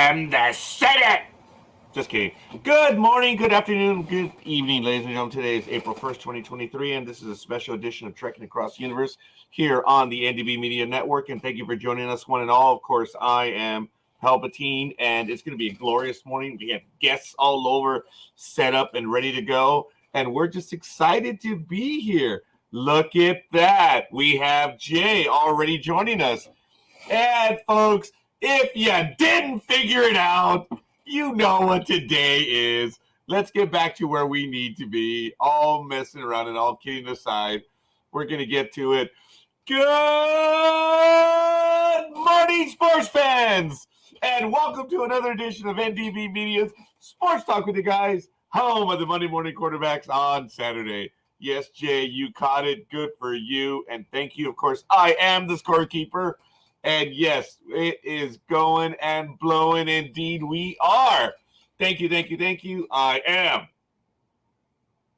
am the Senate. Just kidding. Good morning, good afternoon, good evening, ladies and gentlemen. Today is April 1st, 2023, and this is a special edition of Trekking Across the Universe here on the NDB Media Network. And thank you for joining us, one and all. Of course, I am Palpatine, and it's going to be a glorious morning. We have guests all over, set up and ready to go, and we're just excited to be here. Look at that. We have Jay already joining us. And folks, if you didn't figure it out, you know what today is. Let's get back to where we need to be. All messing around and all kidding aside, we're going to get to it. Good morning, sports fans, and welcome to another edition of NDB Media's Sports Talk with the Guys, home of the Monday morning quarterbacks on Saturday. Yes, Jay, you caught it. Good for you, and thank you. Of course, I am the Scorekeeper. And yes, it is going and blowing. Indeed, we are. Thank you, thank you, thank you. I am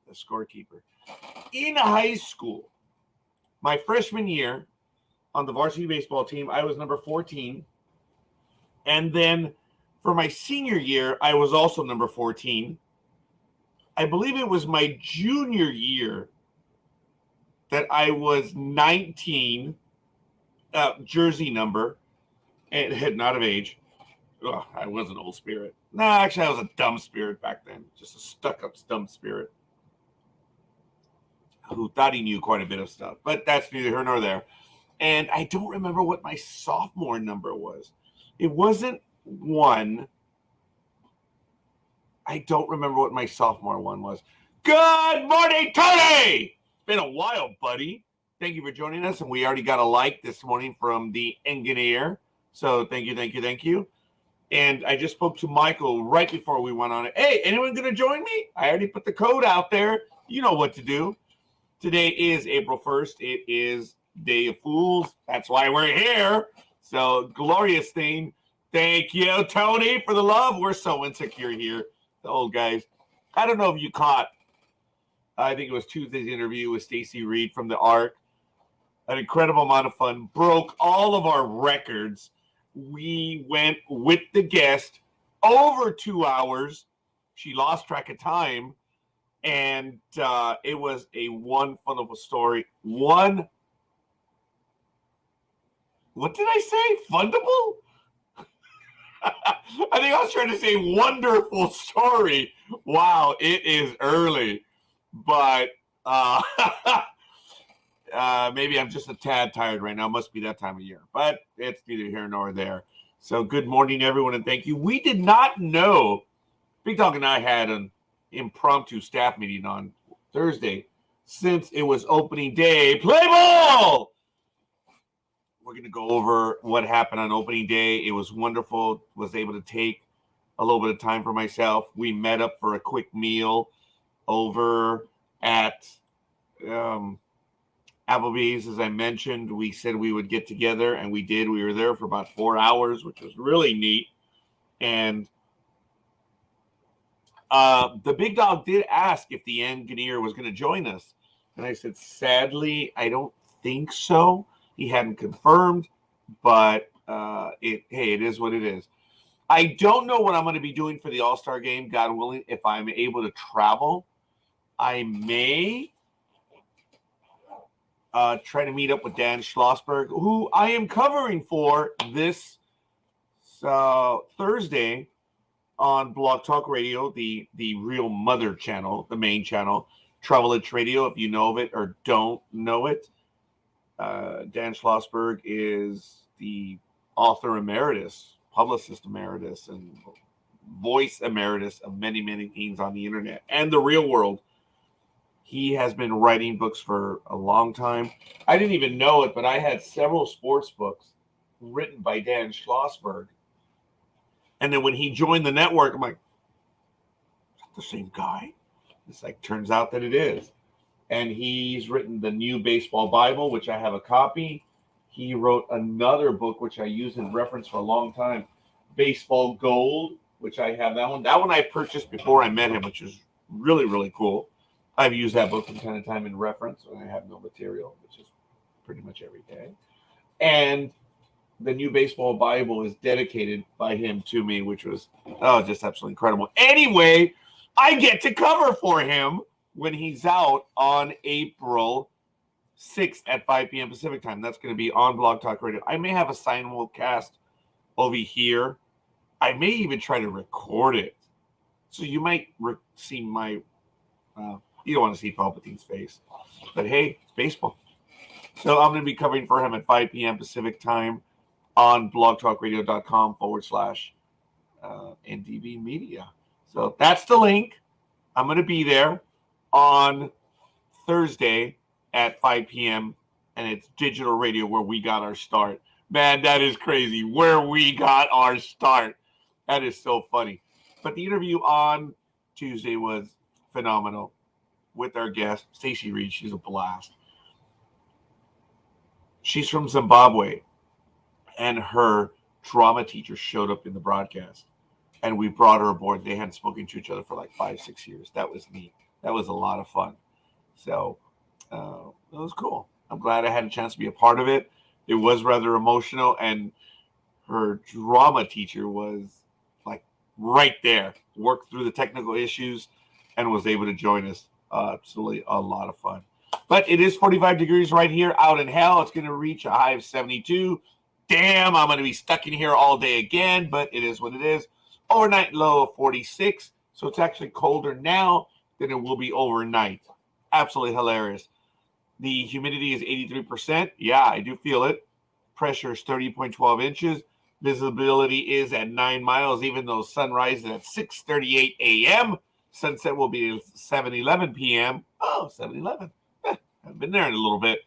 the Scorekeeper. In high school, my freshman year on the varsity baseball team, I was number 14. And then for my senior year, I was also number 14. I believe it was my junior year that I was 19. Jersey number, and not of age. Ugh, I was an old spirit. No, actually, I was a dumb spirit back then. Just a stuck-up dumb spirit who thought he knew quite a bit of stuff. But that's neither here nor there. And I don't remember what my sophomore number was. It wasn't 1. I don't remember what my sophomore one was. Good morning, Tony! It's been a while, buddy. Thank you for joining us, and we already got a like this morning from the engineer. So thank you, thank you, thank you. And I just spoke to Michael right before we went on it. Hey, anyone going to join me? I already put the code out there. You know what to do. Today is April 1st. It is Day of Fools. That's why we're here. So glorious thing. Thank you, Tony, for the love. We're so insecure here, the old guys. I don't know if you caught, I think it was Tuesday's interview with Stacy Reed from the ARC. An incredible amount of fun, broke all of our records. We went with the guest over 2 hours. She lost track of time, and it was a one fun of a story. What did I say? Fundable? I think I was trying to say wonderful story. Wow, it is early, but maybe I'm just a tad tired right now. Must be that time of year, but it's neither here nor there. So good morning, everyone, and thank you. We did not know. Big Dog and I had an impromptu staff meeting on Thursday since it was opening day. Play ball! We're going to go over what happened on opening day. It was wonderful. Was able to take a little bit of time for myself. We met up for a quick meal over at Applebee's, as I mentioned. We said we would get together, and we did. We were there for about 4 hours, which was really neat. And the Big Dog did ask if the engineer was going to join us. And I said, sadly, I don't think so. He hadn't confirmed, but it is what it is. I don't know what I'm going to be doing for the All-Star game, God willing. If I'm able to travel, I may try to meet up with Dan Schlossberg, who I am covering for this Thursday on Blog Talk Radio, the real mother channel, the main channel, Travelage Radio, if you know of it or don't know it. Dan Schlossberg is the author emeritus, publicist emeritus, and voice emeritus of many, many things on the internet and the real world. He has been writing books for a long time. I didn't even know it, but I had several sports books written by Dan Schlossberg. And then when he joined the network, I'm like, is that the same guy? It's like, turns out that it is. And he's written the New Baseball Bible, which I have a copy. He wrote another book, which I used in reference for a long time, Baseball Gold, which I have that one. That one I purchased before I met him, which is really, really cool. I've used that book from time to time in reference when I have no material, which is pretty much every day. And the new baseball Bible is dedicated by him to me, which was just absolutely incredible. Anyway, I get to cover for him when he's out on April 6th at 5 p.m. Pacific time. That's going to be on Blog Talk Radio. I may have a simulcast over here. I may even try to record it. So you might see my, you don't want to see Palpatine's face. But hey, it's baseball. So I'm going to be covering for him at 5 p.m. Pacific time on blogtalkradio.com/NDB Media. So that's the link. I'm going to be there on Thursday at 5 p.m. and it's digital radio where we got our start. Man, that is crazy. Where we got our start. That is so funny. But the interview on Tuesday was phenomenal with our guest, Stacey Reed. She's a blast. She's from Zimbabwe, and her drama teacher showed up in the broadcast, and we brought her aboard. They hadn't spoken to each other for like 5-6 years. That was neat. That was a lot of fun. So it was cool. I'm glad I had a chance to be a part of it. It was rather emotional, and her drama teacher was like right there, worked through the technical issues, and was able to join us. Absolutely a lot of fun. But it is 45 degrees right here out in hell. It's going to reach a high of 72. Damn, I'm going to be stuck in here all day again, but it is what it is. Overnight low of 46. So it's actually colder now than it will be overnight. Absolutely hilarious. The humidity is 83%. Yeah, I do feel it. Pressure is 30.12 inches. Visibility is at 9 miles, even though sunrise is at 6:38 a.m. Sunset will be at 7:11 p.m. Oh, 7:11. I've been there in a little bit.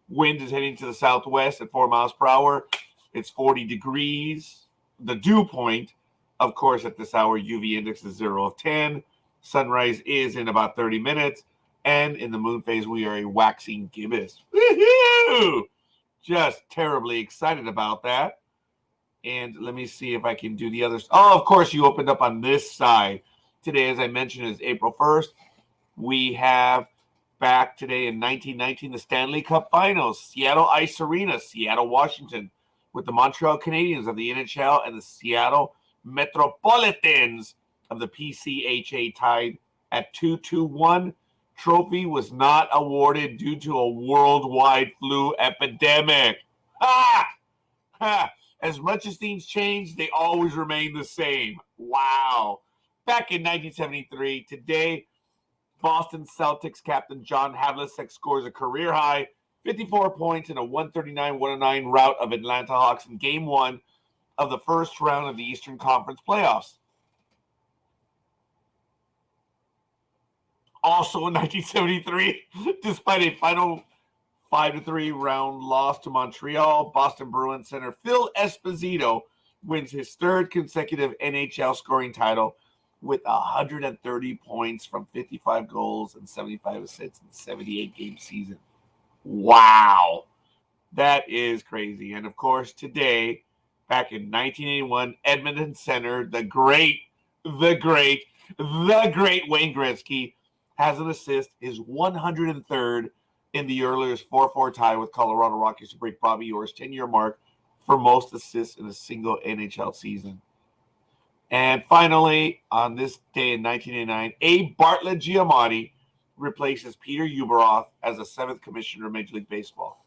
Wind is heading to the southwest at 4 miles per hour. It's 40 degrees. The dew point, of course, at this hour, UV index is 0 of 10. Sunrise is in about 30 minutes. And in the moon phase, we are a waxing gibbous. Woohoo! Just terribly excited about that. And let me see if I can do the others. Oh, of course, you opened up on this side. Today, as I mentioned, is April 1st. We have back today in 1919, the Stanley Cup Finals, Seattle Ice Arena, Seattle, Washington, with the Montreal Canadiens of the NHL and the Seattle Metropolitans of the PCHA tied at 2-2-1. Trophy was not awarded due to a worldwide flu epidemic. Ha! Ha! As much as things change, they always remain the same. Wow. Back in 1973, today, Boston Celtics captain John Havlicek scores a career-high 54 points in a 139-109 rout of Atlanta Hawks in Game 1 of the first round of the Eastern Conference playoffs. Also in 1973, despite a final 5-3 round loss to Montreal, Boston Bruins center Phil Esposito wins his third consecutive NHL scoring title with 130 points from 55 goals and 75 assists in the 78-game season. Wow. That is crazy. And, of course, today, back in 1981, Edmonton center, the great Wayne Gretzky has an assist, his 103rd in the Oilers' 4-4 tie with Colorado Rockies to break Bobby Orr's 10-year mark for most assists in a single NHL season. And finally, on this day in 1989, Abe Bartlett Giamatti replaces Peter Ueberroth as the 7th commissioner of Major League Baseball,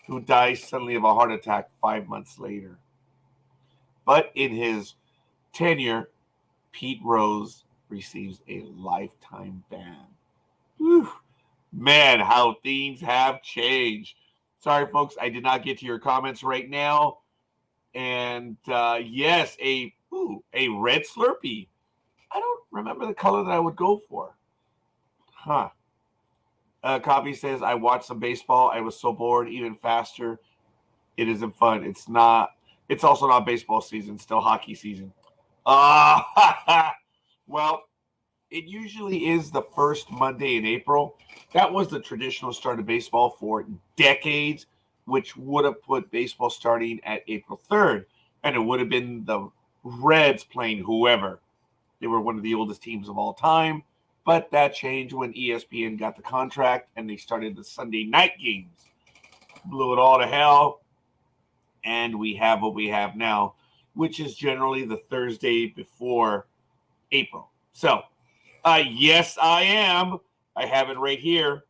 who dies suddenly of a heart attack 5 months later. But in his tenure, Pete Rose receives a lifetime ban. Whew. Man, how things have changed. Sorry, folks, I did not get to your comments right now. And yes, a red Slurpee. I don't remember the color that I would go for. Coffee says, I watched some baseball. I was so bored, even faster. It isn't fun. It's also not baseball season, still hockey season. Well, it usually is the first Monday in April. That was the traditional start of baseball for decades, which would have put baseball starting at April 3rd. And it would have been the Reds playing whoever. They were one of the oldest teams of all time. But that changed when ESPN got the contract and they started the Sunday night games. Blew it all to hell. And we have what we have now, which is generally the Thursday before April. So, yes, I am. I have it right here.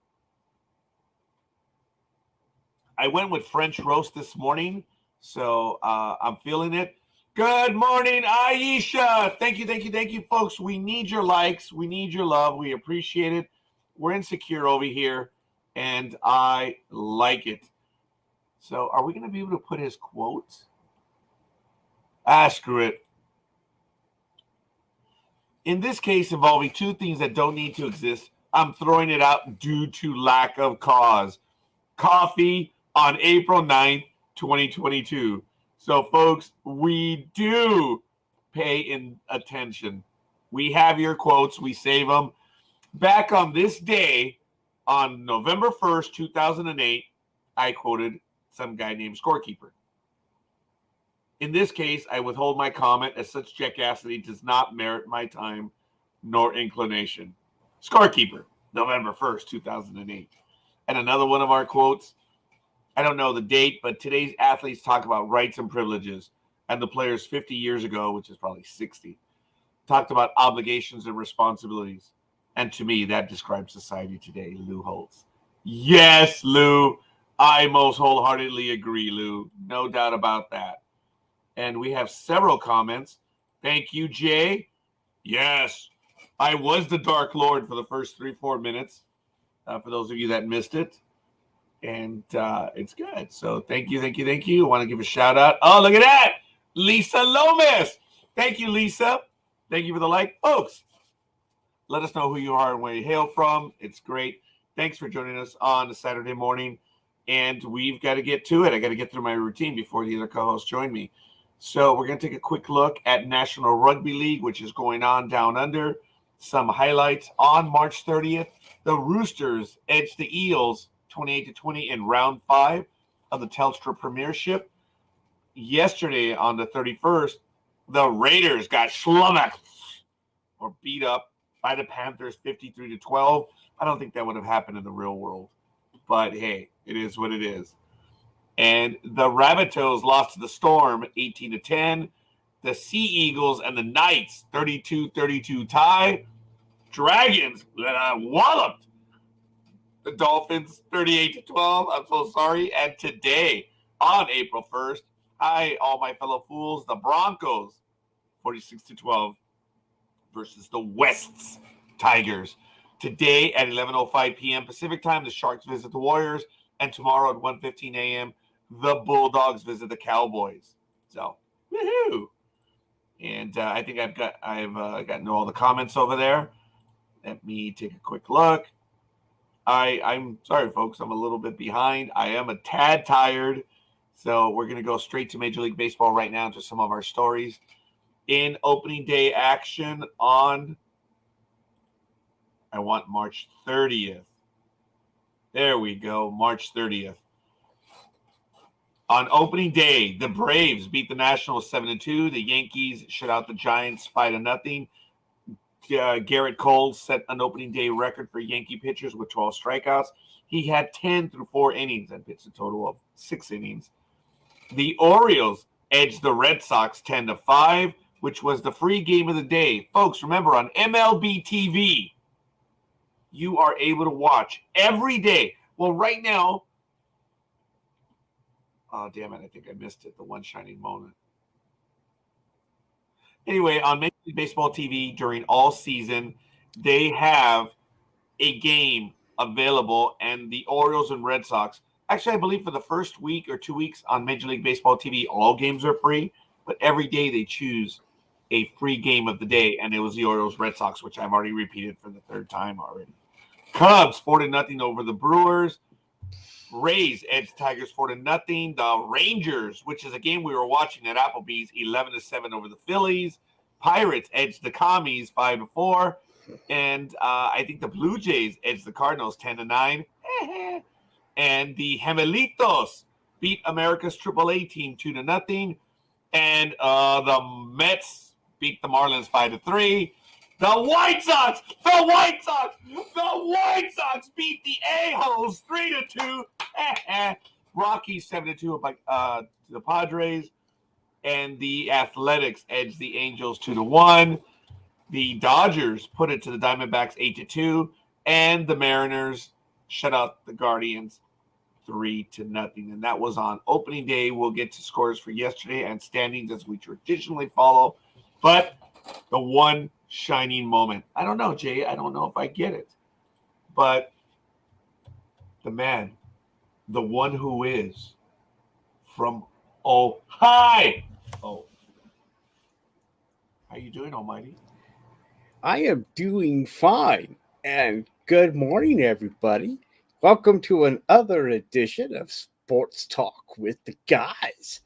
I went with French roast this morning, so I'm feeling it. Good morning, Aisha. Thank you, folks. We need your likes. We need your love. We appreciate it. We're insecure over here, and I like it. So are we going to be able to put his quotes? Screw it. In this case involving two things that don't need to exist, I'm throwing it out due to lack of cause. Coffee on April 9th, 2022. So, folks, we do pay in attention. We have your quotes. We save them. Back on this day, on November 1st, 2008, I quoted some guy named Scorekeeper. In this case, I withhold my comment as such jackassity does not merit my time nor inclination. Scorekeeper, November 1st, 2008. And another one of our quotes, I don't know the date, but today's athletes talk about rights and privileges. And the players 50 years ago, which is probably 60, talked about obligations and responsibilities. And to me, that describes society today, Lou Holtz. Yes, Lou. I most wholeheartedly agree, Lou. No doubt about that. And we have several comments. Thank you, Jay. Yes, I was the Dark Lord for the first 3-4 minutes. For those of you that missed it. And it's good. So thank you. I want to give a shout out. Oh, look at that. Lisa Lomas. Thank you, Lisa. Thank you for the like. Folks, let us know who you are and where you hail from. It's great. Thanks for joining us on a Saturday morning. And we've got to get to it. I got to get through my routine before the other co-hosts join me. So we're going to take a quick look at National Rugby League, which is going on down under. Some highlights on March 30th. The Roosters edged the Eels 28-20 in round 5 of the Telstra Premiership. Yesterday on the 31st, the Raiders got slummoxed or beat up by the Panthers 53-12. I don't think that would have happened in the real world. But hey, it is what it is. And the Rabbitohs lost to the Storm 18-10. The Sea Eagles and the Knights 32-32 tie. Dragons walloped the Dolphins 38-12. I'm so sorry. And today, on April 1st, all my fellow fools, the Broncos 46-12 versus the West's Tigers. Today at 11:05 p.m. Pacific time, the Sharks visit the Warriors. And tomorrow at 1:15 a.m., the Bulldogs visit the Cowboys. So, woohoo! And I think I've gotten all the comments over there. Let me take a quick look. I'm sorry, folks. I'm a little bit behind. I am a tad tired. So we're going to go straight to Major League Baseball right now to some of our stories. In opening day action on, I want March 30th. There we go, March 30th. On opening day, the Braves beat the Nationals 7-2. The Yankees shut out the Giants 5-0. Garrett Cole set an opening day record for Yankee pitchers with 12 strikeouts. He had 10 through 4 innings and pitched a total of 6 innings. The Orioles edged the Red Sox 10-5, which was the free game of the day. Folks, remember on MLB TV, you are able to watch every day. Well, right now, oh, damn it, I think I missed it, the one shining moment. Anyway, on Major League Baseball TV during all season, they have a game available, and the Orioles and Red Sox, actually, I believe for the first week or 2 weeks on Major League Baseball TV, all games are free, but every day they choose a free game of the day, and it was the Orioles Red Sox, which I've already repeated for the third time already. Cubs 4-0 over the Brewers. Rays edged Tigers 4-0. The Rangers, which is a game we were watching at Applebee's, 11-7 over the Phillies. Pirates edged the Commies 5-4. And I think the Blue Jays edged the Cardinals 10-9. And the Gemelitos beat America's AAA team 2-0. And the Mets beat the Marlins 5-3. The White Sox beat the A-holes 3-2. Rockies 7-2 to the Padres. And the Athletics edged the Angels 2-1. The Dodgers put it to the Diamondbacks 8-2. And the Mariners shut out the Guardians 3-0. And that was on opening day. We'll get to scores for yesterday and standings as we traditionally follow. But the one shining moment. I don't know, Jay. I don't know if I get it. But the man, the one who is from Ohio. Oh. How you doing, Almighty? I am doing fine. And good morning, everybody. Welcome to another edition of Sports Talk with the Guys.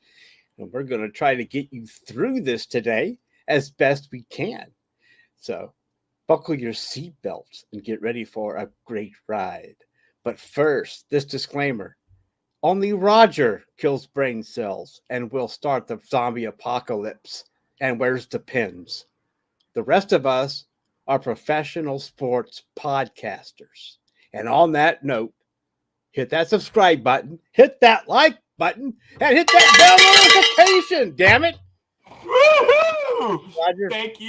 And we're going to try to get you through this today as best we can. So buckle your seatbelts and get ready for a great ride. But first, this disclaimer. Only Roger kills brain cells and will start the zombie apocalypse and wears the pins. The rest of us are professional sports podcasters. And on that note, hit that subscribe button, hit that like button, and hit that bell notification, damn it. Woohoo! Roger. Thank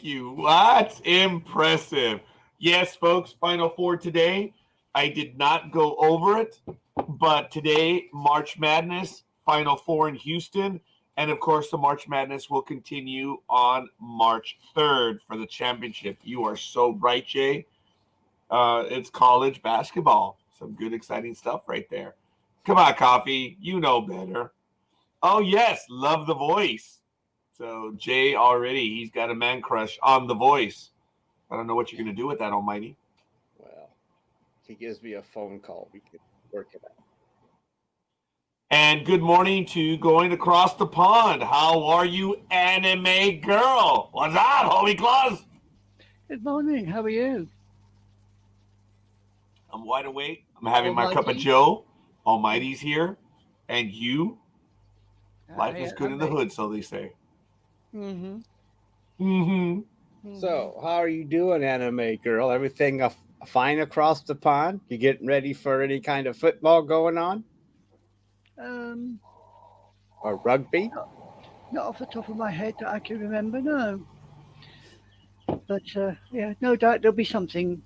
you. That's impressive. Yes, folks, Final Four today. I did not go over it, but today, March Madness, Final Four in Houston. And, of course, the March Madness will continue on March 3rd for the championship. You are so right, Jay. It's college basketball. Some good, exciting stuff right there. Come on, Coffee. You know better. Oh, yes. Love the voice. So, Jay already, he's got a man crush on the voice. I don't know what you're going to do with that, Almighty. Well, if he gives me a phone call, we can work it out. And good morning to Going Across the Pond. How are you, anime girl? What's up, Holy Claus? Good morning. How are you? I'm wide awake. I'm having my cup of Joe. Almighty's here. And you? Life is good in the hood, so they say. So, how are you doing, anime girl? Everything fine across the pond? You getting ready for any kind of football going on? Or rugby? Not off the top of my head that I can remember, no. But, yeah, no doubt there'll be something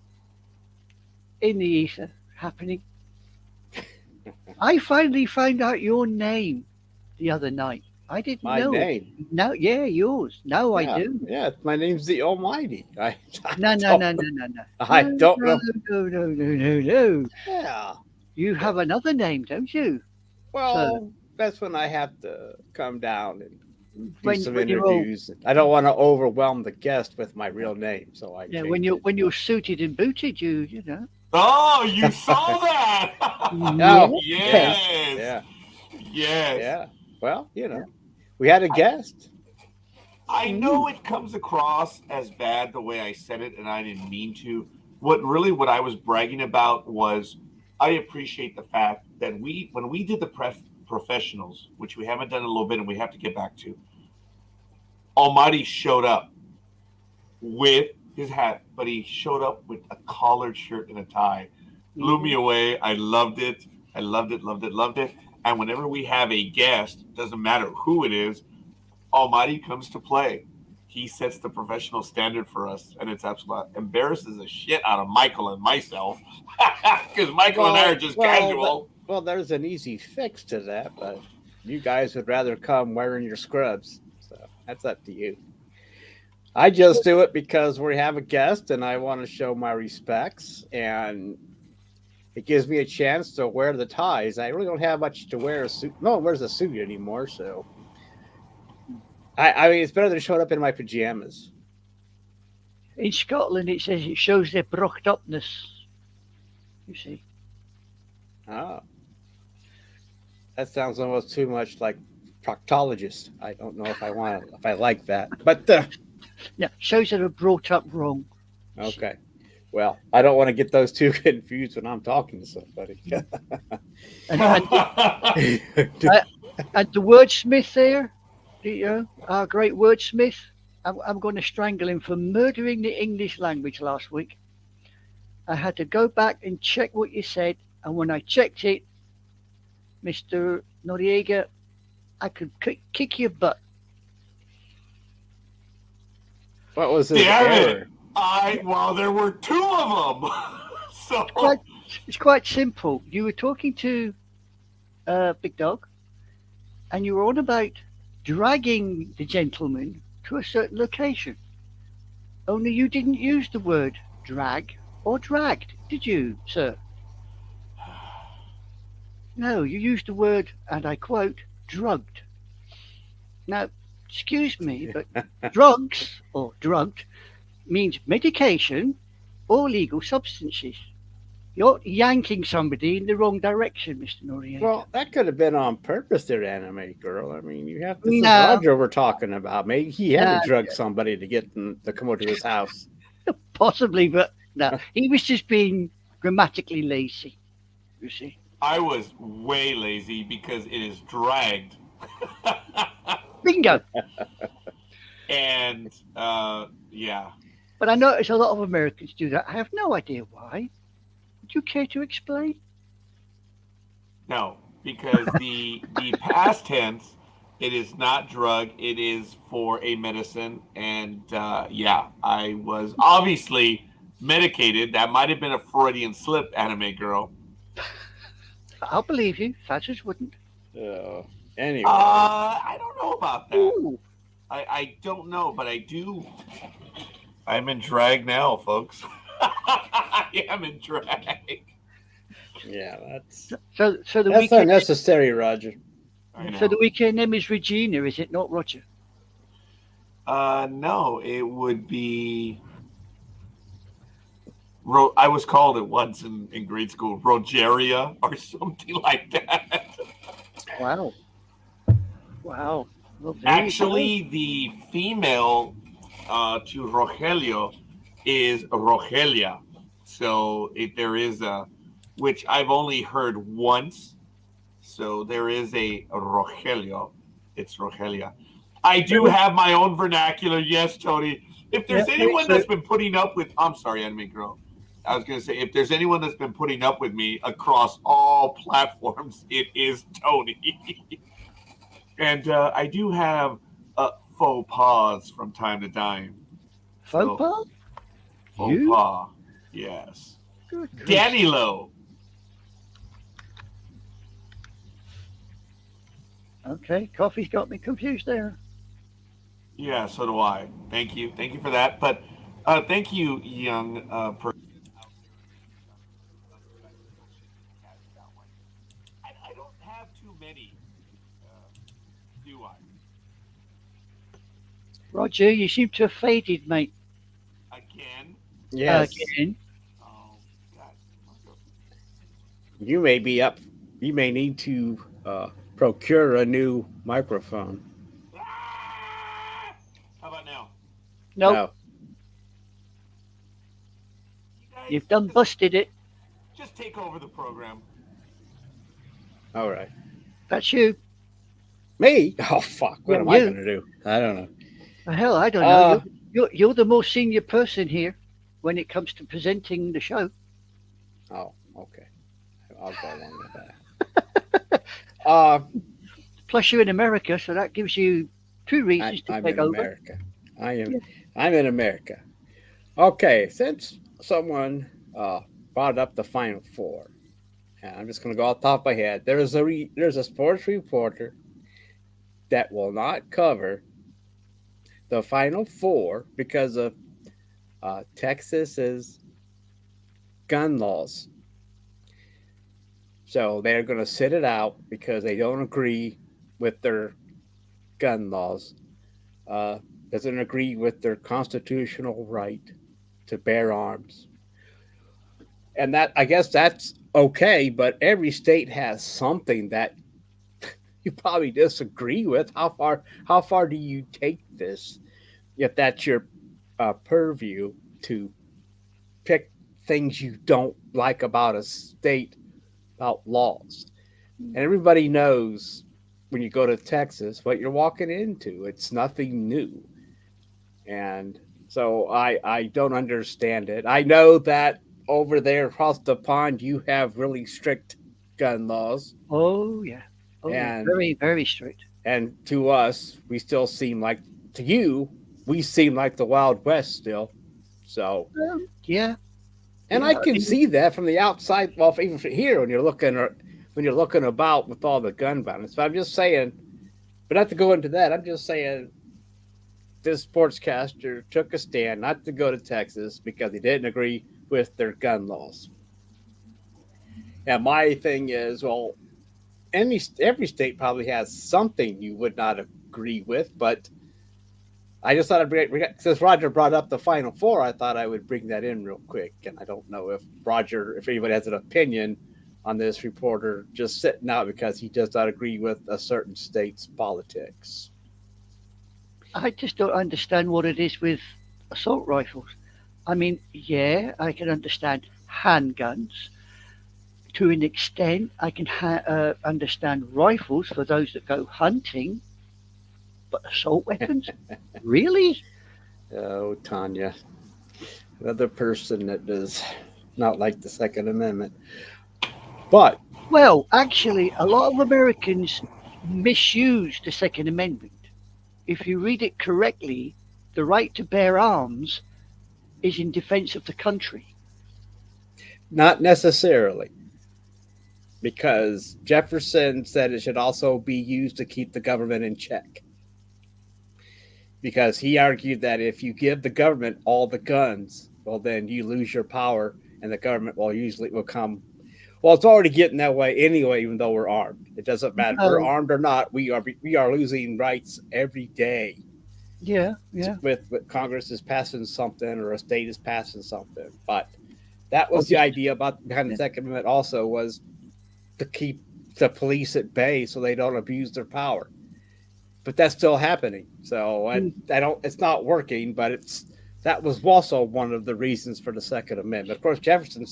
in the ether happening. I finally found out your name the other night. I didn't know. My name? No, yeah, yours. No, yeah, I do. Yeah, my name's the Almighty. No. I don't know. No. Yeah. You have another name, don't you? Well, that's when I have to come down and do some interviews. I don't want to overwhelm the guest with my real name, so I. Yeah, when you're suited and booted, you know. Oh, you saw that! No. Yes. Yeah. Well, we had a guest. I know it comes across as bad the way I said it, and I didn't mean to. What I was bragging about was I appreciate the fact that when we did the professionals, which we haven't done in a little bit and we have to get back to, Almighty showed up with his hat, but he showed up with a collared shirt and a tie. Blew me away. I loved it. And whenever we have a guest, doesn't matter who it is, Almighty comes to play. He sets the professional standard for us, and it's absolutely embarrasses the shit out of Michael and myself because Michael and I are just casual. Well, there's an easy fix to that, but you guys would rather come wearing your scrubs, so that's up to you. I just do it because we have a guest, and I want to show my respects, and it gives me a chance to wear the ties. I really don't have much to wear a suit. No one wears a suit anymore, so. I mean, it's better than showing up in my pajamas. In Scotland, it says it shows their brocked upness. You see. Oh. That sounds almost too much like proctologist. I don't know if I like that. But yeah, shows that are brought up wrong. Okay. Well, I don't want to get those two confused when I'm talking to somebody. and the wordsmith there. Our great wordsmith, I'm going to strangle him for murdering the English language last week. I had to go back and check what you said, and when I checked it, Mr. Noriega, I could kick your butt. What was his Damn error? it! Well, there were two of them. So It's quite simple. You were talking to Big Dog, and you were on about dragging the gentleman to a certain location. Only you didn't use the word drag or dragged, did you, sir? No, you used the word, and I quote, drugged. Now, excuse me, but drugs or drugged means medication or legal substances. You're yanking somebody in the wrong direction, Mr. Noriega. Well, that could have been on purpose there, anime girl. I mean, you have this is No. Roger we're talking about. Maybe he had No. to drug somebody to get them to come over to his house. Possibly, but no, he was just being grammatically lazy, you see. I was way lazy because it is dragged. Bingo. And yeah. But I notice a lot of Americans do that. I have no idea why. Would you care to explain? No, because the past tense, it is not drug. It is for a medicine, and yeah, I was obviously medicated. That might have been a Freudian slip, anime girl. I'll believe you. Thatchers wouldn't. Anyway, I don't know about that. Ooh. I don't know, but I do. I'm in drag now, folks. I am in drag. yeah, that's So the that's weekend. unnecessary, Roger. I know. So the weekend name is Regina, is it not, Roger? No, it would be. I was called it once in grade school, Rogeria or something like that. Wow. Wow. Well, there you go. Actually, the female to Rogelio is Rogelia. So there is a, which I've only heard once. So there is a Rogelio. It's Rogelia. I do have my own vernacular. Yes, Tony. If there's anyone that's been putting up with, I'm sorry, anime girl. I was going to say, if there's anyone that's been putting up with me across all platforms, it is Tony. And I do have faux pas from time to time. Faux pas? Faux You? pas, yes. Good grief. Danilo. Okay, coffee's got me confused there. Yeah, so do I. Thank you for that. But thank you, young person. I don't have too many, do I? Roger, you seem to have faded, mate. Again? Yes, Again. Oh, God. you may be up. You may need to procure a new microphone. Ah! How about now? Nope, No. You guys you've done busted it. just take over the program. All right. That's you. Me? Oh fuck! What Yeah, am I you. going to do? I don't know. The hell, I don't know. You're the more senior person here when it comes to presenting the show. Oh, okay. I'll go along with that. Plus, you're in America, so that gives you two reasons to I'm take in over. America. I'm Yeah. in America. Okay, since someone brought up the Final Four, and I'm just going to go off the top of my head. There's a sports reporter that will not cover the Final Four because of Texas's gun laws. So they're going to sit it out because they don't agree with their gun laws. Doesn't agree with their constitutional right to bear arms. And that, I guess that's okay, but every state has something that you probably disagree with. How far do you take this if that's your purview to pick things you don't like about a state, about laws? And everybody knows when you go to Texas what you're walking into. It's nothing new. And so I don't understand it. I know that over there across the pond you have really strict gun laws. Oh yeah. Oh yeah. And Very, very strict. and to us, we still seem like to you, we seem like the Wild West still. So, Yeah. and Yeah. I I can mean, see that from the outside. Well, even from here, when you're looking about with all the gun violence. But I'm just saying, but not to go into that. I'm just saying this sportscaster took a stand not to go to Texas because he didn't agree with their gun laws. And my thing is, well, every state probably has something you would not agree with, but I just thought I'd since Roger brought up the Final Four, I thought I would bring that in real quick. And I don't know if anybody has an opinion on this reporter just sitting out because he does not agree with a certain state's politics. I just don't understand what it is with assault rifles. I mean, yeah, I can understand handguns to an extent. I can understand rifles for those that go hunting, but assault weapons, really? Oh, Tanya, another person that does not like the Second Amendment. But Well, actually, a lot of Americans misuse the Second Amendment. If you read it correctly, the right to bear arms is in defense of the country. not necessarily, because Jefferson said it should also be used to keep the government in check. Because he argued that if you give the government all the guns, well, then you lose your power, and the government will come. Well, it's already getting that way anyway, even though we're armed. It doesn't matter if we're armed or not. We are losing rights every day. Yeah. With Congress is passing something or a state is passing something. But that was the idea behind the Second Amendment. Also, was to keep the police at bay so they don't abuse their power. But that's still happening. So it's not working. But that was also one of the reasons for the Second Amendment. Of course, Jefferson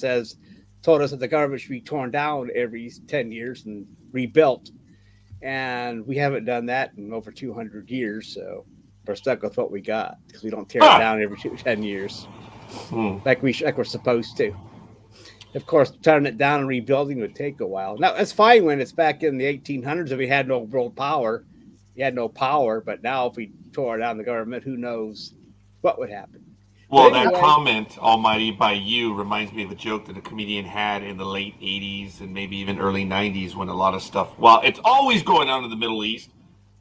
told us that the government should be torn down every 10 years and rebuilt. And we haven't done that in over 200 years. So we're stuck with what we got because we don't tear it down every 10 years like we're supposed to. Of course, tearing it down and rebuilding would take a while. Now, it's fine when it's back in the 1800s and we had no world power. You had no power. But now if we tore down the government, who knows what would happen. Well, anyway, that comment, Almighty, by you reminds me of a joke that a comedian had in the late 80s and maybe even early 90s when a lot of stuff, well, it's always going on in the Middle East,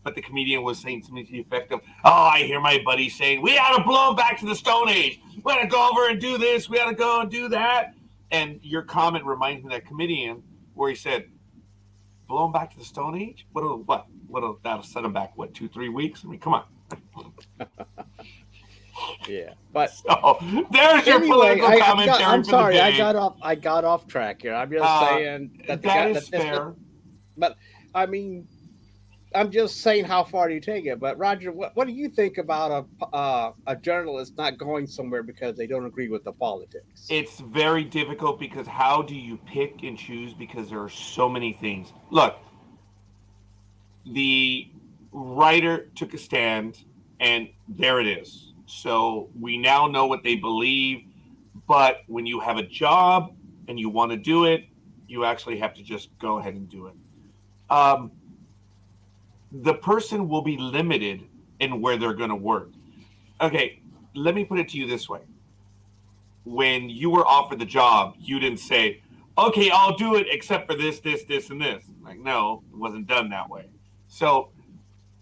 but the comedian was saying something to the effect of, oh, I hear my buddy saying, we ought to blow them back to the Stone Age. We ought to go over and do this. We ought to go and do that. And your comment reminds me of that comedian where he said, blow them back to the Stone Age? That'll set them back, 2-3 weeks? I mean, come on. Yeah, but so, there's your political commentary. I'm sorry, I got off track here. I'm just saying that is fair. But I mean, I'm just saying how far do you take it? But Roger, what do you think about a journalist not going somewhere because they don't agree with the politics? It's very difficult because how do you pick and choose? Because there are so many things. Look, the writer took a stand, and there it is. So we now know what they believe, but when you have a job and you want to do it, you actually have to just go ahead and do it. The person will be limited in where they're going to work. Okay, let me put it to you this way. When you were offered the job, you didn't say, okay, I'll do it except for this, this, this, and this. Like, no, it wasn't done that way. So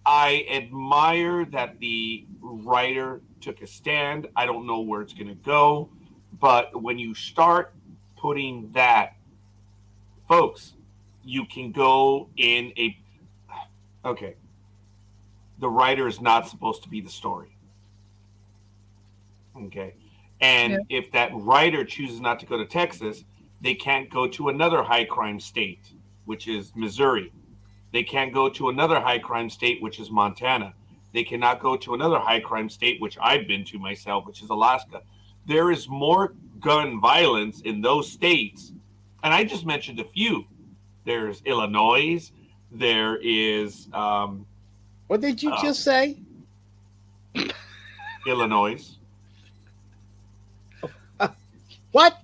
I admire that the writer took a stand. I don't know where it's going to go. But when you start putting that, folks, you can go in a... Okay. The writer is not supposed to be the story. Okay. And if that writer chooses not to go to Texas, they can't go to another high crime state, which is Missouri. They can't go to another high crime state, which is Montana. They cannot go to another high crime state, which I've been to myself, which is Alaska. There is more gun violence in those states. And I just mentioned a few. There's Illinois. There is... what did you just say? Illinois. What?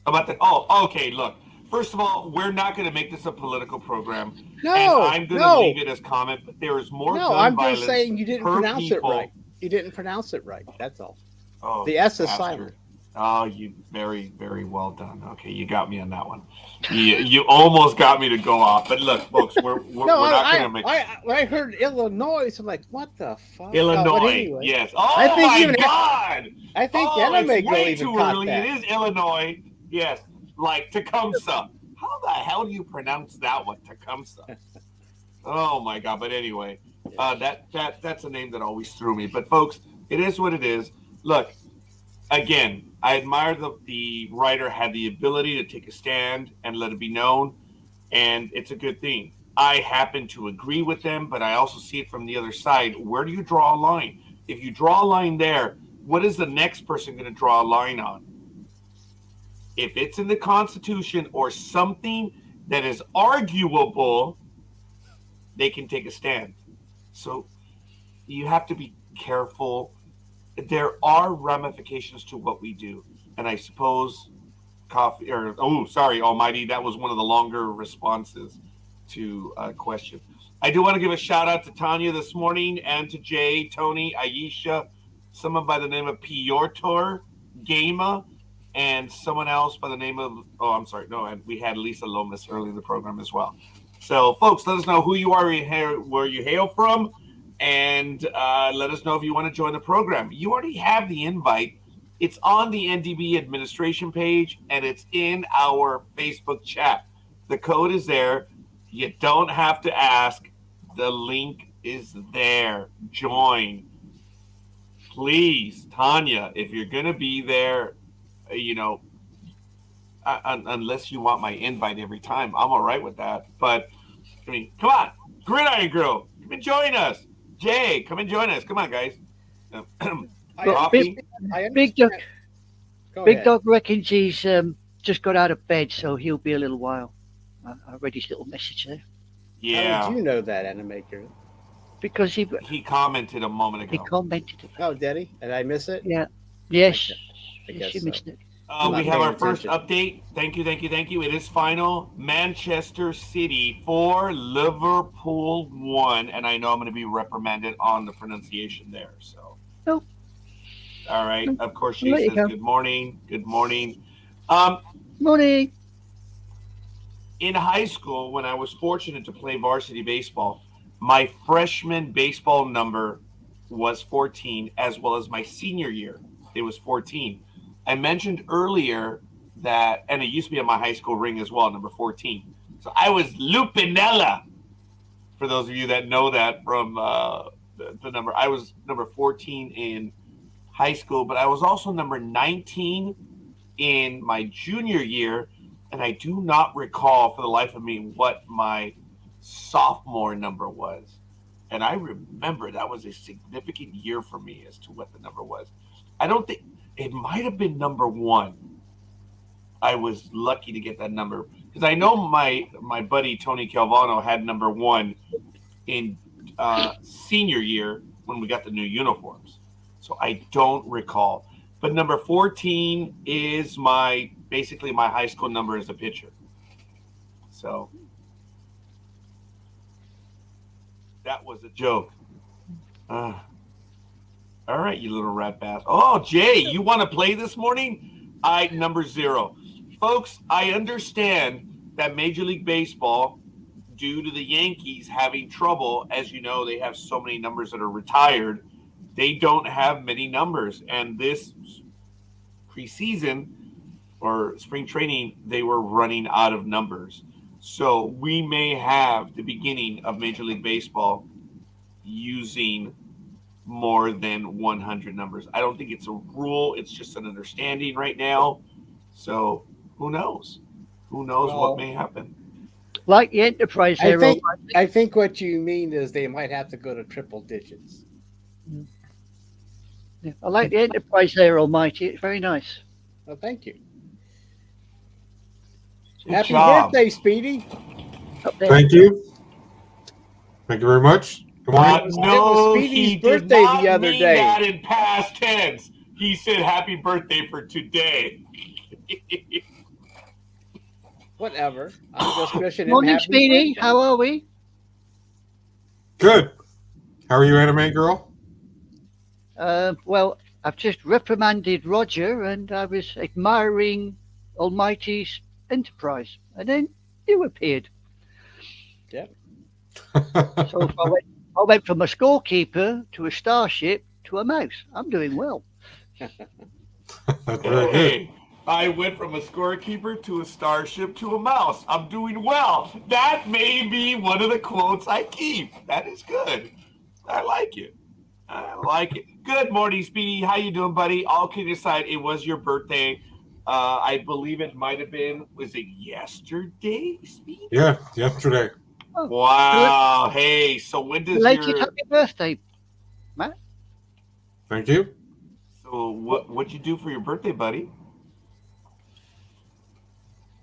About the... Oh, okay, look. First of all, we're not going to make this a political program. No, and I'm going to leave it as comment, but there is more gun I'm violence just saying you didn't per pronounce people. it right. You didn't pronounce it right. That's all. Oh, the S is bastard. silent. Oh, you very, very well done. Okay, you got me on that one. You almost got me to go off. But look, folks, we're not going to make. I heard Illinois. I'm like, what the fuck? Illinois, anyway. yes. Oh my God! I think it's girl way even too caught early. that. It is Illinois. Yes, like Tecumseh. How the hell do you pronounce that one, Tecumseh? Oh my God! But anyway, that's a name that always threw me. But folks, it is what it is. Look, again, I admire the writer had the ability to take a stand and let it be known, and it's a good thing. I happen to agree with them, but I also see it from the other side. Where do you draw a line? If you draw a line there, what is the next person going to draw a line on? If it's in the Constitution or something that is arguable, they can take a stand. So you have to be careful. There are ramifications to what we do. And I suppose Almighty, that was one of the longer responses to a question. I do want to give a shout out to Tanya this morning and to Jay, Tony, Aisha, someone by the name of Piotr, Gama, and someone else by the name of, and we had Lisa Lomas early in the program as well. So, folks, let us know who you are, where you hail from, and let us know if you want to join the program. You already have the invite. It's on the NDB administration page, and it's in our Facebook chat. The code is there. You don't have to ask. The link is there. Join. Please, Tanya, if you're going to be there, unless you want my invite every time, I'm all right with that. But, I mean, come on. Gridiron Girl, come and join us. Jay, come and join us. Come on, guys. Big Dog reckons he's just got out of bed, so he'll be a little while. I read his little message there. Yeah. How did you know that, Animaker? Because he commented a moment ago. He commented. Oh, did he? Did I miss it? Yeah. Yes. I guess you missed it. We have our first update. Thank you. It is final. Manchester City 4, Liverpool 1. And I know I'm going to be reprimanded on the pronunciation there. So. No. All right. Of course, she says good morning. Good morning. Morning. In high school, when I was fortunate to play varsity baseball, my freshman baseball number was 14, as well as my senior year. It was 14. I mentioned earlier that, and it used to be on my high school ring as well, number 14. So I was Lupinella. For those of you that know that from the number, I was number 14 in high school, but I was also number 19 in my junior year. And I do not recall for the life of me what my sophomore number was. And I remember that was a significant year for me as to what the number was. I don't think it might have been number 1. I was lucky to get that number because I know my buddy Tony Calvano had number 1 in senior year when we got the new uniforms. So I don't recall. But number 14 is basically my high school number as a pitcher. So that was a joke. All right, you little rat bastard. Oh, Jay, you want to play this morning? Number 0. Folks, I understand that Major League Baseball, due to the Yankees having trouble, as you know, they have so many numbers that are retired. They don't have many numbers. And this preseason or spring training, they were running out of numbers. So we may have the beginning of Major League Baseball using more than 100 numbers. I don't think it's a rule. It's just an understanding right now. So who knows? Who knows what may happen? Like the Enterprise Hero. I think what you mean is they might have to go to triple digits. Yeah, I like the Enterprise there, Almighty. It's very nice. Well, thank you. Good Happy job. birthday, Speedy. Thank you. Thank you very much. Good morning. No, Speedy's he birthday did not the other mean day. that in past tense. He said happy birthday for today. whatever. I'm just wishing him Morning, happy Speedy. birthday. How are we? Good. How are you, anime girl? Well, I've just reprimanded Roger, and I was admiring Almighty's enterprise, and then you appeared. Yep. So if I went from a scorekeeper to a starship to a mouse. I'm doing well. That's very good. Hey, I went from a scorekeeper to a starship to a mouse. I'm doing well. That may be one of the quotes I keep. That is good. I like it. I like it. Good morning, Speedy. How you doing, buddy? All kidding aside, it was your birthday. I believe it might have been, was it yesterday, Speedy? Yeah, yesterday. Oh, Wow. Hey, so when does belated your... happy birthday, Matt. Thank you. So what'd you do for your birthday, buddy?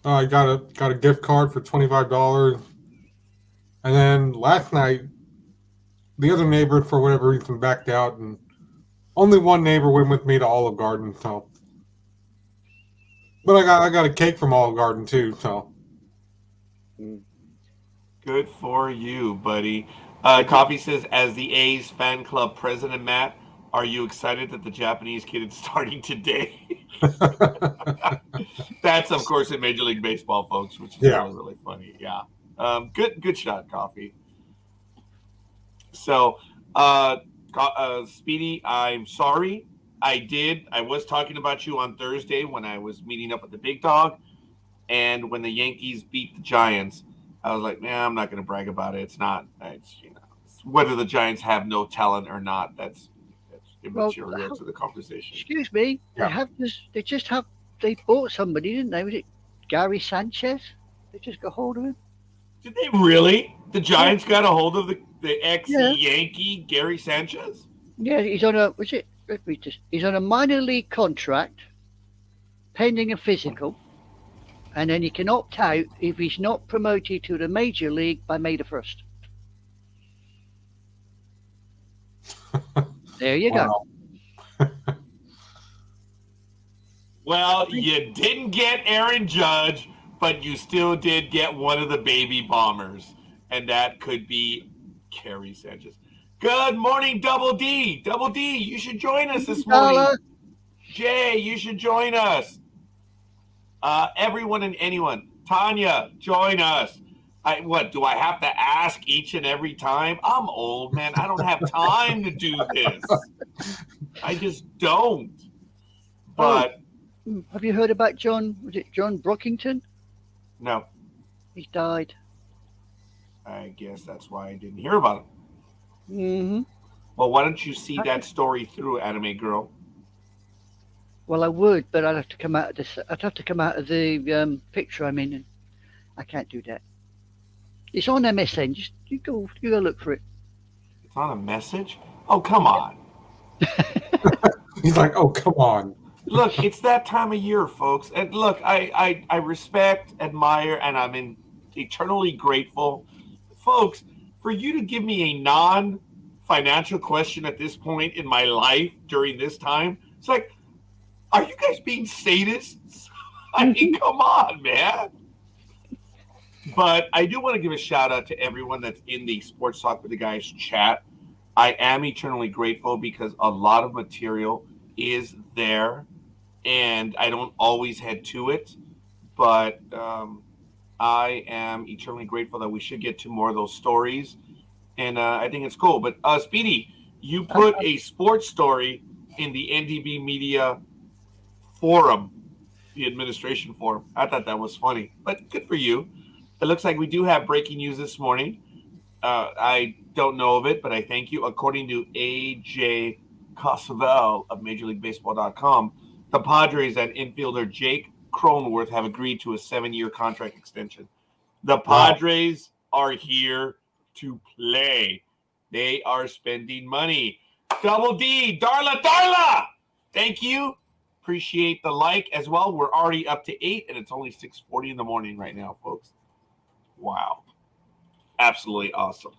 I got a gift card for $25, and then last night, the other neighbor for whatever reason backed out, and only one neighbor went with me to Olive Garden. So, but I got a cake from Olive Garden too. So, Good for you, buddy. Coffee says, as the A's fan club president, Matt, are you excited that the Japanese kid is starting today? That's, of course, in Major League Baseball, folks, which is Yeah. really, really funny. Yeah. Good shot, Coffee. So, Speedy, I'm sorry. I was talking about you on Thursday when I was meeting up with the big dog. And when the Yankees beat the Giants, I was like, man, I'm not going to brag about it. It's whether the Giants have no talent or not. That's immaterial to the conversation. Excuse me. Yeah. They bought somebody, didn't they? Was it Gary Sanchez? They just got hold of him. Did they really? The Giants got a hold of the ex-Yankee Gary Sanchez? Yeah, he's on a he's on a minor league contract, pending a physical, and then he can opt out if he's not promoted to the major league by May the 1st. There you go. Well, you didn't get Aaron Judge, but you still did get one of the baby bombers, and that could be Gary Sanchez. Good morning, Double D. Double D, you should join us this morning. Jay, you should join us. Everyone and anyone. Tanya, join us. Do I have to ask each and every time? I'm old, man. I don't have time to do this. I just don't. But have you heard about John? Was it John Brockington? No. He died. I guess that's why I didn't hear about him. Mm-hmm. Well, why don't you see that story through, Anime Girl? Well, I would, but I'd have to come out of this. I'd have to come out of the picture I'm in, and I can't do that. It's on MSN. Just you go look for it. It's on a message? Oh, come on. He's like, oh, come on. Look, it's that time of year, folks. And look, I respect, admire, and I'm eternally grateful. Folks, for you to give me a non-financial question at this point in my life during this time, it's like, are you guys being sadists? I mean, come on, man. But I do want to give a shout out to everyone that's in the Sports Talk with the Guys chat. I am eternally grateful because a lot of material is there, and I don't always head to it. But I am eternally grateful that we should get to more of those stories, and I think it's cool. But Speedy, you put a sports story in the NDB Media forum, the administration forum. I thought that was funny, but good for you. It looks like we do have breaking news this morning. I don't know of it, but I thank you. According to AJ Casavel of MajorLeagueBaseball.com, the Padres and infielder Jake Cronenworth have agreed to a 7-year contract extension. The Padres are here to play. They are spending money. Double D, Darla, thank you. Appreciate the like as well. We're already up to 8, and it's only 6:40 in the morning right now, folks. Wow. Absolutely awesome.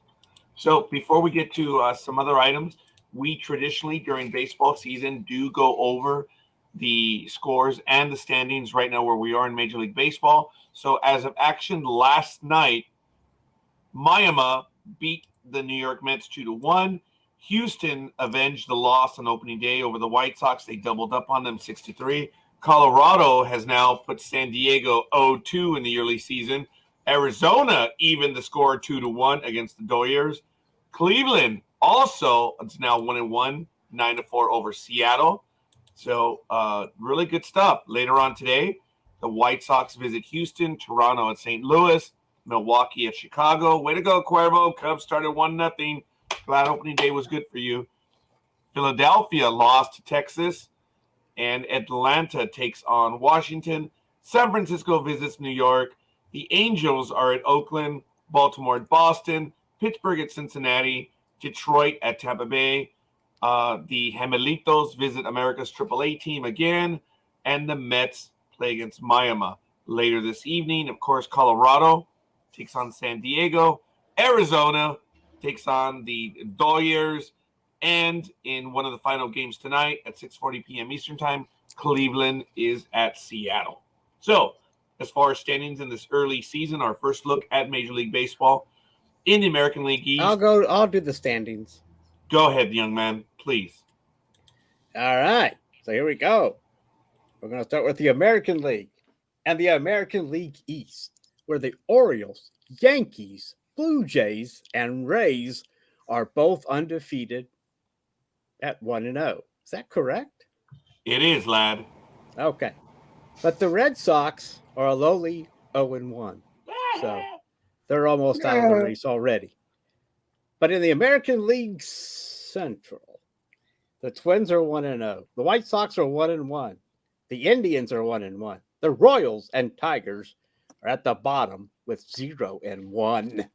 So before we get to some other items, we traditionally during baseball season do go over the scores and the standings right now where we are in Major League Baseball. So as of action last night, Miami beat the New York Mets 2-1. Houston avenged the loss on opening day over the White Sox. They doubled up on them 6-3. Colorado has now put San Diego 0-2 in the early season. Arizona evened the score 2-1 against the Dodgers. Cleveland also is now 1-1, 9-4 over Seattle. So really good stuff. Later on today, the White Sox visit Houston, Toronto at St. Louis, Milwaukee at Chicago. Way to go, Cuervo. Cubs started 1-0. Glad opening day was good for you. Philadelphia lost to Texas, and Atlanta takes on Washington. San Francisco visits New York. The Angels are at Oakland, Baltimore at Boston, Pittsburgh at Cincinnati, Detroit at Tampa Bay. The Gemelitos visit America's AAA team again, and the Mets play against Miami later this evening. Of course, Colorado takes on San Diego. Arizona takes on the Dodgers. And in one of the final games tonight at 6:40 p.m. Eastern Time, Cleveland is at Seattle. So, as far as standings in this early season, our first look at Major League Baseball in the American League East. I'll do the standings. Go ahead, young man, please. All right. So here we go. We're going to start with the American League and the American League East, where the Orioles, Yankees, Blue Jays, and Rays are both undefeated at 1-0. Is that correct? It is, lad. Okay. But the Red Sox are a lowly 0-1. So they're almost out of the race already. But in the American League Central, the Twins are 1-0. The White Sox are 1-1. The Indians are 1-1. The Royals and Tigers are at the bottom with 0-1.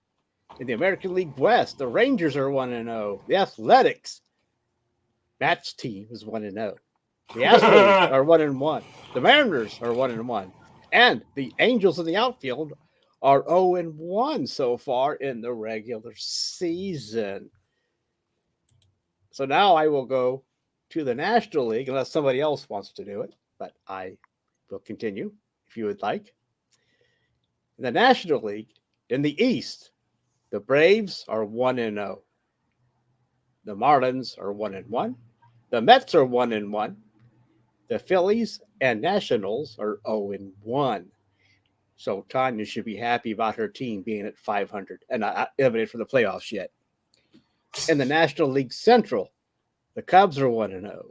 In the American League West, the Rangers are 1-0. The Athletics, Matt's team, is 1-0. The Astros are 1-1. The Mariners are 1-1. And the Angels in the outfield are 0-1 so far in the regular season. So now I will go to the National League, unless somebody else wants to do it, but I will continue if you would like. In the National League, in the East, the Braves are 1-0. The Marlins are 1-1. The Mets are 1-1. The Phillies and Nationals are 0-1. So Tanya should be happy about her team being at 500 and not eliminated from the playoffs yet. In the National League Central, the Cubs are 1-0.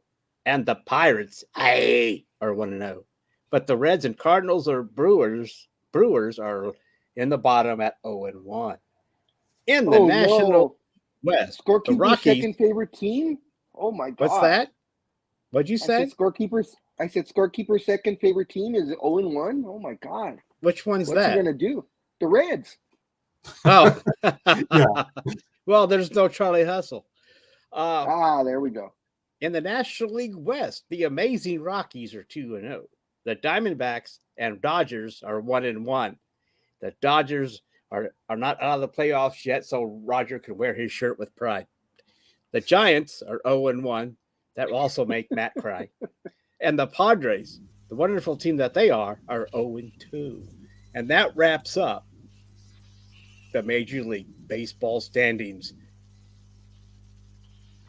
And the Pirates are 1-0. But the Reds and Cardinals or Brewers are in the bottom at 0-1. In the National West, Scorekeeper's the Rockies. second favorite team? Oh my god. What's that? What'd you say? I said Scorekeeper's second favorite team is 0-1. Oh my god. Which one's What's that? he gonna do? The Reds. Oh. Yeah. Well, there's no Charlie Hustle. There we go. In the National League West, the amazing Rockies are 2-0. The Diamondbacks and Dodgers are 1-1. The Dodgers are not out of the playoffs yet, so Roger can wear his shirt with pride. The Giants are 0-1. That will also make Matt cry. And the Padres, the wonderful team that they are 0-2. And that wraps up the Major League Baseball standings.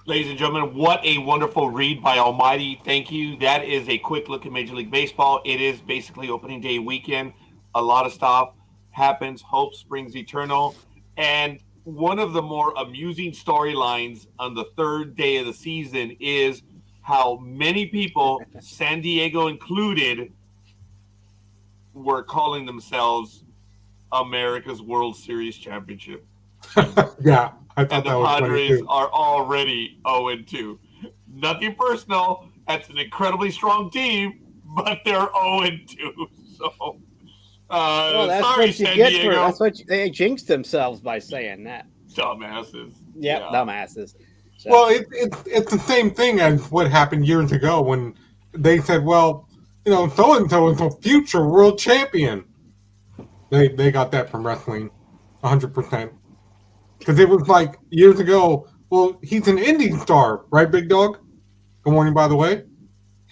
Ladies and gentlemen, what a wonderful read by Almighty. Thank you. That is a quick look at Major League Baseball. It is basically opening day weekend. A lot of stuff happens. Hope springs eternal. And one of the more amusing storylines on the third day of the season is how many people, San Diego included, were calling themselves America's World Series Championship. Yeah, I thought And the that was funny Padres too. are already 0-2. Nothing personal. That's an incredibly strong team, but they're 0-2. So, Well, that's sorry, what you San get Diego. for. That's what they jinxed themselves by saying that. Dumbasses. Yep, Yeah. dumbasses. So, Well, it's the same thing as what happened years ago when they said, well, so and so is a future world champion. They got that from wrestling, 100%. Because it was like years ago. Well, he's an indie star, right, Big Dog? Good morning, by the way.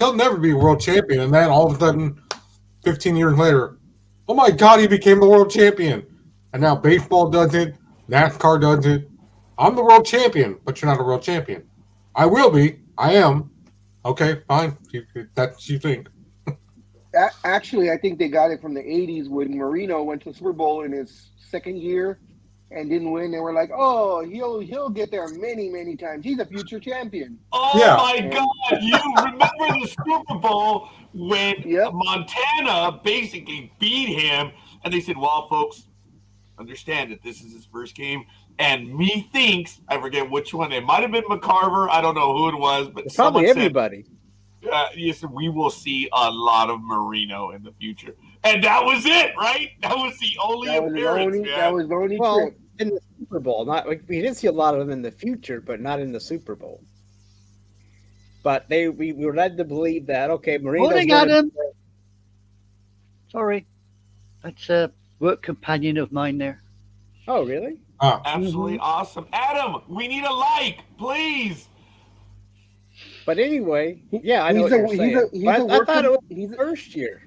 he'll never be world champion. And then all of a sudden, 15 years later, oh my God, he became the world champion. And now baseball does it, NASCAR does it. I'm the world champion, but you're not a world champion. I will be. I am. Okay, fine. That's what you think. Actually, I think they got it from the 80s when Marino went to the Super Bowl in his second year and didn't win. They were like, oh, he'll get there many, many times. He's a future champion. Oh, Yeah. my God. You remember the Super Bowl when Montana basically beat him, and they said, well, folks, understand that this is his first game. And methinks, I forget which one, it might have been McCarver. I don't know who it was, but It's probably everybody. Yes, we will see a lot of Marino in the future. And that was it, right? That was the only appearance, man. That was the only trip. In the Super Bowl. Not like we didn't see a lot of them in the future, but not in the Super Bowl. But we were led to believe that, okay, Marino's Morning, Adam. Sorry. That's a work companion of mine there. Oh, really? Absolutely awesome. Adam, we need a like, please. But anyway, yeah, I know what you're saying. I thought it was his first year,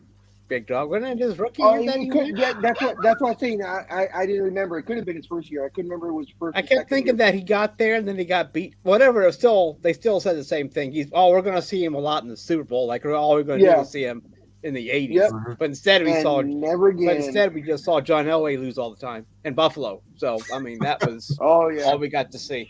Big Dog. Wasn't it his rookie year that he went? Yeah, that's what I'm saying. I didn't remember. It could have been his first year. I couldn't remember it was first. I kept thinking that he got there and then he got beat. Whatever. It was they still said the same thing. We're going to see him a lot in the Super Bowl. Like we're going to do is see him in the 80s. Yep. But instead we never just saw John Elway lose all the time in Buffalo. So I mean that was all we got to see.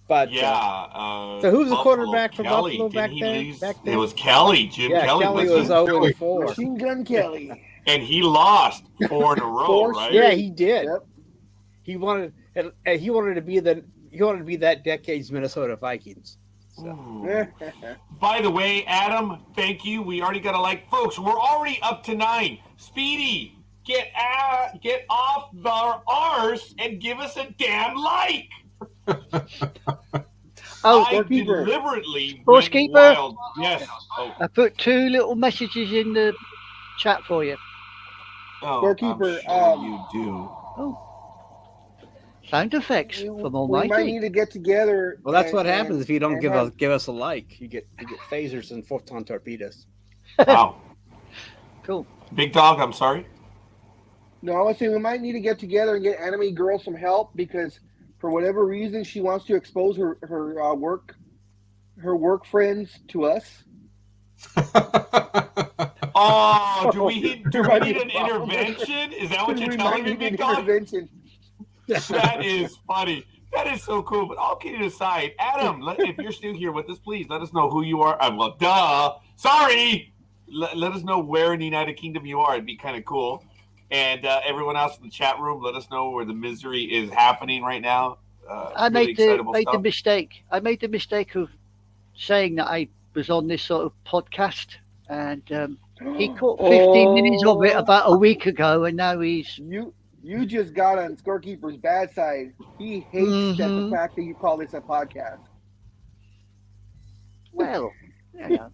But so who's the Buffalo, quarterback for Kelly, Buffalo back there? It was Kelly. Jim Kelly was 0-4. Machine Gun Kelly. And he lost 4 in a row, right? Yeah, he did. Yep. He wanted to be that decade's Minnesota Vikings. So. By the way, Adam, thank you. We already got a like, folks. We're already up to 9. Speedy, get off our arse and give us a damn like. I deliberately Scorekeeper. wild. Yes. I put 2 little messages in the chat for you. Scorekeeper, you do. Sound effects from Almighty. We might need to get together. Well, that's what happens if you don't give us a like. You get phasers and photon torpedoes. Wow. Cool. Big Dog, I'm sorry. No, I was saying we might need to get together and get Anime Girl some help because for whatever reason she wants to expose her work friends to us. Oh, do we need an intervention? Is that what you're telling me, Big Dog? That is funny. That is so cool. But all kidding aside, Adam, if you're still here with us, please let us know who you are. Well, duh. Sorry. Let us know where in the United Kingdom you are. It'd be kind of cool. And everyone else in the chat room, let us know where the misery is happening right now. I made the mistake. I made the mistake of saying that I was on this sort of podcast, and he caught 15 minutes of it about a week ago, and now he's. You just got on Scorekeeper's bad side. He hates the fact that you call this a podcast. Well, yeah.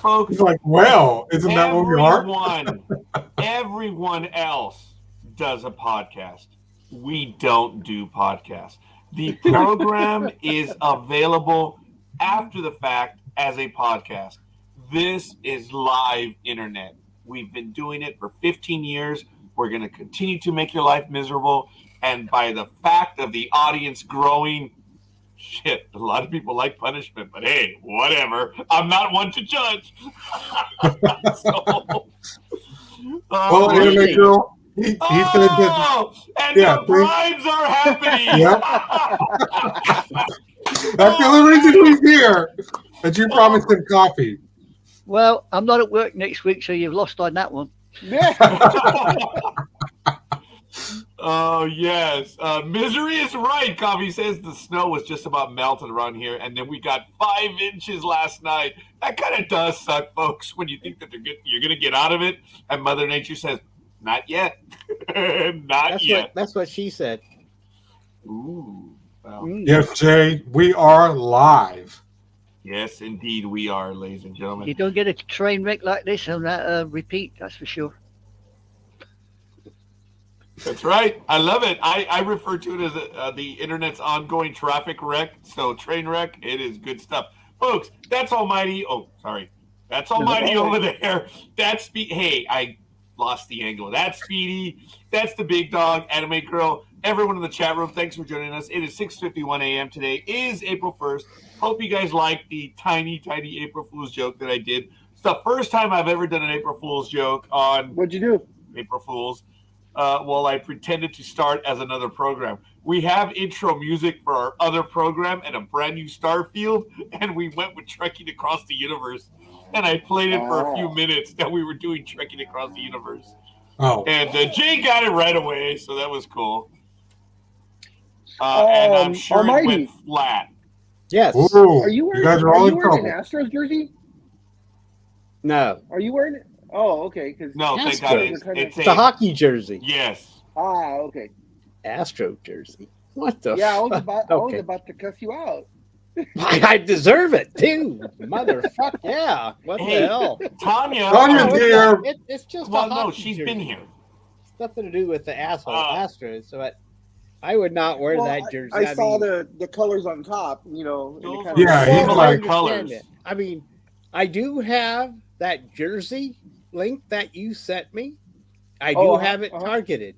Folks. He's like, well, isn't that what we are? Everyone else does a podcast. We don't do podcasts. The program is available after the fact as a podcast. This is live internet. We've been doing it for 15 years. We're going to continue to make your life miserable. And by the fact of the audience growing, shit, a lot of people like punishment, but hey, whatever. I'm not one to judge. Anime Girl, he said that. And the bribes are happening. That's the only reason he's here. That you promised him coffee. Well, I'm not at work next week, so you've lost on that one. Oh, yes. Misery is right. Coffee says the snow was just about melted around here, and then we got 5 inches last night. That kind of does suck, folks, when you think that you're going to get out of it, and Mother Nature says, not yet. That's what she said. Ooh. Wow. Yes, Jay, we are live. Yes, indeed, we are, ladies and gentlemen. You don't get a train wreck like this on that repeat, that's for sure. That's right. I love it. I refer to it as the internet's ongoing traffic wreck. So train wreck, it is good stuff. Folks, that's Almighty. Oh, sorry. That's Almighty over there. That's Hey, I lost the angle. That's Speedy. That's the big dog, Anime Girl. Everyone in the chat room, thanks for joining us. It is 6:51 a.m. Today is April 1st. Hope you guys liked the tiny April Fool's joke that I did. It's the first time I've ever done an April Fool's joke on What'd you do? April Fool's. Well, I pretended to start as another program. We have intro music for our other program and a brand new Starfield, and we went with Trekking Across the Universe. And I played it for a few minutes that we were doing Trekking Across the Universe. Oh. And Jay got it right away, so that was cool. And I'm sure Almighty. It went flat. Yes. Ooh, Are you wearing, guys are all in an trouble. Astros jersey? No. Are you wearing it? Oh, okay. No, thank God. It's It's a hockey jersey. Yes. Okay. Astro jersey. What the Yeah, I was fuck? about to cuss you out. I deserve it too. Motherfucker. Yeah. What Hey, the hell? Tanya. Tanya's Oh, here. it's just Well, a no, hockey she's jersey. been here. It's nothing to do with the asshole Astros. So I would not wear Well, that jersey. I saw mean, the colors on top, and it Those kind are of Yeah, he's similar like- colors. it. I mean, I do have that jersey link that you sent me. I do have it targeted.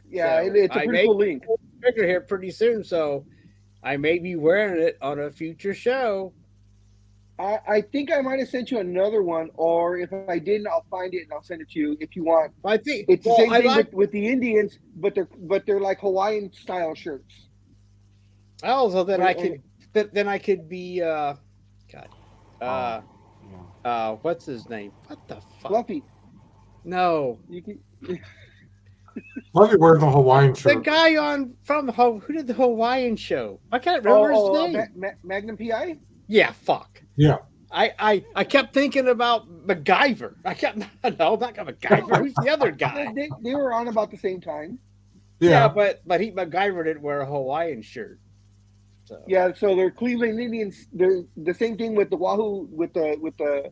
Yeah, So, it's a I pretty cool link. Trigger here pretty soon, so I may be wearing it on a future show. I think I might have sent you another one, or if I didn't, I'll find it and I'll send it to you if you want. I think It's the same I thing like. with the Indians, but they're like Hawaiian style shirts. Oh, so then And- I could be what's his name? What the fuck? Fluffy. No, You can. Fluffy wears the Hawaiian the shirt. guy who did the Hawaiian show? I can't remember his name. Magnum PI. Yeah, fuck. Yeah. I kept thinking about MacGyver. No, not MacGyver. Who's the other guy? They were on about the same time. Yeah, Yeah. but MacGyver didn't wear a Hawaiian shirt. So Yeah, so they're Cleveland Indians. They're the same thing with the Wahoo, with the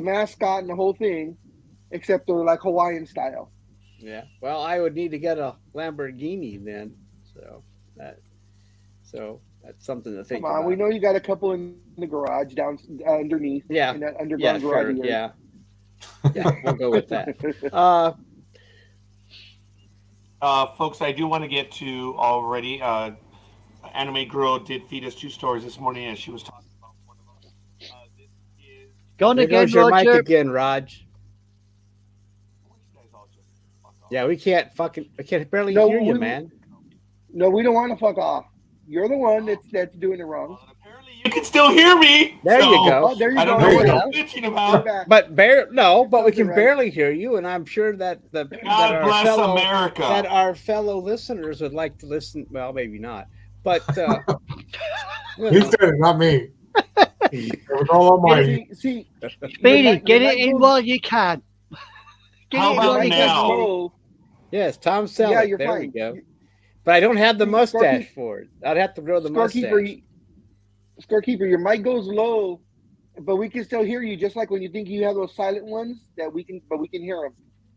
mascot and the whole thing, except they're like Hawaiian style. yeah. Well, I would need to get a Lamborghini then. So that's something to think Come on, about. we know you got a couple in the garage down underneath. Yeah. in that Yeah, underground sure. garage. area. Yeah, we'll go with that. Folks, I do want to get to already. Anime Girl did feed us 2 stories this morning, as she was talking about one of them. This is. Gone There again, goes your mic Roger. again, Raj. You guys all just fuck off. Yeah, I can't barely No, hear you, we- man. No, we don't want to fuck off. You're the one that's doing it wrong. Well, apparently you can still hear me. There you so go. Oh, there you I go. don't know what There I'm you bitching go. about. Back. But we can Right. barely hear you, and I'm sure that God bless America. our fellow listeners would like to listen. Well, maybe not, but you He know. said it, not me. It was all Almighty. See, Speedy, your get mic it in goes- while you can. Get How it in about while you can. now? low. Yes, Tom Selleck. Yeah, you're there fine. we go. But I don't have the See, mustache for it. I'd have to grow the mustache. Scorekeeper, your mic goes low, but we can still hear you. Just like when you think you have those silent ones that we can hear them.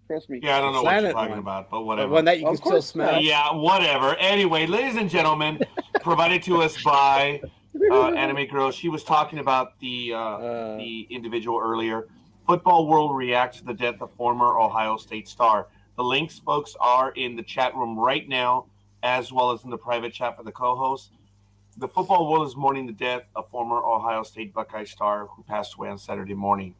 Trust me. Yeah, I don't know what you're Silent talking one. about, but The whatever. one that you Of can still course smell. not. Yeah, whatever. Anyway, ladies and gentlemen, provided to us by Anime Girl. She was talking about the individual earlier. Football World reacts to the death of former Ohio State star. The links, folks, are in the chat room right now, as well as in the private chat for the co-hosts. The football world is mourning the death of former Ohio State Buckeye star who passed away on Saturday morning.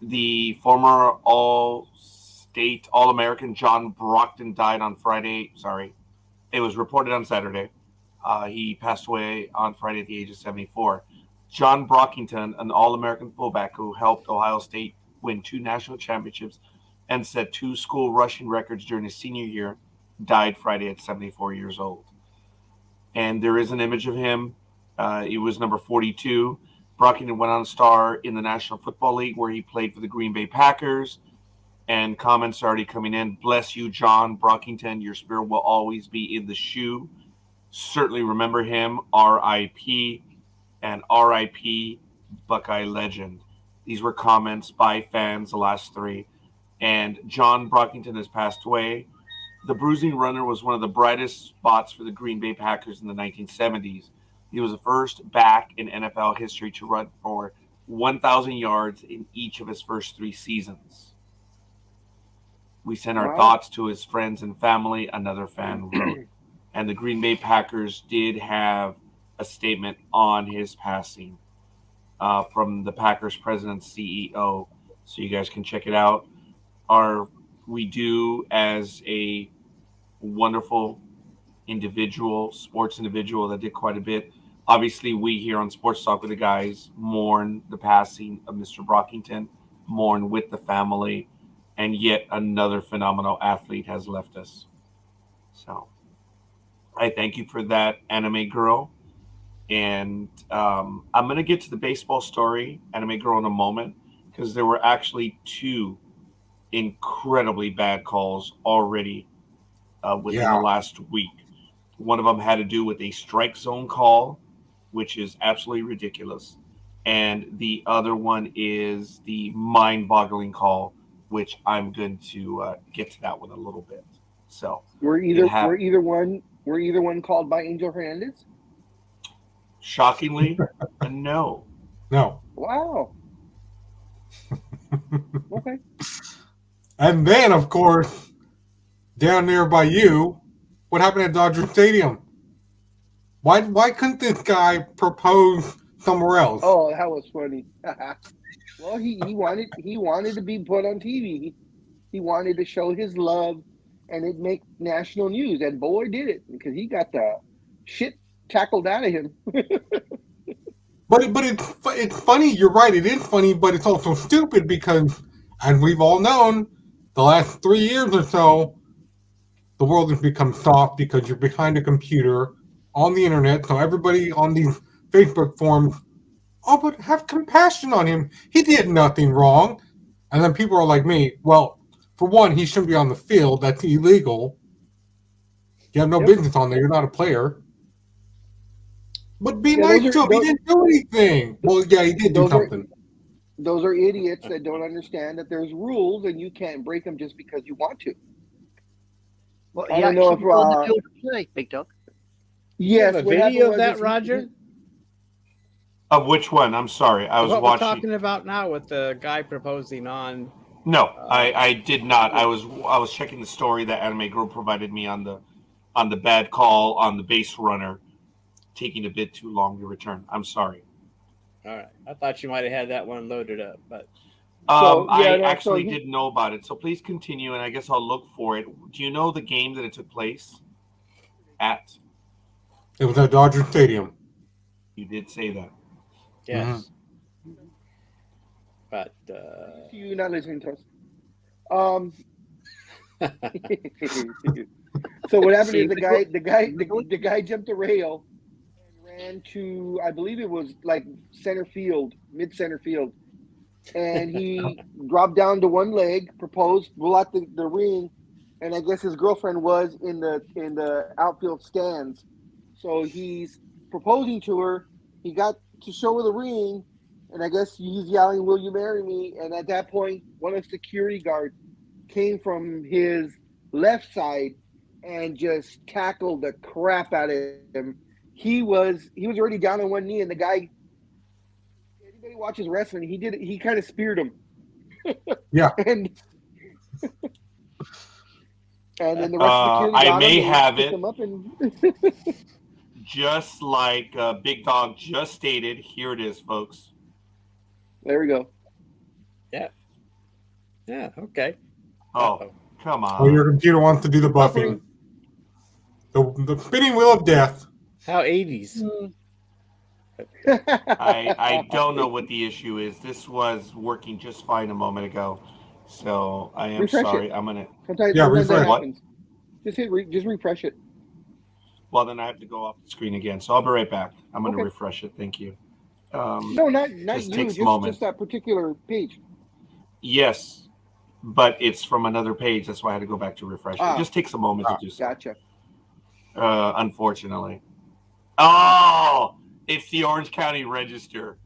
The former All-State All-American John Brockton died on Friday. Sorry, it was reported on Saturday. He passed away on Friday at the age of 74. John Brockington, an All-American fullback who helped Ohio State win 2 national championships and set 2 school rushing records during his senior year, died Friday at 74 years old. And there is an image of him. He was number 42. Brockington went on to star in the National Football League, where he played for the Green Bay Packers. And comments are already coming in. Bless you, John Brockington. Your spirit will always be in the shoe. Certainly remember him. R.I.P. and R.I.P. Buckeye legend. These were comments by fans, the last 3. And John Brockington has passed away. The bruising runner was one of the brightest spots for the Green Bay Packers in the 1970s. He was the first back in NFL history to run for 1,000 yards in each of his first 3 seasons. We send our Wow. thoughts to his friends and family, another fan wrote. And the Green Bay Packers did have a statement on his passing from the Packers president CEO. So you guys can check it out. We do, as a wonderful individual, sports individual that did quite a bit. Obviously, we here on Sports Talk with the Guys mourn the passing of Mr. Brockington, mourn with the family, and yet another phenomenal athlete has left us. So I thank you for that, Anime Girl. And I'm going to get to the baseball story, Anime Girl, in a moment, because there were actually 2 incredibly bad calls already within the last week. One of them had to do with a strike zone call, which is absolutely ridiculous. And the other one is the mind-boggling call, which I'm going to get to that one a little bit. So Were either one called by Angel Hernandez? shockingly, no. No. Wow. Okay. And then, of course, down there by you, what happened at Dodger Stadium? Why couldn't this guy propose somewhere else? Oh, that was funny. Well, he wanted to be put on TV. He wanted to show his love, and it make national news. And boy, did it, because he got the shit tackled out of him. But it's funny. You're right. It is funny, but it's also stupid because, as we've all known, the last 3 years or so, the world has become soft because you're behind a computer on the internet. So everybody on these Facebook forums, oh, but have compassion on him. He did nothing wrong. And then people are like me, well, for one, he shouldn't be on the field. That's illegal. You have no business on there. You're not a player. But be nice to him. He didn't do anything. Well, yeah, he did do something. Those are idiots that don't understand that there's rules and you can't break them just because you want to. Well, I he don't know actually if, on the field to play, Big Dog. You Yes, have a what happened video of was that, is Roger? Of which one? I'm sorry. I was What watching. we're talking about now with the guy proposing on. No, I did not. I was checking the story that Anime Girl provided me on the bad call on the base runner, taking a bit too long to return. I'm sorry. All right, I thought you might have had that one loaded up, but I actually didn't know about it. So please continue, and I guess I'll look for it. Do you know the game that it took place at? It was at Dodger Stadium. You did say that. yes. But you're not listening to us. So what happened is the guy jumped the rail and ran to, I believe it was like center field, mid center field, and he dropped down to one leg, proposed, blew out the ring, and I guess his girlfriend was in the outfield stands, so he's proposing to her. He got to show her the ring, and I guess he's yelling, "Will you marry me?" And at that point, one of the security guards came from his left side and just tackled the crap out of him. He was already down on one knee, and the guy, anybody watches wrestling, he kind of speared him. Yeah. and then the rest of the security I may have it. him up and Just like Big Dog just stated, here it is, folks. there we go. yeah, okay. Oh, come on. Oh, your computer wants to do the buffing. The spinning wheel of death. How 80s? I don't know what the issue is. This was working just fine a moment ago. So I am Refresh sorry. it. I'm going to. Sometimes refresh. that What? happens. Just refresh it. Well, then I have to go off the screen again. So I'll be right back. I'm going to Okay. refresh it. Thank you. No, not just you. takes a moment. Just that particular page. Yes, but it's from another page. That's why I had to go back to refresh it. It just takes a moment to do so. Gotcha. Unfortunately. Oh, it's the Orange County Register.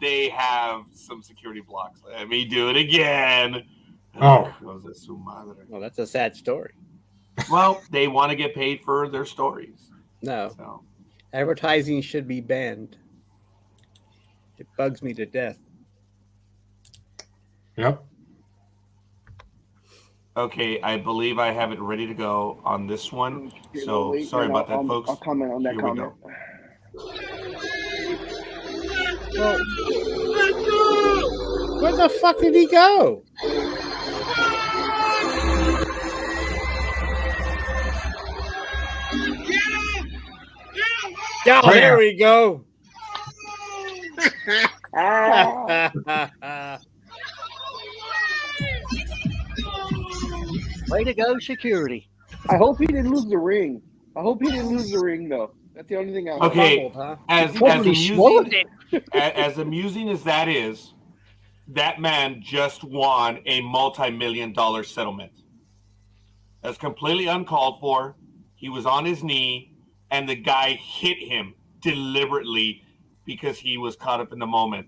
They have some security blocks. Let me do it again. Oh. Well, that's a sad story. Well, they want to get paid for their stories. No. So Advertising should be banned. It bugs me to death. Yep. Okay, I believe I have it ready to go on this one. Here, So wait, sorry and about that, folks. I'll comment on that Here we comment. go. Where the fuck did he go? Yeah, Bam. there we go. Way to go, security. I hope he didn't lose the ring. I hope he didn't lose the ring, though. That's the only thing I hope. Okay, Fumbled, huh? as amusing as that is, that man just won a multi-million-dollar settlement. That's completely uncalled for. He was on his knee, and the guy hit him deliberately because he was caught up in the moment.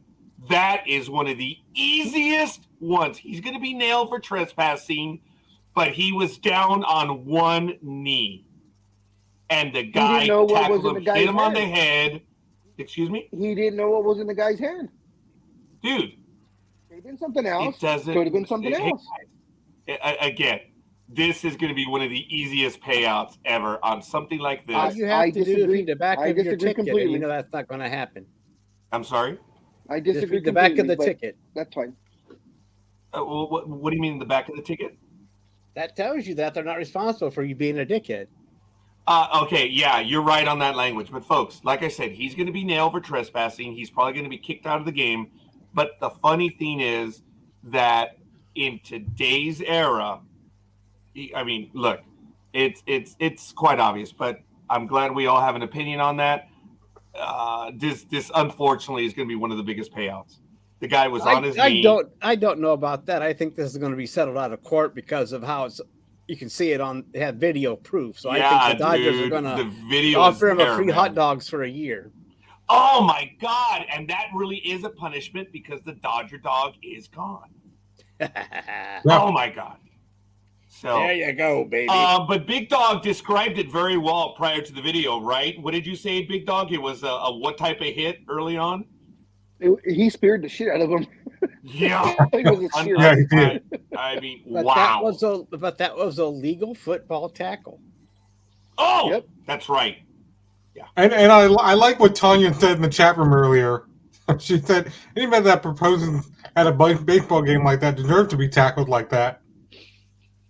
That is one of the easiest ones. He's going to be nailed for trespassing, but he was down on one knee. And the guy tackled him, hit him on the head. Excuse me? He didn't know what was in the guy's hand. Dude. Could have been something else. It doesn't. Could have been something else. Again, this is going to be one of the easiest payouts ever on something like this. All you have to do is read the back of your ticket, completely. and you know that's not going to happen. I'm sorry? I Just disagree read the back of the completely, but ticket. That's fine. Well, what do you mean in the back of the ticket? That tells you that they're not responsible for you being a dickhead. Okay, yeah, you're right on that language. But folks, like I said, he's going to be nailed for trespassing. He's probably going to be kicked out of the game. But the funny thing is that in today's era, I mean, look, it's quite obvious, but I'm glad we all have an opinion on that. This unfortunately is going to be one of the biggest payouts. The guy was on his knee. I don't know about that. I think this is going to be settled out of court because of how it's. You can see it on. They have video proof, so Yeah, I think the Dodgers are going to offer him a free hot dogs for a year. Oh my God! And that really is a punishment because the Dodger dog is gone. Oh my God! So there you go, baby. But Big Dog described it very well prior to the video, right? What did you say, Big Dog? It was a what type of hit early on? He speared the shit out of him. Yeah, It was a spear. Yeah, he did. I mean, But wow. that was a legal football tackle. Oh, Yep. That's right. And I like what Tanya said in the chat room earlier. She said anybody that proposes at a baseball game like that deserves to be tackled like that.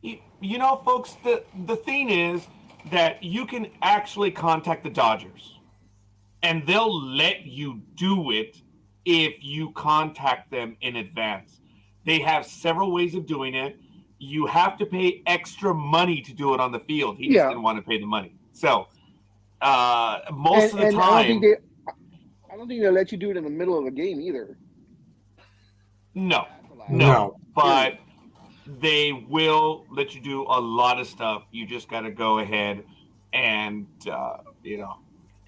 You know, folks, the thing is that you can actually contact the Dodgers, and they'll let you do it if you contact them in advance. They have several ways of doing it. You have to pay extra money to do it on the field. He just didn't want to pay the money. So most of the time, I don't think they'll let you do it in the middle of a game either. No. But they will let you do a lot of stuff. You just got to go ahead and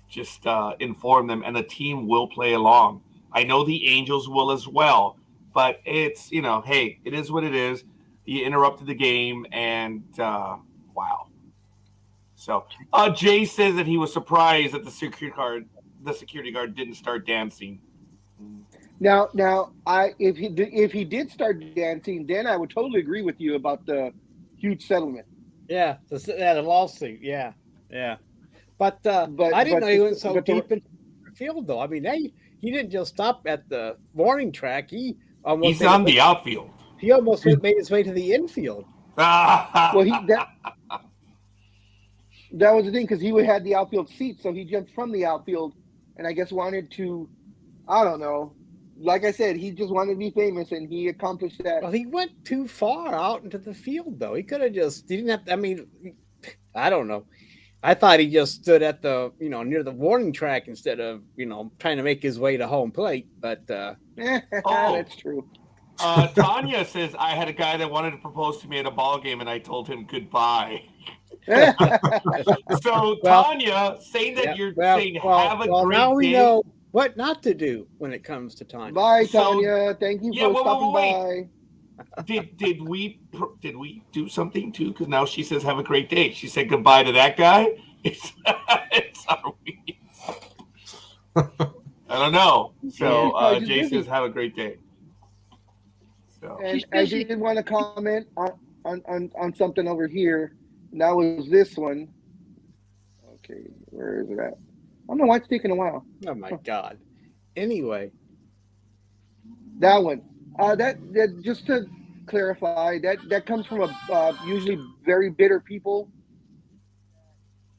just inform them, and the team will play along. I know the Angels will as well, but it's, hey, it is what it is. You interrupted the game, and wow. So Jay says that he was surprised that the security guard didn't start dancing. Now, if he did start dancing, then I would totally agree with you about the huge settlement. Yeah, the lawsuit. Yeah. But I didn't know he went so deep into the field, though. I mean, he didn't just stop at the warning track. He's on the outfield. He almost made his way to the infield. Well, that was the thing, because he had the outfield seat, so he jumped from the outfield, and I guess wanted to, I don't know. Like I said, he just wanted to be famous, and he accomplished that. Well, he went too far out into the field, though. He could have he didn't have to, I mean, I don't know. I thought he just stood at the, near the warning track instead of, trying to make his way to home plate. But that's true. Tanya says, I had a guy that wanted to propose to me at a ball game, and I told him goodbye. So, Tanya, saying that you're saying have a great now we day. know what not to do when it comes to Tanya. Bye, Tanya. Thank you for stopping by. Did we do something too? Because now she says have a great day. She said goodbye to that guy. It's are we? I don't know. So probably just Jay busy. says, have a great day. So And She's I busy. did want to comment on something over here. And that was this one. Okay, where is it at? I don't know why it's taking a while. Oh my God. Anyway, That one. That just to clarify, that comes from a usually very bitter people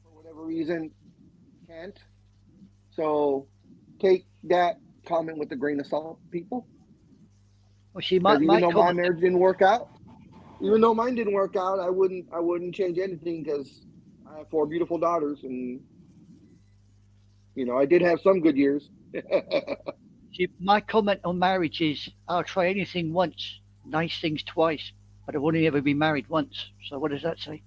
for whatever reason can't. So take that comment with a grain of salt, people. Well, she Because even might though my comment. marriage didn't work out, even though mine didn't work out, I wouldn't change anything because I have 4 beautiful daughters, and I did have some good years. My comment on marriage is I'll try anything once, nice things twice, but I've only ever been married once. So what does that say?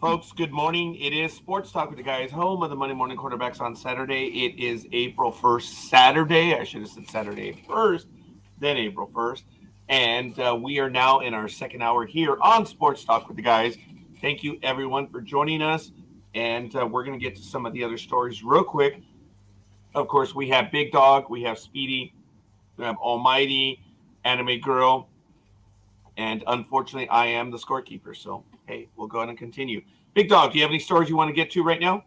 folks, good morning. It is Sports Talk with the Guys, home of the Monday Morning Quarterbacks on Saturday. It is April 1st, Saturday. I should have said Saturday 1st, then April 1st. And we are now in our second hour here on Sports Talk with the Guys. Thank you, everyone, for joining us. And we're going to get to some of the other stories real quick. Of course, we have Big Dawg, we have Speedy, we have Almighty, Anime Girl, and unfortunately, I am the scorekeeper. So, hey, we'll go ahead and continue. Big Dawg, do you have any stories you want to get to right now?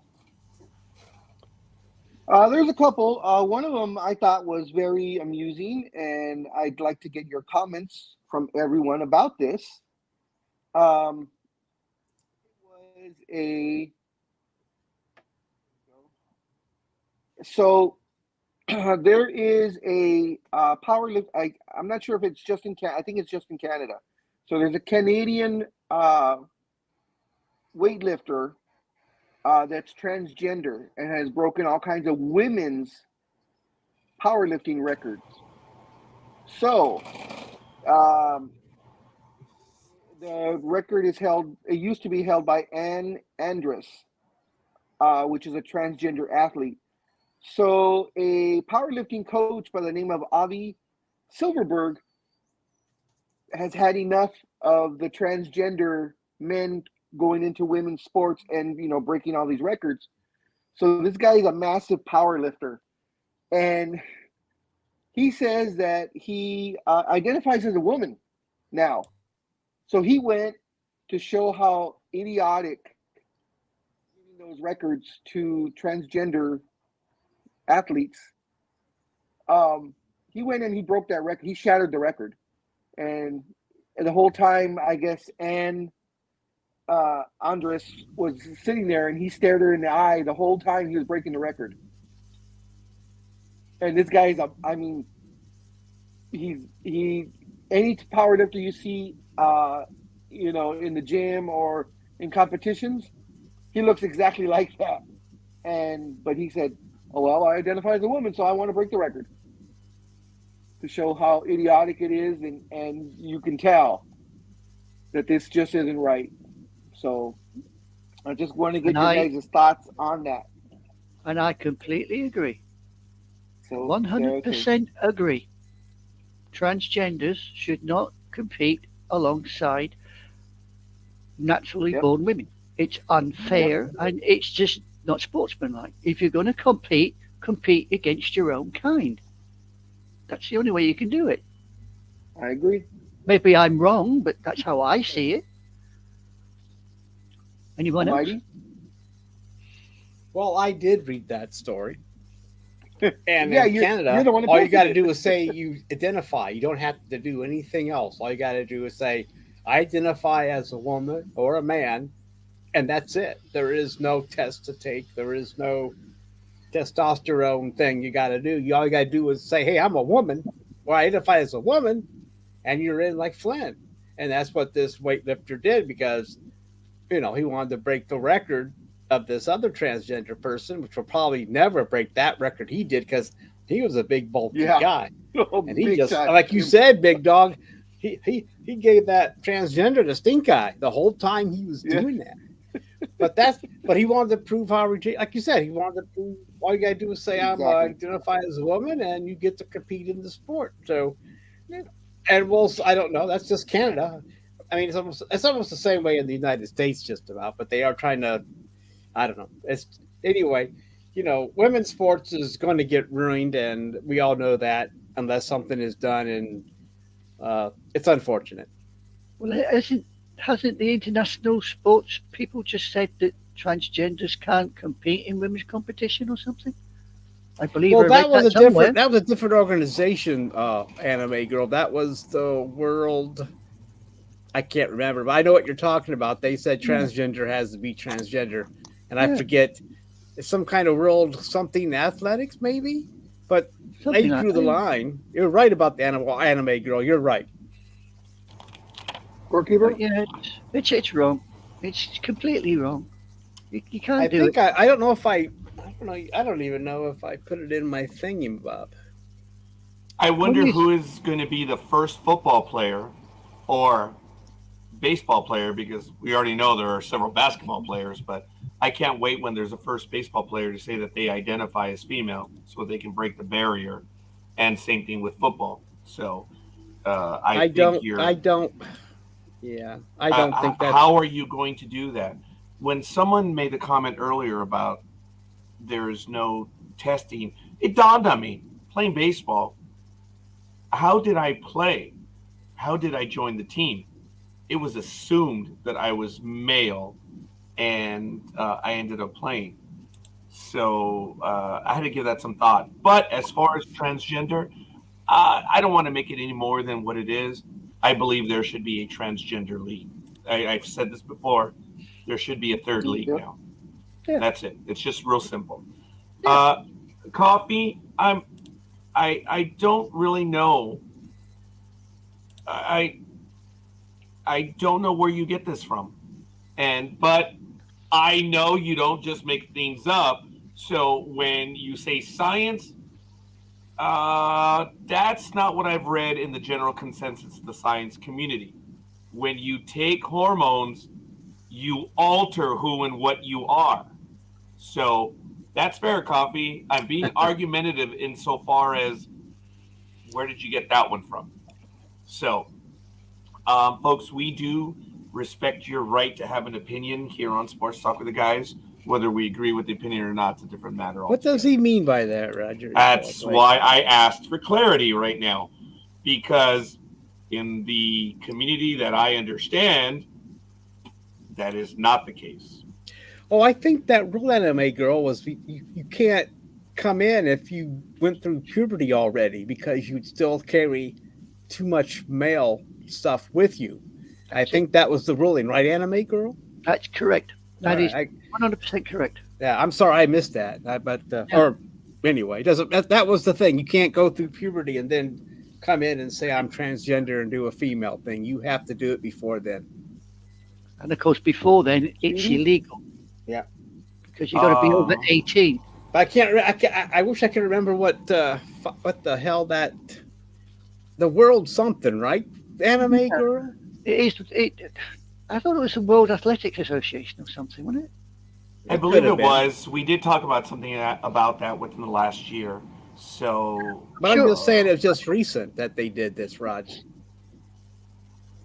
There's a couple. One of them I thought was very amusing, and I'd like to get your comments from everyone about this. It was so there is a power lift. I'm not sure if it's just in Canada. I think it's just in Canada. So there's a Canadian weightlifter that's transgender and has broken all kinds of women's powerlifting records. So the record is held. It used to be held by Ann Andrus, which is a transgender athlete. So a powerlifting coach by the name of Avi Silverberg has had enough of the transgender men going into women's sports and breaking all these records. So this guy is a massive power lifter, and he says that he identifies as a woman now. So he went to show how idiotic giving those records to transgender athletes. He went and he broke that record. He shattered the record, and the whole time, I guess, Andres was sitting there, and he stared her in the eye the whole time he was breaking the record. And this guy's he any powerlifter you see, in the gym or in competitions, he looks exactly like that. But he said, "Oh well, I identify as a woman, so I want to break the record to show how idiotic it is, and you can tell that this just isn't right." So I just want to get your guys' thoughts on that. And I completely agree. So 100% agree. Transgenders should not compete alongside naturally born women. It's unfair, and it's just not sportsmanlike. If you're going to compete against your own kind. That's the only way you can do it. I agree. Maybe I'm wrong, but that's how I see it. Anyone else? well, I did read that story. And Yeah, in you're Canada, the one who all you posted got to it. do is say you identify. You don't have to do anything else. All you got to do is say, I identify as a woman or a man, and that's it. There is no test to take. There is no testosterone thing you got to do. All you got to do is say, hey, I'm a woman, or I identify as a woman, and you're in like Flynn. And that's what this weightlifter did because, he wanted to break the record of this other transgender person, which will probably never break that record he did because he was a big bulky guy. And he just, like you said, Big Dawg, he gave that transgender the stink eye the whole time he was doing that. But he wanted to prove how ridiculous, like you said, he wanted to prove all you gotta do is say I'm identify as a woman and you get to compete in the sport. So, and I don't know, that's just Canada. I mean, it's almost the same way in the United States, just about. But they are trying to. I don't know. It's anyway. Women's sports is going to get ruined, and we all know that unless something is done, and it's unfortunate. Well, hasn't the international sports people just said that transgenders can't compete in women's competition or something? I believe Well, I that read was that somewhere. that was a different organization, Anime Girl. That was the World. I can't remember, but I know what you're talking about. They said transgender has to be transgender, and I forget. It's some kind of world something athletics, maybe. But Something they like drew the that. line. You're right about the Anime Girl. You're right. Scorekeeper? But yeah, it's wrong. It's completely wrong. You can't I do think it. I don't know if I don't know. I don't even know if I put it in my thingy, Bob. I wonder What is- who is going to be the first football player or baseball player, because we already know there are several basketball players, but I can't wait when there's a first baseball player to say that they identify as female so they can break the barrier. And same thing with football. So I think you're. I don't. Yeah, I don't think that's. How are you going to do that? When someone made a comment earlier about there's no testing, it dawned on me playing baseball. How did I play? How did I join the team? It was assumed that I was male, and I ended up playing. So I had to give that some thought. But as far as transgender, I don't want to make it any more than what it is. I believe there should be a transgender league. I've said this before. There should be a third league now. Yeah. That's it. It's just real simple. Yeah. Coffee. I don't really know. I don't know where you get this from, but I know you don't just make things up. So when you say science, that's not what I've read in the general consensus of the science community. When you take hormones, you alter who and what you are. So that's fair, Coffee. I'm being argumentative insofar as where did you get that one from? So, folks, we do respect your right to have an opinion here on Sports Talk with the Guys. Whether we agree with the opinion or not, it's a different matter. What does he mean by that, Roger? That's why I asked for clarity right now, because in the community that I understand, that is not the case. Oh, I think that rule Anime Girl was you can't come in if you went through puberty already because you'd still carry too much male stuff with you. I think that was the ruling, right, Anime Girl? That's correct. That is Right, 100% correct. Yeah, I'm sorry I missed that. Or anyway, that was the thing. You can't go through puberty and then come in and say I'm transgender and do a female thing. You have to do it before then. And of course, before then, it's illegal. Yeah, because you've got to be over 18. But I can't. I wish I could remember what the hell that the world something, right? Anime Girl. It is. I thought it was the World Athletics Association or something, wasn't it? I believe it was. We did talk about something about that within the last year. So, but I'm just saying it's just recent that they did this, Raj.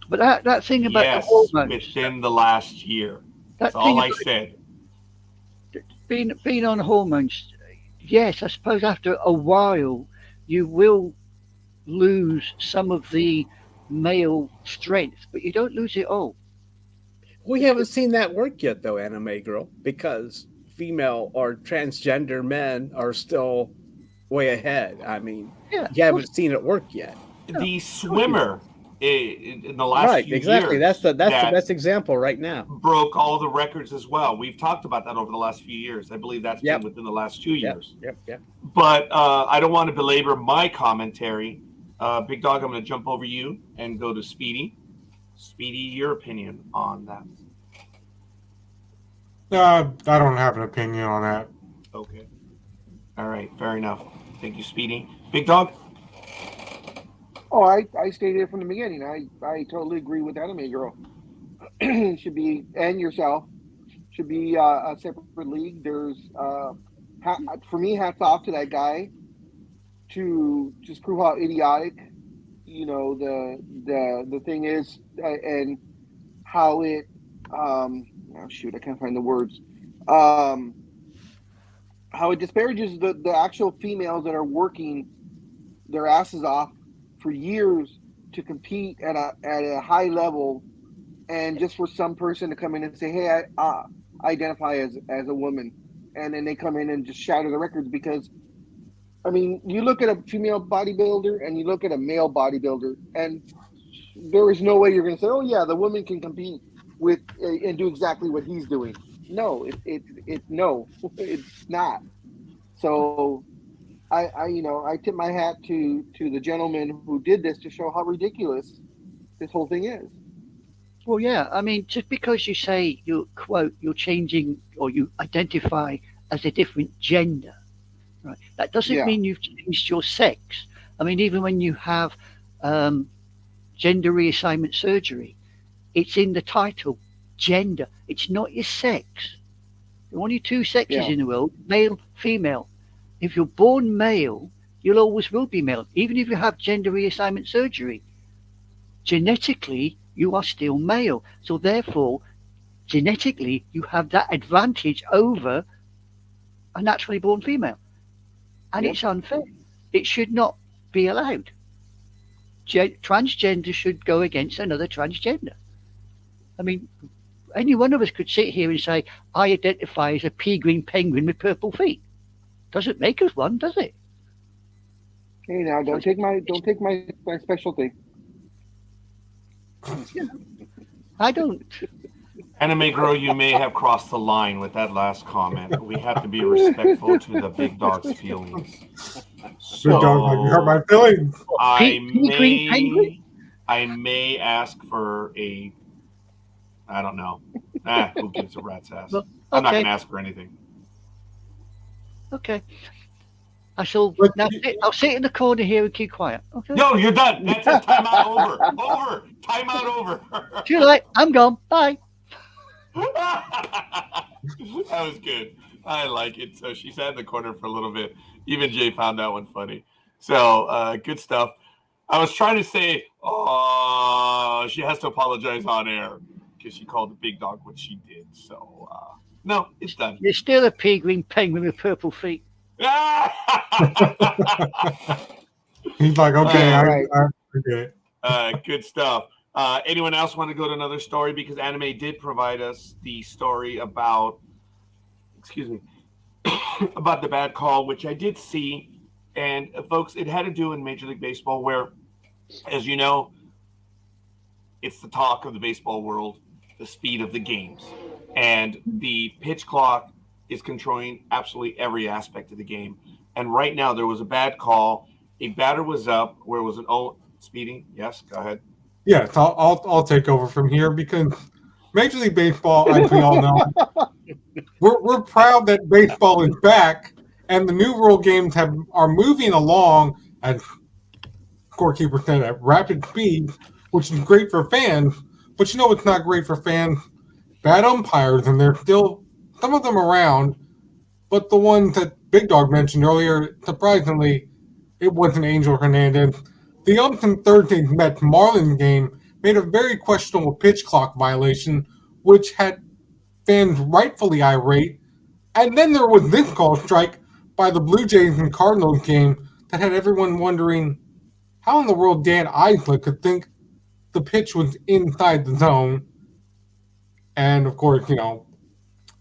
But that thing about the hormones within the last year. That's all I said. Being on hormones, yes, I suppose after a while you will lose some of the male strength, but you don't lose it all. We haven't seen that work yet, though, Anime Girl, because female or transgender men are still way ahead. I mean, you haven't seen it work yet. The swimmer in the last few exactly. years. That's the best example right now. Broke all the records as well. We've talked about that over the last few years. I believe that's been within the last 2 years. Yep. But I don't want to belabor my commentary. Big Dog, I'm going to jump over you and go to Speedy. Speedy, your opinion on that? I don't have an opinion on that. Okay. All right. Fair enough. Thank you, Speedy. Big Dog? Oh, I stated it from the beginning. I totally agree with Anime Girl. Should be, and yourself, should be a separate league. There's, for me, hats off to that guy to just prove how idiotic, the thing is. And how it oh shoot, I can't find the words. How it disparages the actual females that are working their asses off for years to compete at a high level, and just for some person to come in and say, "Hey, I identify as a woman," and then they come in and just shatter the records. Because I mean, you look at a female bodybuilder and you look at a male bodybuilder, and there is no way you're going to say, "Oh yeah, the woman can compete with and do exactly what he's doing." No, no, it's not. So I tip my hat to the gentleman who did this to show how ridiculous this whole thing is. Well, yeah. I mean, just because you say you're changing or you identify as a different gender, right? That doesn't Yeah. mean you've changed your sex. I mean, even when you have gender reassignment surgery, it's in the title, gender. It's not your sex. There are only two sexes Yeah. in the world, male, female. If you're born male, you'll always will be male. Even if you have gender reassignment surgery, genetically, you are still male. So therefore, genetically, you have that advantage over a naturally born female. And Yep. it's unfair. It should not be allowed. Transgender should go against another transgender. I mean, any one of us could sit here and say, I identify as a pea green penguin with purple feet. Doesn't make us one, does it? Hey, now don't take my special thing. I don't. Anime Girl, you may have crossed the line with that last comment. We have to be respectful to the big dog's feelings. Big dog, like, you hurt my feelings. I may ask for a, I don't know. Who gives a rat's ass? Well, I'm not okay. going to ask for anything. Okay. I shall now. I'll sit in the corner here and keep quiet. Okay. No, you're done. That's it. Timeout over. Over. Timeout over. Too late. I'm gone. Bye. That was good. I like it. So she sat in the corner for a little bit. Even Jay found that one funny. So good stuff. I was trying to say, she has to apologize on air because she called the big dog what she did. So no, it's done. You're still a pea green penguin with purple feet. He's like, okay, Right. okay. Good stuff. Anyone else want to go to another story? Because Anime did provide us the story about, about the bad call, which I did see. And folks, it had to do in Major League Baseball where, as you know, it's the talk of the baseball world, the speed of the games. And the pitch clock is controlling absolutely every aspect of the game. And right now there was a bad call. A batter was up where it was an Speedy. Yes, go ahead. Yes, I'll take over from here because Major League Baseball, as we all know, we're proud that baseball is back and the new rule games are moving along at Scorekeeper said at rapid speed, which is great for fans. But you know what's not great for fans? Bad umpires, and there's still some of them around. But the ones that Big Dog mentioned earlier, surprisingly, it wasn't Angel Hernandez. The umps in Thursday's Mets-Marlins game made a very questionable pitch clock violation, which had fans rightfully irate. And then there was this call strike by the Blue Jays and Cardinals game that had everyone wondering how in the world Dan Eisler could think the pitch was inside the zone. And, of course, you know,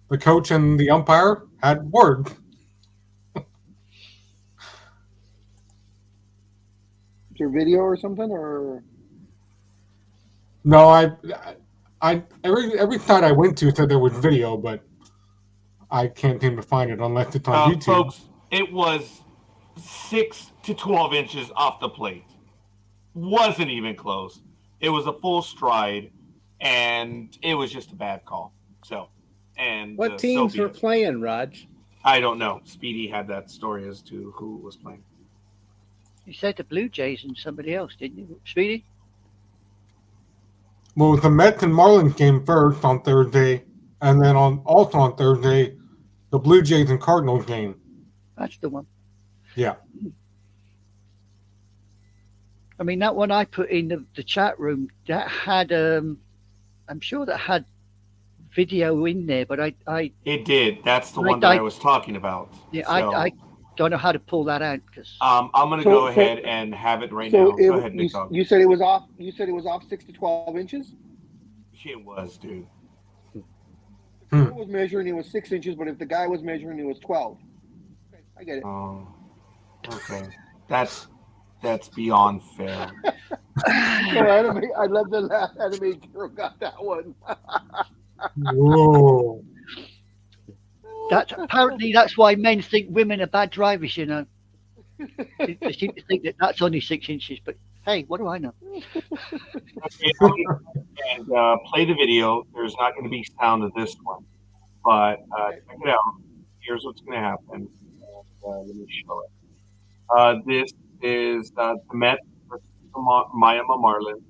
the coach and the umpire had words. Is there video or something, or No, every site I went to said there was video, but I can't seem to find it unless it's on YouTube. Folks, it was 6 to 12 inches off the plate. Wasn't even close. It was a full stride, and it was just a bad call. So, and what teams were playing, Raj? I don't know. Speedy had that story as to who was playing. You said the Blue Jays and somebody else, didn't you, Speedy? Well, it was the Mets and Marlins game first on Thursday, and then also on Thursday, the Blue Jays and Cardinals game. That's the one. Yeah. I mean, that one I put in the chat room, that had a I'm sure that had video in there, but I It did. That's the I- one that I I- was talking about. yeah, So, I don't know how to pull that out because I'm going to So- go so- ahead and have it right So now. Go ahead, Nick Dawg. you said it was off. You said it was off 6 to 12 inches. It was, dude. The girl was measuring, it was 6 inches, but if the guy was measuring, it was 12. Okay, I get it. Oh, okay. That's beyond fair. I love the last anime girl got that one. Whoa. that's why men think women are bad drivers. You know, they seem to think that that's only 6 inches, but hey, what do I know? Okay, and play the video. There's not going to be sound of this one, but check it out. Here's what's going to happen. Let me show it. This is the Mets versus the Miami Marlins.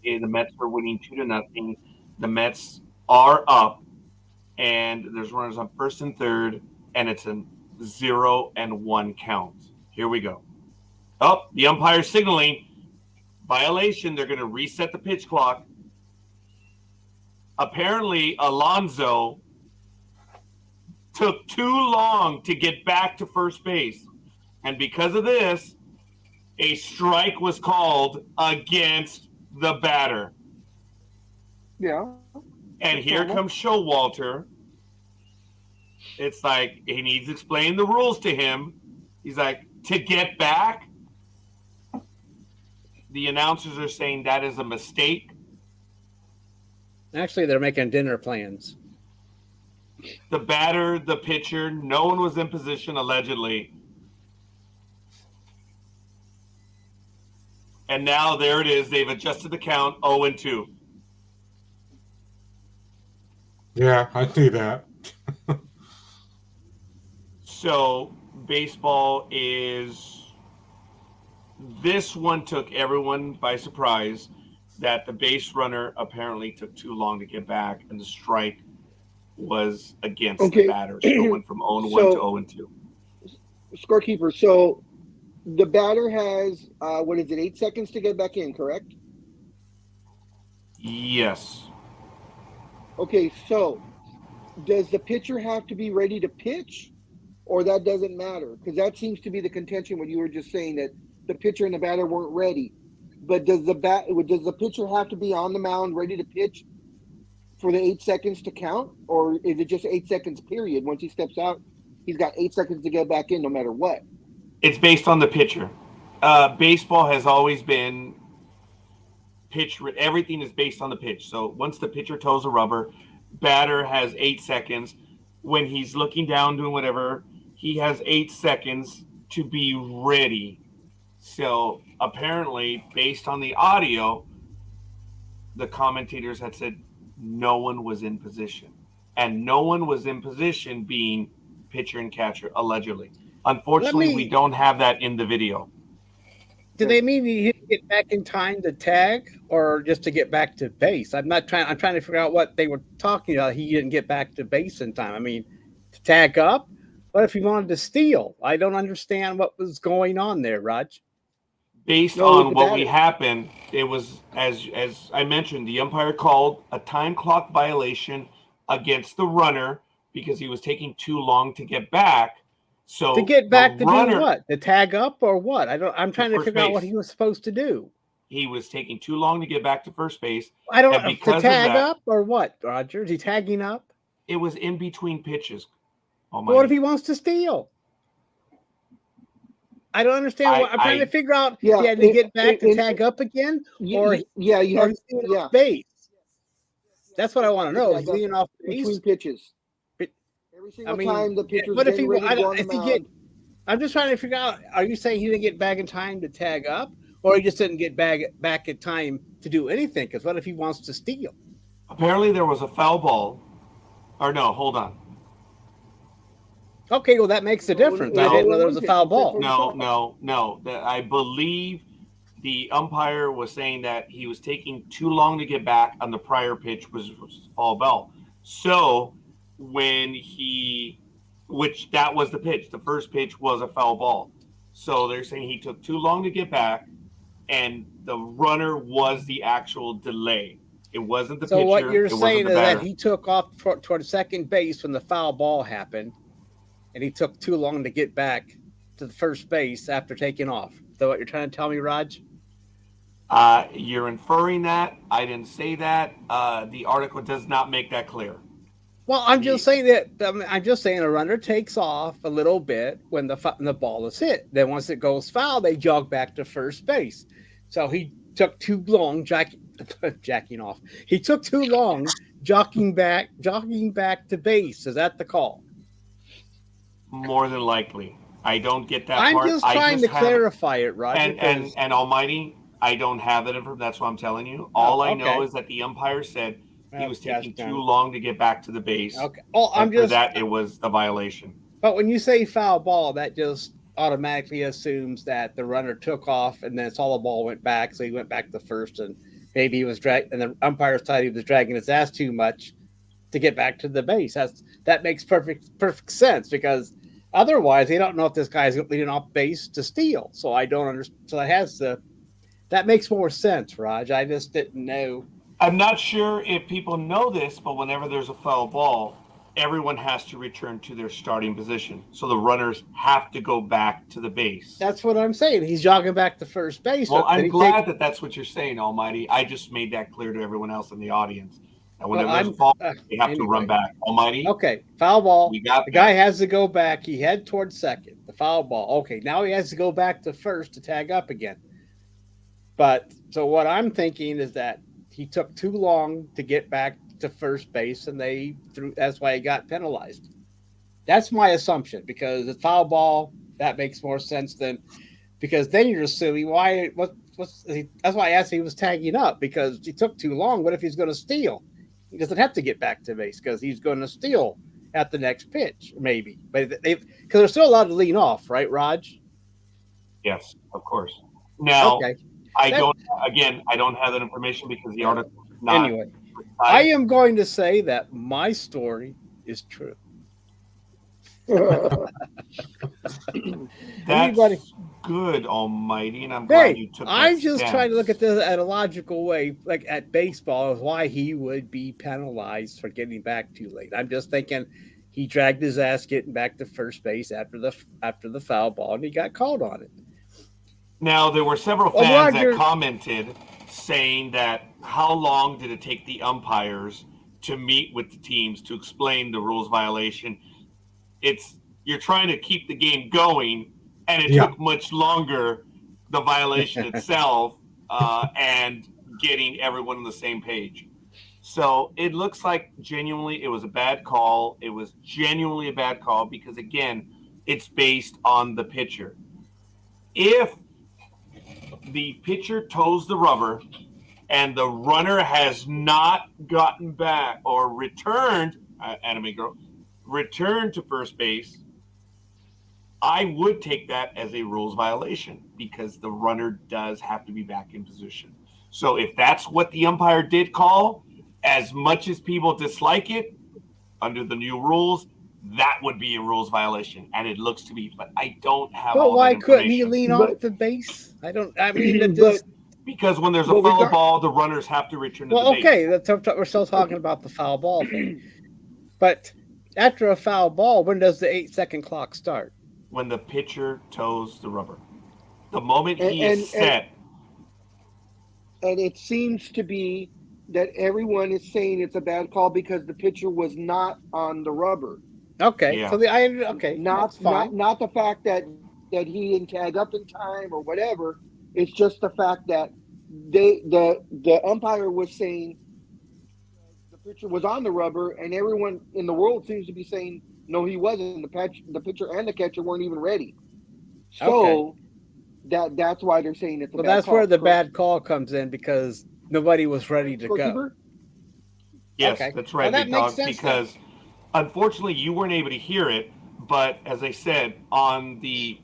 Okay, the Mets are winning 2-0. The Mets are up, and there's runners on first and third, and it's a 0-1 count. Here we go. Oh, the umpire signaling violation. They're going to reset the pitch clock. Apparently, Alonso took too long to get back to first base. And because of this, a strike was called against the batter. Yeah. And here comes Showalter. It's like he needs to explain the rules to him. He's like, to get back? The announcers are saying that is a mistake. Actually, they're making dinner plans. The batter, the pitcher, no one was in position, allegedly. And now there it is. They've adjusted the count 0-2. Yeah, I see that. So baseball is, this one took everyone by surprise, that the base runner apparently took too long to get back, and the strike was against the batter. So it went from 0-1 to 0-2. Scorekeeper. So the batter has 8 seconds to get back in, correct? Yes. Okay, so does the pitcher have to be ready to pitch, or that doesn't matter? Because that seems to be the contention when you were just saying that the pitcher and the batter weren't ready. But does the pitcher have to be on the mound ready to pitch for the 8 seconds to count, or is it just 8 seconds period? Once he steps out, he's got 8 seconds to get back in, no matter what. It's based on the pitcher. Baseball has always been pitch. Everything is based on the pitch. So once the pitcher toes a rubber, batter has 8 seconds. When he's looking down, doing whatever, he has 8 seconds to be ready. So apparently, based on the audio, the commentators had said no one was in position. And no one was in position being pitcher and catcher, allegedly. Unfortunately, we don't have that in the video. Do they mean he didn't get back in time to tag, or just to get back to base? I'm trying to figure out what they were talking about. He didn't get back to base in time. I mean, to tag up? What if he wanted to steal? I don't understand what was going on there, Raj. Based on what happened, it was, as I mentioned, the umpire called a time clock violation against the runner because he was taking too long to get back. So to get back to do what? To tag up or what? I'm trying to figure out what he was supposed to do. He was taking too long to get back to first base. I don't know. To tag up or what, Roger? Is he tagging up? It was in between pitches. What if he wants to steal? I don't understand. I'm trying to figure out. He had to get back to tag up again, or you have off base. That's what I want to know. He's leading off base between pitches. Every single time the pitcher's what if he? mound. I'm just trying to figure out. Are you saying he didn't get back in time to tag up, or he just didn't get back in time to do anything? Because what if he wants to steal? Apparently, there was a foul ball. Or no, hold on. Okay, well, that makes a difference. I didn't know there was a foul ball. No. I believe the umpire was saying that he was taking too long to get back on the prior pitch, was foul ball. So which that was the pitch. The first pitch was a foul ball. So they're saying he took too long to get back, and the runner was the actual delay. It wasn't the So pitcher. what you're it wasn't saying the is batter. that he took off toward second base when the foul ball happened, and he took too long to get back to the first base after taking off. Is that what you're trying to tell me, Raj? You're inferring that. I didn't say that. The article does not make that clear. Well, I'm just saying that. I'm just saying a runner takes off a little bit when the ball is hit. Then once it goes foul, they jog back to first base. So he took too long jacking off. He took too long jogging back to base. Is that the call? More than likely. I don't get that I'm part. just trying to clarify it, Roger. And Almighty, I don't have that information. That's what I'm telling you. All I know is that the umpire said he was taking too long to get back to the base. Okay. Oh, For that, it was the violation. But when you say foul ball, that just automatically assumes that the runner took off and then saw the ball went back, so he went back to first, and maybe he was and the umpire thought he was dragging his ass too much to get back to the base. That makes perfect sense, because otherwise they don't know if this guy's leading off base to steal. So I don't understand. So that makes more sense, Raj. I just didn't know. I'm not sure if people know this, but whenever there's a foul ball, everyone has to return to their starting position. So the runners have to go back to the base. That's what I'm saying. He's jogging back to first base. Well, I'm glad that that's what you're saying, Almighty. I just made that clear to everyone else in the audience. And whenever there's a ball, they have to run back. Almighty. Okay, foul ball. We got the guy has to go back. He head towards second. The foul ball. Okay, now he has to go back to first to tag up again. But so what I'm thinking is that he took too long to get back to first base, and that's why he got penalized. That's my assumption, because the foul ball, that makes more sense because then you're assuming that's why I asked if he was tagging up, because he took too long. What if he's going to steal? He doesn't have to get back to base because he's going to steal at the next pitch, maybe. But because they're still allowed to lean off, right, Raj? Yes, of course. Now, okay. I don't have that information because the article is not. Anyway, I am going to say that my story is true. That's good, Almighty, and I'm glad you took that I'm just stance. trying to look at this at a logical way, like at baseball, is why he would be penalized for getting back too late. I'm just thinking he dragged his ass getting back to first base after the foul ball, and he got called on it. Now, there were several fans that commented saying that how long did it take the umpires to meet with the teams to explain the rules violation? You're trying to keep the game going, and it took much longer, the violation itself, and getting everyone on the same page. So it looks like genuinely it was a bad call. It was genuinely a bad call because, again, it's based on the pitcher. If the pitcher toes the rubber and the runner has not gotten back or returned, returned to first base, I would take that as a rules violation because the runner does have to be back in position. So if that's what the umpire did call, as much as people dislike it, under the new rules, that would be a rules violation, and it looks to be. But I don't have. But all why that couldn't he lean off the base? Because when there's a foul ball, the runners have to return to the base. Okay, we're still talking about the foul ball thing. But after a foul ball, when does the 8-second clock start? When the pitcher toes the rubber. The moment he is set. And it seems to be that everyone is saying it's a bad call because the pitcher was not on the rubber. Okay, yeah. So not the fact that he didn't tag up in time or whatever. It's just the fact that the umpire was saying the pitcher was on the rubber, and everyone in the world seems to be saying no, he wasn't. The pitcher and the catcher weren't even ready. So that's why they're saying it's a bad call. That's where the bad call comes in, because nobody was ready to go. Yes, that's right, Big Dog, because unfortunately you weren't able to hear it, but as I said, on the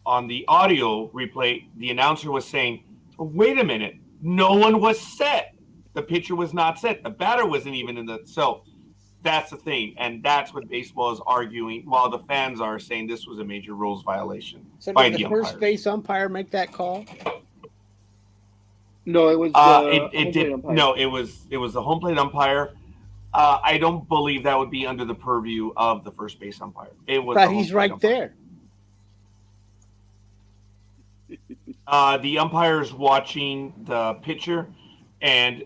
audio replay, the announcer was saying, wait a minute, no one was set. The pitcher was not set. The batter wasn't even in the... So that's the thing, and that's what baseball is arguing, while the fans are saying this was a major rules violation. So did the first base umpire make that call? No, it was It home plate did umpire. no. It was the home plate umpire. I don't believe that would be under the purview of the first base umpire. It was. But the he's home plate right there. The umpire's watching the pitcher, and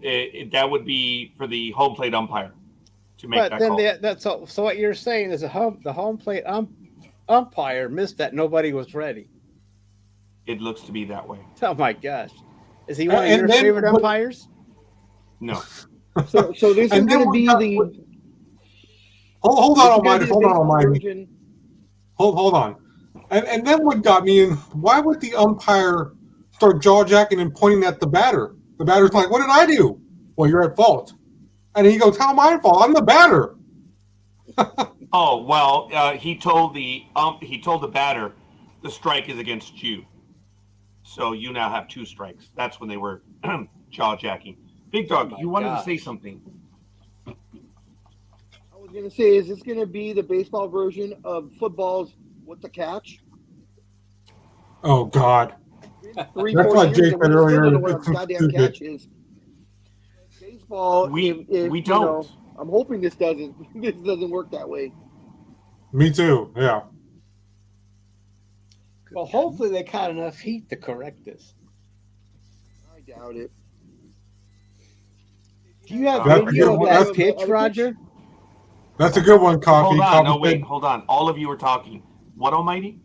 that would be for the home plate umpire to make But that then call. that's all. So what you're saying is the home plate umpire missed that nobody was ready. It looks to be that way. Oh my gosh, is he one of And your then- favorite umpires? No. So this is And then going to we be got- the. Hold this on, is gonna Almighty. be the Hold on, baseball Almighty. version. Hold on. And then what got me in, why would the umpire start jaw jacking and pointing at the batter? The batter's like, what did I do? Well, you're at fault. And he goes, how am I at fault? I'm the batter. Oh well, he told the batter the strike is against you, so you now have 2 strikes. That's when they were jaw jacking. Big Dog, my you wanted gosh. to say something. I was going to say, is this going to be the baseball version of football's "What's a Catch"? Oh, God. 3-4 That's like years, Jay and said we still earlier, don't know what a it's so goddamn stupid. catch is. Baseball, We if, we you don't. know, I'm hoping this doesn't work that way. Me too, yeah. Well, hopefully they caught enough heat to correct this. I doubt it. Do you have That's video good of one. that That's- pitch, Roger? That's a good one, Coffee. Hold on, Coffee no wait, said- hold on. All of you were talking. What, Almighty?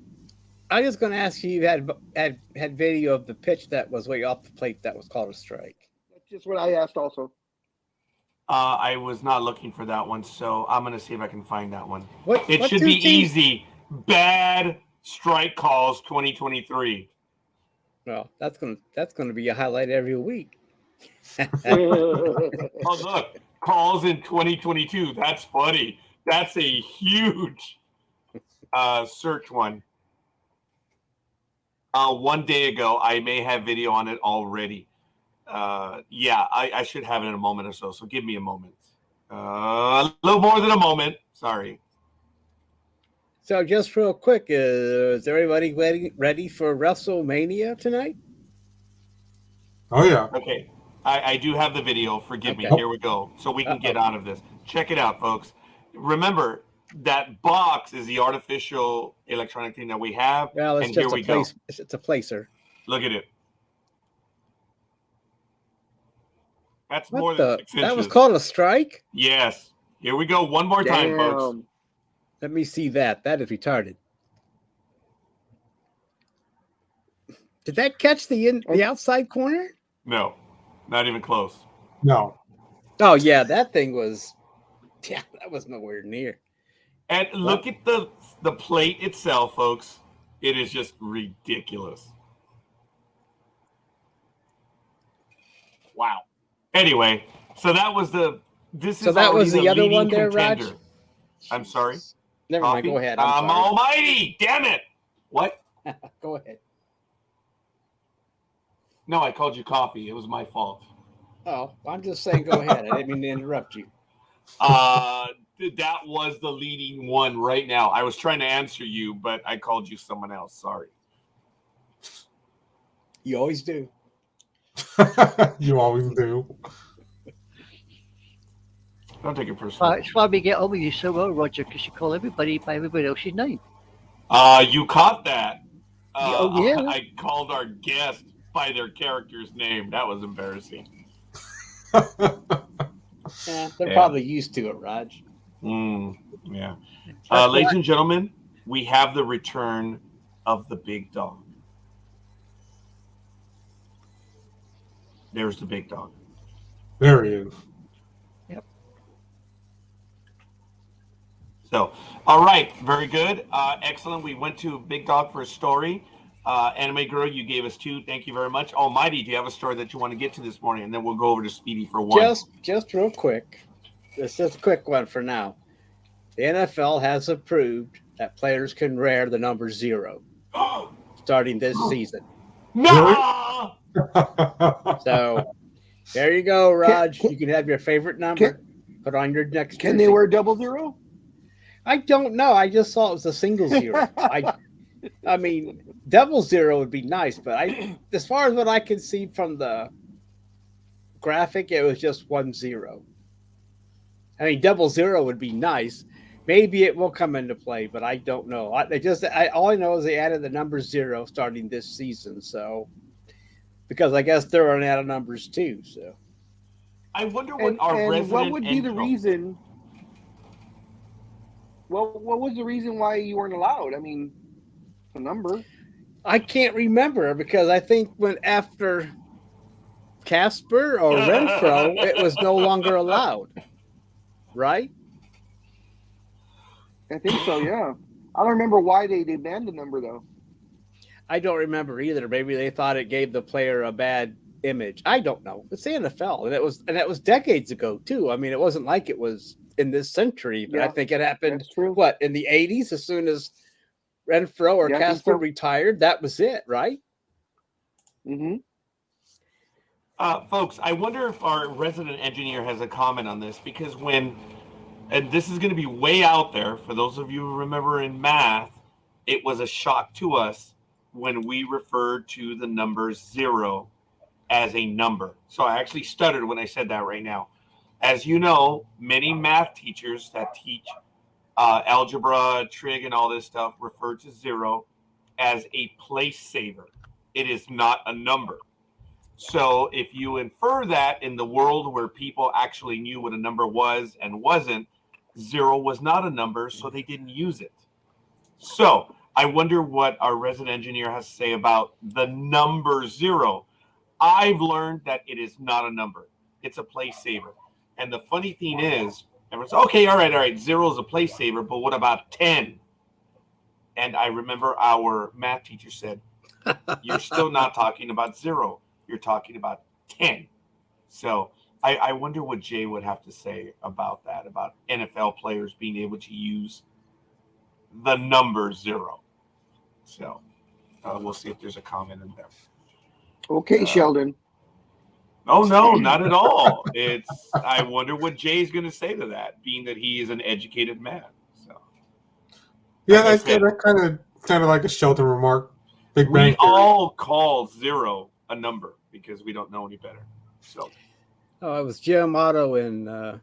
I was going to ask you if you had video of the pitch that was way off the plate that was called a strike. That's just what I asked also. I was not looking for that one, so I'm gonna see if I can find that one. What It what should two be teams- easy. Bad strike calls 2023. Well, that's gonna be a highlight every week. Oh look, calls in 2022. That's funny. That's a huge search one. 1 day ago, I may have video on it already. Yeah, I should have it in a moment or so. So give me a moment. A little more than a moment. Sorry. So just real quick, is everybody ready for WrestleMania tonight? Oh, yeah. Okay. I do have the video. Forgive me. Okay. Here we go. So we can get out of this. Check it out, folks. Remember, that box is the artificial electronic thing that we have. Well, it's and just here a we go. place. It's a placer. Look at it. That's What more than the? 6 inches. That was called a strike? Yes. Here we go. One more time, folks. Damn. Let me see that. That is retarded. Did that catch the outside corner? No, not even close. No. Oh yeah, that thing was. Yeah, that was nowhere near. And look at the plate itself, folks. It is just ridiculous. Wow. Anyway, so that was this So is that was already the other leading one there, Raj? contender. I'm sorry. Never mind. Coffee? Go ahead. I'm I'm sorry. almighty. Damn it. What? Go ahead. No, I called you coffee. It was my fault. Oh, I'm just saying. Go ahead. I didn't mean to interrupt you. That was the leading one right now. I was trying to answer you, but I called you someone else. Sorry. You always do. You always do. Don't take it personally. That's why we get on with you so well, Roger, because you call everybody by everybody else's name. You caught that. Oh, yeah. I called our guest by their character's name. That was embarrassing. Yeah, they're Yeah. probably used to it, Raj. Yeah. That's Ladies why- and gentlemen, we have the return of the big dog. There's the big dog. There he is. So, all right, very good. Excellent. We went to Big Dog for a story. Anime Girl, you gave us 2. Thank you very much. Almighty, do you have a story that you want to get to this morning? And then we'll go over to Speedy for 1. Just real quick. This is a quick one for now. The NFL has approved that players can wear the number 0 starting this season. No! So there you go, Raj. You can have your favorite number. Put on your next. Can they jersey. wear 00? I don't know. I just saw it was a single 0. I mean, double 0 would be nice, but as far as what I can see from the graphic, it was just 1-0. I mean, 00 would be nice. Maybe it will come into play, but I don't know. All I know is they added the number 0 starting this season. So, because I guess they're running out of numbers too. So, I wonder what what would be the reason? What was the reason why you weren't allowed? I mean, the number. I can't remember because I think when after Casper or Renfro, it was no longer allowed. Right? I think so, yeah. I don't remember why they banned the number, though. I don't remember either. Maybe they thought it gave the player a bad image. I don't know. It's the NFL, and it was decades ago too. I mean, it wasn't like it was in this century, but I think it happened. That's true. What, in the 80s? As soon as Renfro or Casper retired, that was it, right? Mm-hmm. Folks, I wonder if our resident engineer has a comment on this, because and this is going to be way out there for those of you who remember in math, it was a shock to us when we referred to the number 0 as a number. So I actually stuttered when I said that right now. As you know, many math teachers that teach algebra, trig, and all this stuff refer to 0 as a place saver. It is not a number. So if you infer that in the world where people actually knew what a number was and wasn't, 0 was not a number, so they didn't use it. So I wonder what our resident engineer has to say about the number 0. I've learned that it is not a number. It's a place saver. And the funny thing is, everyone's okay, all right, 0 is a place saver, but what about 10? And I remember our math teacher said, you're still not talking about 0. You're talking about 10. So I wonder what Jay would have to say about that, about NFL players being able to use the number 0. So we'll see if there's a comment in there. Okay, Sheldon. Oh, no, not at all. I wonder what Jay's going to say to that, being that he is an educated man. So, yeah, that kind of sounded like a Sheldon remark. Big Bang we all call 0 a number because we don't know any better. So, it was Jim Otto and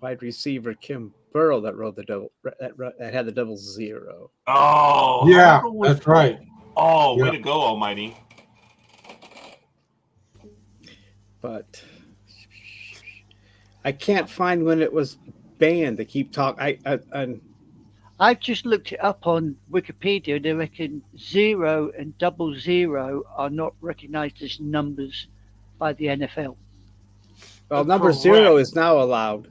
wide receiver Kim Burrow that wrote the double that had the 00. Oh, yeah, that's right. Oh, way to go, Almighty! But I can't find when it was banned. They keep talking. I've just looked it up on Wikipedia. They reckon 0 and 00 are not recognized as numbers by the NFL. Well, number 0 is now allowed.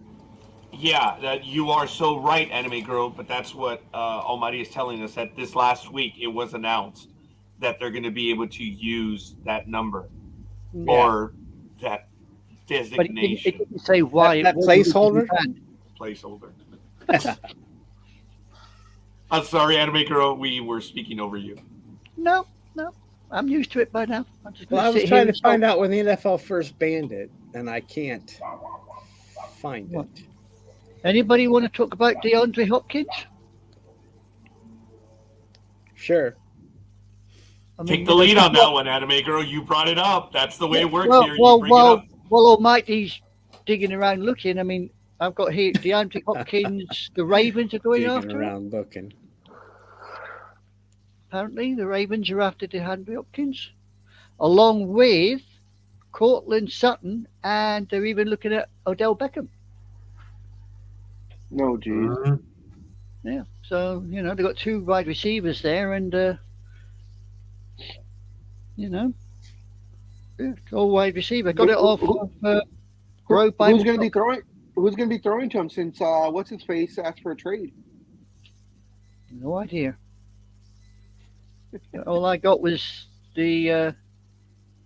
Yeah, you are so right, Anime Girl. But that's what Almighty is telling us, that this last week it was announced that they're going to be able to use that number or that designation. But it didn't say why. That placeholder? Placeholder. I'm sorry, Anime Girl. We were speaking over you. No. I'm used to it by now. I was trying to find out when the NFL first banned it, and I can't find it. Anybody want to talk about DeAndre Hopkins? Sure. Take the lead on that one, Anime Girl. You brought it up. That's the way it works here. Well, Almighty's digging around looking. I mean, I've got here DeAndre Hopkins. The Ravens are going Digging after around him. looking. Apparently, the Ravens are after DeAndre Hopkins, along with Cortland Sutton, and they're even looking at Odell Beckham. No, geez. Mm-hmm. Yeah, so they've got 2 wide receivers there, and all wide receiver. Got it off of Grove Bible. Who's going to be throwing to him since what's his face asked for a trade? No idea. All I got was the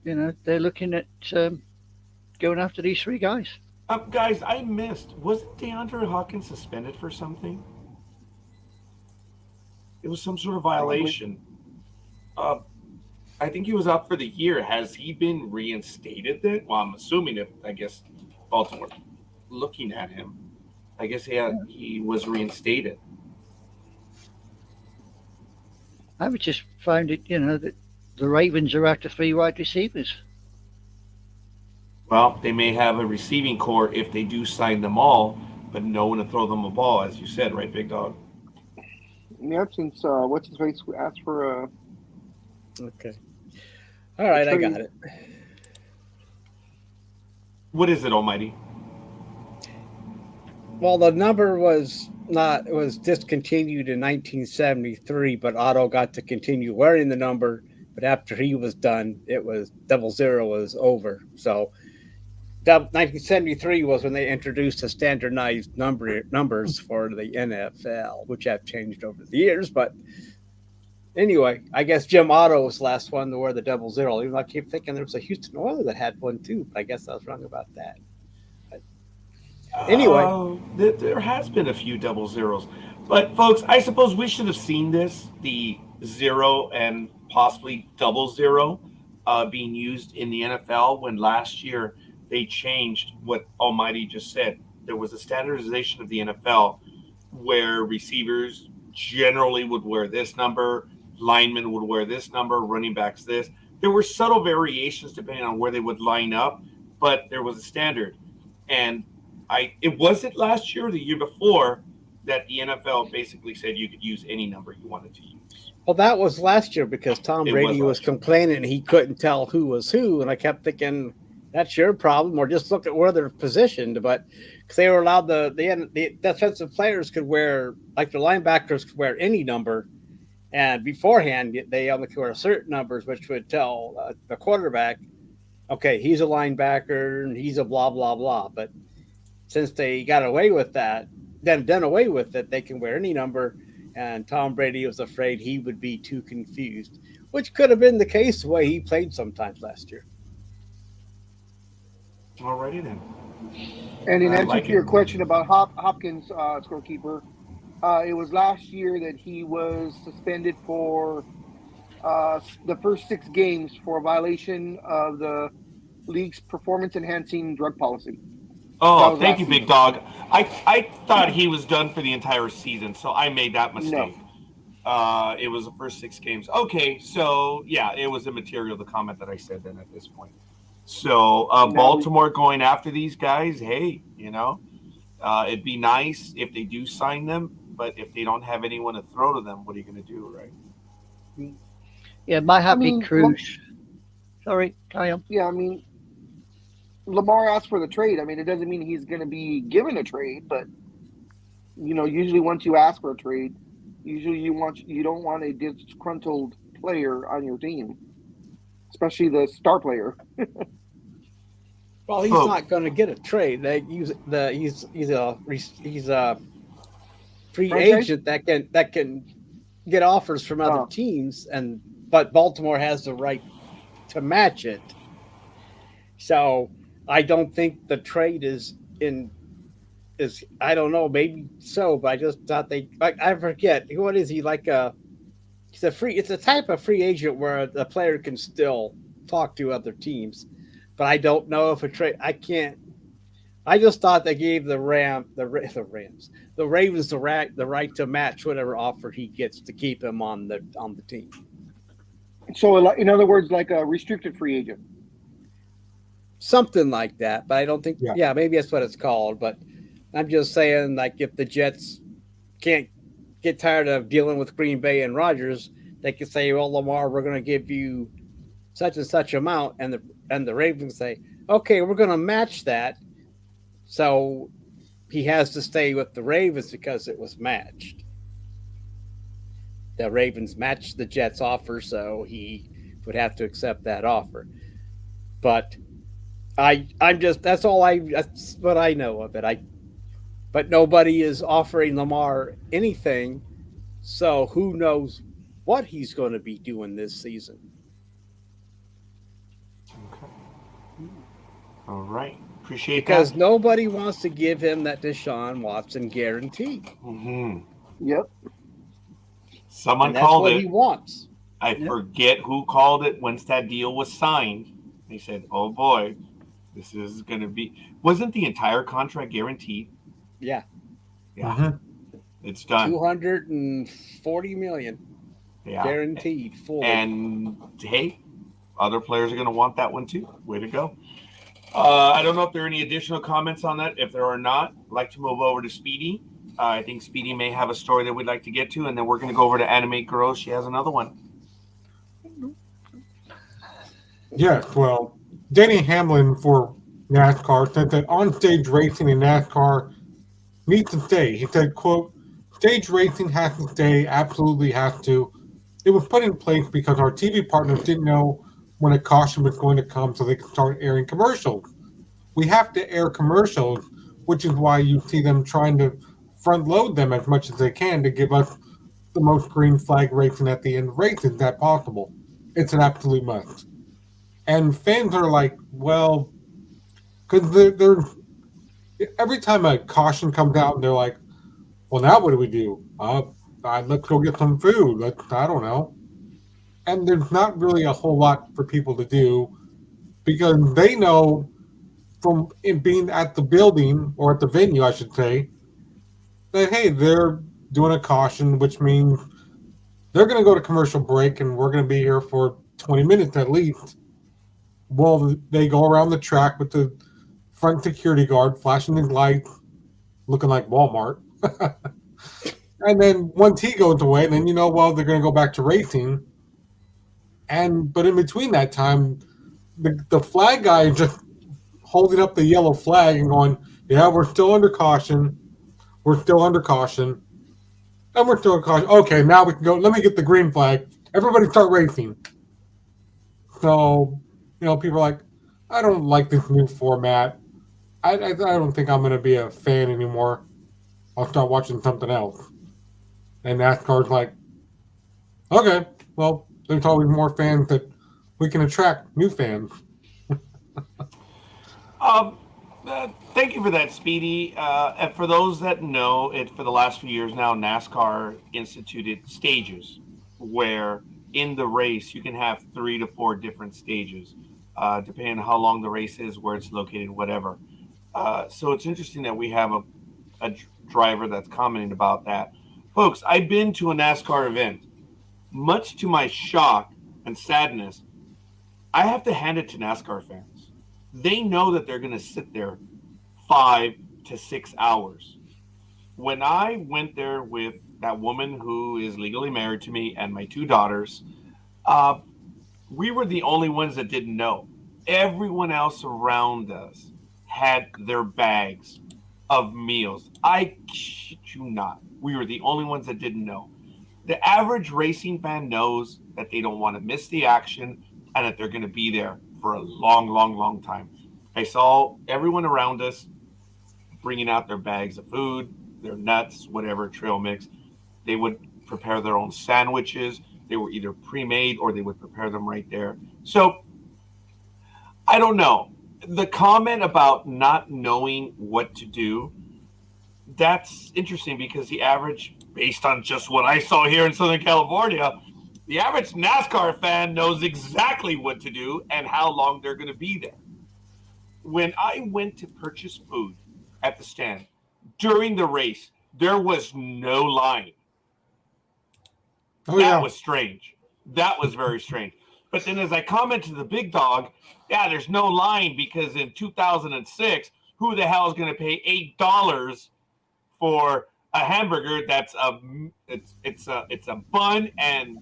they're looking at going after these 3 guys. Guys, I missed. Wasn't DeAndre Hopkins suspended for something? It was some sort of violation. I think he was out for the year. Has he been reinstated then? Well, I'm assuming I guess Baltimore looking at him, I guess he was reinstated. I would just find it, that the Ravens are after 3 wide receivers. Well, they may have a receiving core if they do sign them all, but no one to throw them a ball, as you said, right, Big Dog? Yep, since what's his face asked for Okay. All right, I got trade. it. What is it, Almighty? Well, the number was not it was discontinued in 1973, but Otto got to continue wearing the number. But after he was done, it was 00 was over. So 1973 was when they introduced the standardized numbers for the NFL, which have changed over the years. But anyway, I guess Jim Otto was the last one to wear the 00. Even though I keep thinking there was a Houston Oilers that had one too, but I guess I was wrong about that. Anyway. There has been a few 00s. But, folks, I suppose we should have seen this, the 0 and possibly 00 being used in the NFL when last year they changed what Almighty just said. There was a standardization of the NFL where receivers generally would wear this number, linemen would wear this number, running backs this. There were subtle variations depending on where they would line up, but there was a standard. And it wasn't last year or the year before that the NFL basically said you could use any number you wanted to use. Well, that was last year because Tom Brady was complaining he couldn't tell who was who, and I kept thinking that's your problem, or just look at where they're positioned. But because they were allowed the defensive players could wear, like the linebackers could wear any number, and beforehand they only could wear certain numbers, which would tell the quarterback, okay, he's a linebacker and he's a blah blah blah. But since they got away with that, then done away with it, they can wear any number. And Tom Brady was afraid he would be too confused, which could have been the case the way he played sometimes last year. Alrighty then. And in answer to your question about Hopkins, Scorekeeper, it was last year that he was suspended for the first 6 games for a violation of the league's performance-enhancing drug policy. Oh, thank you, Big Dog. I thought he was done for the entire season, so I made that mistake. No. It was the first 6 games. Okay, so, yeah, it was immaterial, the comment that I said then at this point. So, Baltimore going after these guys, hey, it'd be nice if they do sign them, but if they don't have anyone to throw to them, what are you going to do, right? Yeah, my happy Cruz. Sorry, carry on. Yeah, Lamar asked for the trade. It doesn't mean he's going to be given a trade, but usually once you ask for a trade, usually you don't want a disgruntled player on your team, especially the star player. Well, he's not going to get a trade. He's a free agent that can get offers from other teams, but Baltimore has the right to match it. So I don't think the trade is I don't know, maybe so, but I just thought I forget, what is he, like it's a type of free agent where the player can still talk to other teams, but I don't know if a trade, I just thought they gave the Ravens the right to match whatever offer he gets to keep him on the team. So in other words, like a restricted free agent. Something like that, but I don't think. Yeah, maybe that's what it's called. But I'm just saying, like, if the Jets can't get tired of dealing with Green Bay and Rodgers, they can say, "Well, Lamar, we're going to give you such and such amount," and the Ravens say, "Okay, we're going to match that." So he has to stay with the Ravens because it was matched. The Ravens matched the Jets' offer, so he would have to accept that offer. But that's what I know of it. But nobody is offering Lamar anything, so who knows what he's going to be doing this season. Okay. All right. Appreciate because that. Nobody wants to give him that Deshaun Watson guarantee. Mm-hmm. Yep. Someone called it. That's what he wants. I forget who called it once that deal was signed. They said, "Oh boy, this is going to be." Wasn't the entire contract guaranteed? Yeah. Yeah. Mm-hmm. It's done. $240 million. Yeah. Guaranteed. Full. And hey, other players are going to want that one too. Way to go. I don't know if there are any additional comments on that. If there are not, I'd like to move over to Speedy. I think Speedy may have a story that we'd like to get to, and then we're going to go over to Animate Girls. She has another one. Yes, well, Denny Hamlin for NASCAR said that on-stage racing in NASCAR needs to stay. He said, quote, stage racing has to stay, absolutely has to. It was put in place because our TV partners didn't know when a caution was going to come so they could start airing commercials. We have to air commercials, which is why you see them trying to front load them as much as they can to give us the most green flag racing at the end of races that possible. It's an absolute must. And fans are like, well, because they're every time a caution comes out, they're like, well, now what do we do? Let's go get some food. I don't know. And there's not really a whole lot for people to do because they know from it being at the building or at the venue, I should say, that hey, they're doing a caution, which means they're going to go to commercial break and we're going to be here for 20 minutes at least. Well, they go around the track with the front security guard flashing his lights, looking like Walmart. And then once he goes away, then you know, well, they're going to go back to racing. But in between that time, the flag guy is just holding up the yellow flag and going, yeah, we're still under caution. We're still under caution. And we're still under caution. Okay, now we can go. Let me get the green flag. Everybody start racing. So, you know, people are like, I don't like this new format. I don't think I'm going to be a fan anymore. I'll start watching something else. And NASCAR's like, okay, well, there's always more fans that we can attract new fans. Thank you for that, Speedy. And for those that know, for the last few years now, NASCAR instituted stages where in the race you can have 3 to 4 different stages, depending on how long the race is, where it's located, whatever. So it's interesting that we have a driver that's commenting about that. Folks, I've been to a NASCAR event. Much to my shock and sadness, I have to hand it to NASCAR fans. They know that they're going to sit there 5 to 6 hours. When I went there with that woman who is legally married to me and my 2 daughters, we were the only ones that didn't know. Everyone else around us had their bags of meals. I kid you not. We were the only ones that didn't know. The average racing fan knows that they don't want to miss the action and that they're going to be there for a long, long, long time. I saw everyone around us bringing out their bags of food, their nuts, whatever, trail mix. They would prepare their own sandwiches. They were either pre-made or they would prepare them right there. So I don't know. The comment about not knowing what to do, that's interesting because the average, based on just what I saw here in Southern California, the average NASCAR fan knows exactly what to do and how long they're going to be there. When I went to purchase food at the stand during the race, there was no line. That was strange. That was very strange. But then as I commented to the big dog, yeah, there's no line because in 2006, who the hell is going to pay $8 for a hamburger that's it's a bun and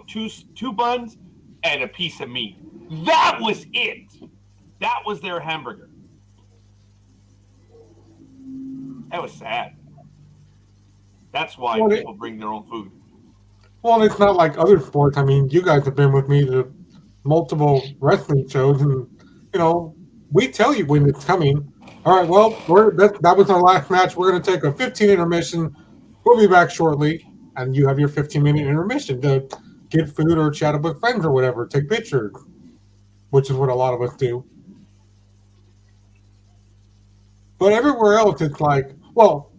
two buns and a piece of meat. That was it. That was their hamburger. That was sad. That's why people bring their own food. Well, it's not like other sports. I mean, you guys have been with me to multiple wrestling shows, and you know, we tell you when it's coming. All right, well, that was our last match. We're going to take a 15 intermission. We'll be back shortly, and you have your 15-minute intermission to get food or chat with friends or whatever, take pictures, which is what a lot of us do. But everywhere else, it's like, well,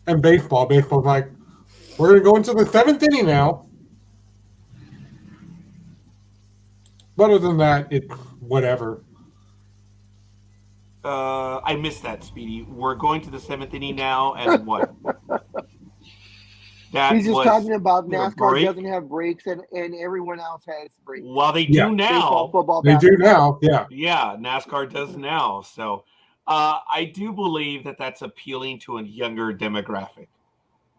and baseball's like, we're going to go into the 7th inning now. But other than that, it's whatever. I missed that, Speedy. We're going to the 7th inning now, and what? That He's just was talking about the NASCAR break. doesn't have brakes and everyone else has brakes. Well, they Yeah. do Baseball, now. football, They do basketball. now. Yeah. Yeah, NASCAR does now. So I do believe that that's appealing to a younger demographic,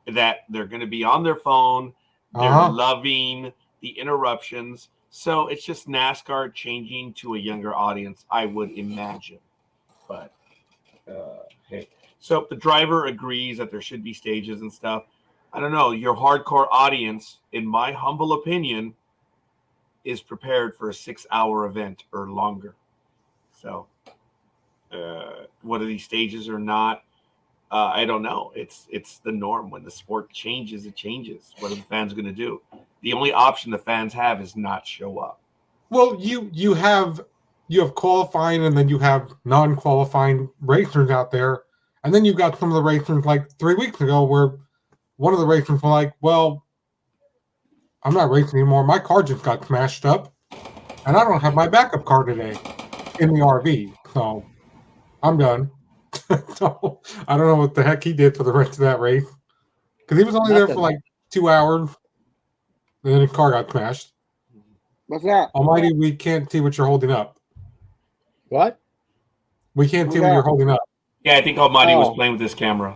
that they're going to be on their phone. They're loving the interruptions. So it's just NASCAR changing to a younger audience, I would imagine. But hey, so if the driver agrees that there should be stages and stuff, I don't know. Your hardcore audience, in my humble opinion, is prepared for a 6-hour event or longer. So whether these stages or not, I don't know. It's the norm. When the sport changes, it changes. What are the fans going to do? The only option the fans have is not show up. Well, you have qualifying, and then you have non-qualifying racers out there, and then you've got some of the racers like 3 weeks ago where one of the racers were like, "Well, I'm not racing anymore. My car just got smashed up, and I don't have my backup car today in the RV, so I'm done." So I don't know what the heck he did for the rest of that race, because he was only there for like 2 hours, and then his car got smashed. What's that? Almighty, we can't see what you're holding up. What? We can't see what you're holding up. Yeah, I think Almighty was playing with his camera.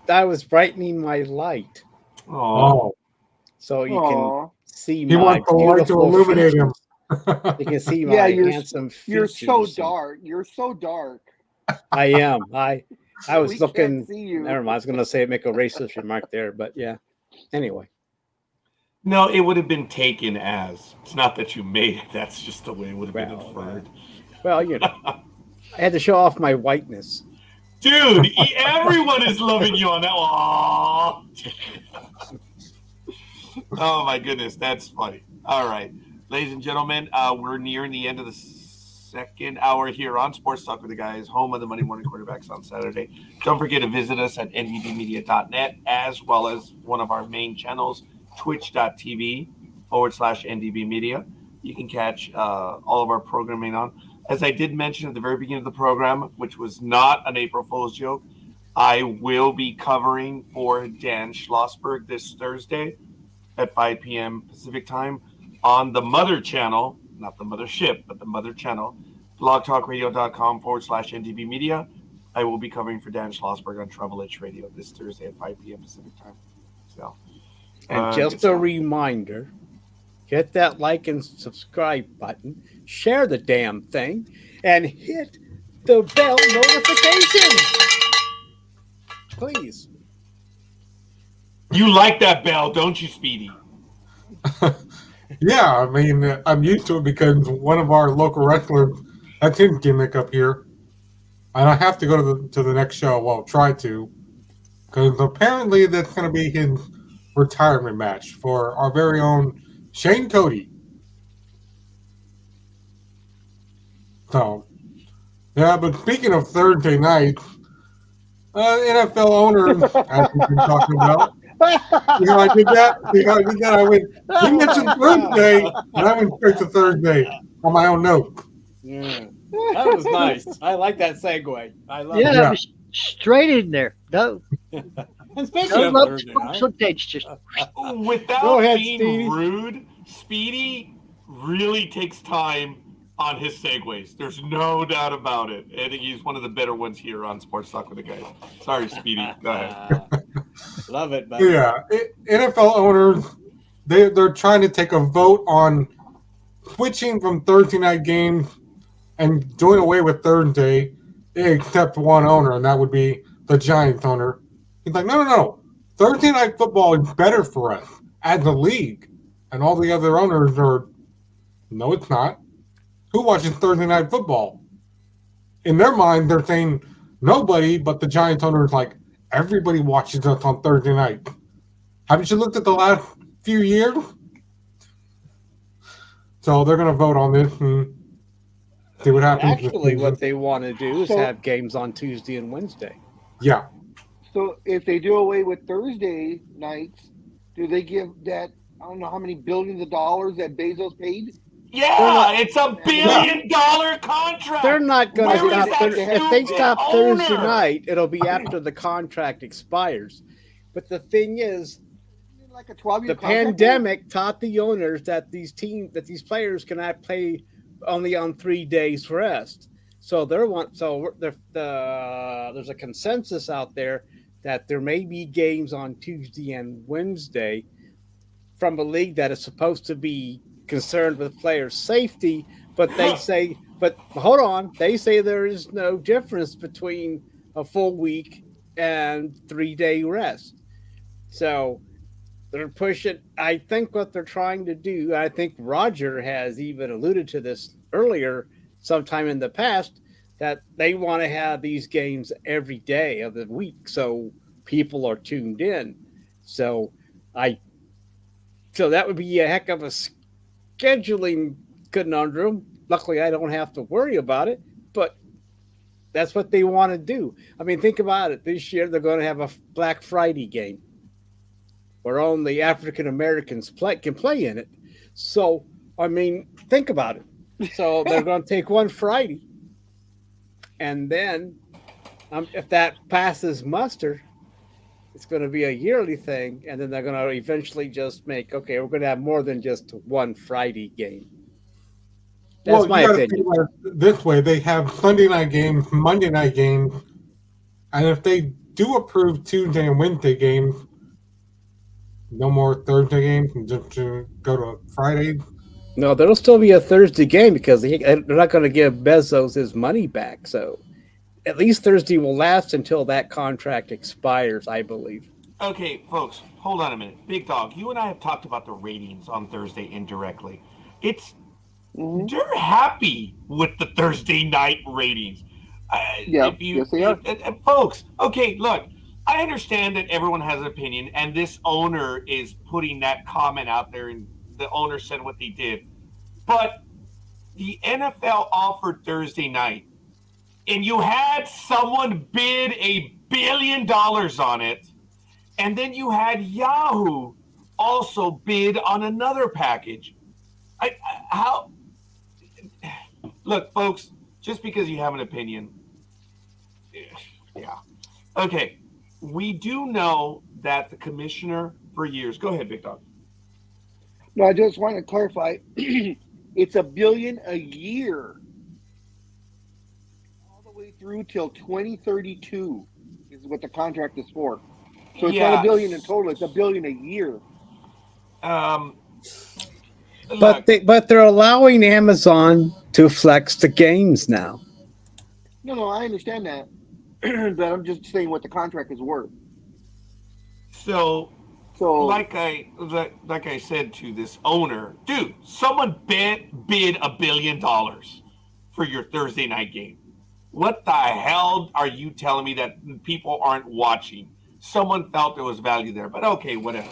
I was brightening my light. Oh. So you can see He my wants the light to illuminate him. You can see my handsome features. You're so dark. You're so dark. I am. I was We looking. can't see you. Never mind. I was going to say make a racist remark there, but yeah. Anyway. No, it would have been taken as. It's not that you made it. That's just the way it would have been inferred. Well, you know, I had to show off my whiteness. Dude, everyone is loving you on that one. Oh, my goodness. That's funny. All right. Ladies and gentlemen, we're nearing the end of the second hour here on Sports Talk with the Guys, home of the Monday Morning Quarterbacks on Saturday. Don't forget to visit us at ndbmedia.net, as well as one of our main channels, twitch.tv/ndbmedia. You can catch all of our programming on. As I did mention at the very beginning of the program, which was not an April Fool's joke, I will be covering for Dan Schlossberg this Thursday at 5 p.m. Pacific time on the Mother Channel, not the Mothership, but the Mother Channel, blogtalkradio.com/ndbmedia. I will be covering for Dan Schlossberg on Travel Edge Radio this Thursday at 5 p.m. Pacific time. So, and just a reminder, hit that like and subscribe button, share the damn thing, and hit the bell notification. Please. You like that bell, don't you, Speedy? Yeah, I mean, I'm used to it because one of our local wrestlers, that's his gimmick up here. And I have to go to the next show. Well, try to. Because apparently that's going to be his retirement match for our very own Shane Cody. So, yeah, but speaking of Thursday nights, NFL owners, as we've been talking about, you know, I did that. I went, you mentioned Thursday, and I went straight to Thursday on my own note. Yeah, that was nice. I like that segue. I love it. Yeah, straight in there. No. Especially on Thursday night. Sometimes just without being rude, Speedy really takes time on his segues. There's no doubt about it. I think he's one of the better ones here on Sports Talk with the Guys. Sorry, Speedy. Go ahead. Love it, buddy. Yeah, NFL owners, they're trying to take a vote on switching from Thursday night games and doing away with Thursday, except one owner, and that would be the Giants owner. He's like, no. Thursday night football is better for us as a league. And all the other owners are, no, it's not. Who watches Thursday night football? In their mind, they're saying nobody, but the Giants owner is like, everybody watches us on Thursday night. Haven't you looked at the last few years? So they're going to vote on this and see what happens. Actually, what they want to do is have games on Tuesday and Wednesday. Yeah. So if they do away with Thursday nights, do they give that, I don't know how many billions of dollars that Bezos paid? Yeah, it's $1 billion contract. They're not going to stop. If they stop Thursday owner? night, it'll be after the contract expires. But the thing is, Like a 12-year The contract? pandemic taught the owners that these players cannot play only on 3 days rest. So there's a consensus out there that there may be games on Tuesday and Wednesday from a league that is supposed to be concerned with players' safety, but hold on, they say there is no difference between a full week and 3-day rest. So they're pushing. I think what they're trying to do, I think Roger has even alluded to this earlier, sometime in the past, that they want to have these games every day of the week so people are tuned in. So that would be a heck of a scheduling conundrum. Luckily, I don't have to worry about it, but that's what they want to do. I mean, think about it. This year, they're going to have a Black Friday game where only African Americans can play in it. So, I mean, think about it. So they're going to take one Friday, and then if that passes muster, it's going to be a yearly thing, and then they're going to eventually just make, okay, we're going to have more than just one Friday game. That's my opinion. This way, they have Sunday night games, Monday night games, and if they do approve Tuesday and Wednesday games, no more Thursday games, and just to go to Friday. No, there'll still be a Thursday game because they're not going to give Bezos his money back. So at least Thursday will last until that contract expires, I believe. Okay, folks, hold on a minute. Big Dog, you and I have talked about the ratings on Thursday indirectly. They're happy with the Thursday night ratings. Yes, they are. Folks, okay, look, I understand that everyone has an opinion, and this owner is putting that comment out there, and the owner said what they did. But the NFL offered Thursday night, and you had someone bid $1 billion on it, and then you had Yahoo also bid on another package. Look, folks, just because you have an opinion, yeah. Okay, we do know that the commissioner for years. Go ahead, Big Dog. No, I just want to clarify. It's $1 billion a year, all the way through till 2032 is what the contract is for. So it's not $1 billion in total; it's $1 billion a year. But they're allowing Amazon to flex the games now. No, I understand that, but I'm just saying what the contract is worth. So like I said to this owner, dude, someone bid $1 billion for your Thursday night game. What the hell are you telling me that people aren't watching? Someone felt there was value there, but okay, whatever.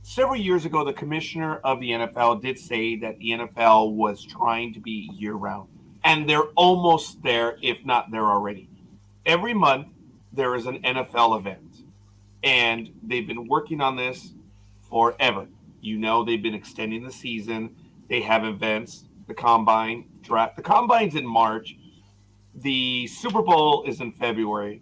Several years ago, the commissioner of the NFL did say that the NFL was trying to be year-round, and they're almost there, if not there already. Every month, there is an NFL event, and they've been working on this forever. You know, they've been extending the season. They have events, the Combine, draft. The Combine's in March. The Super Bowl is in February.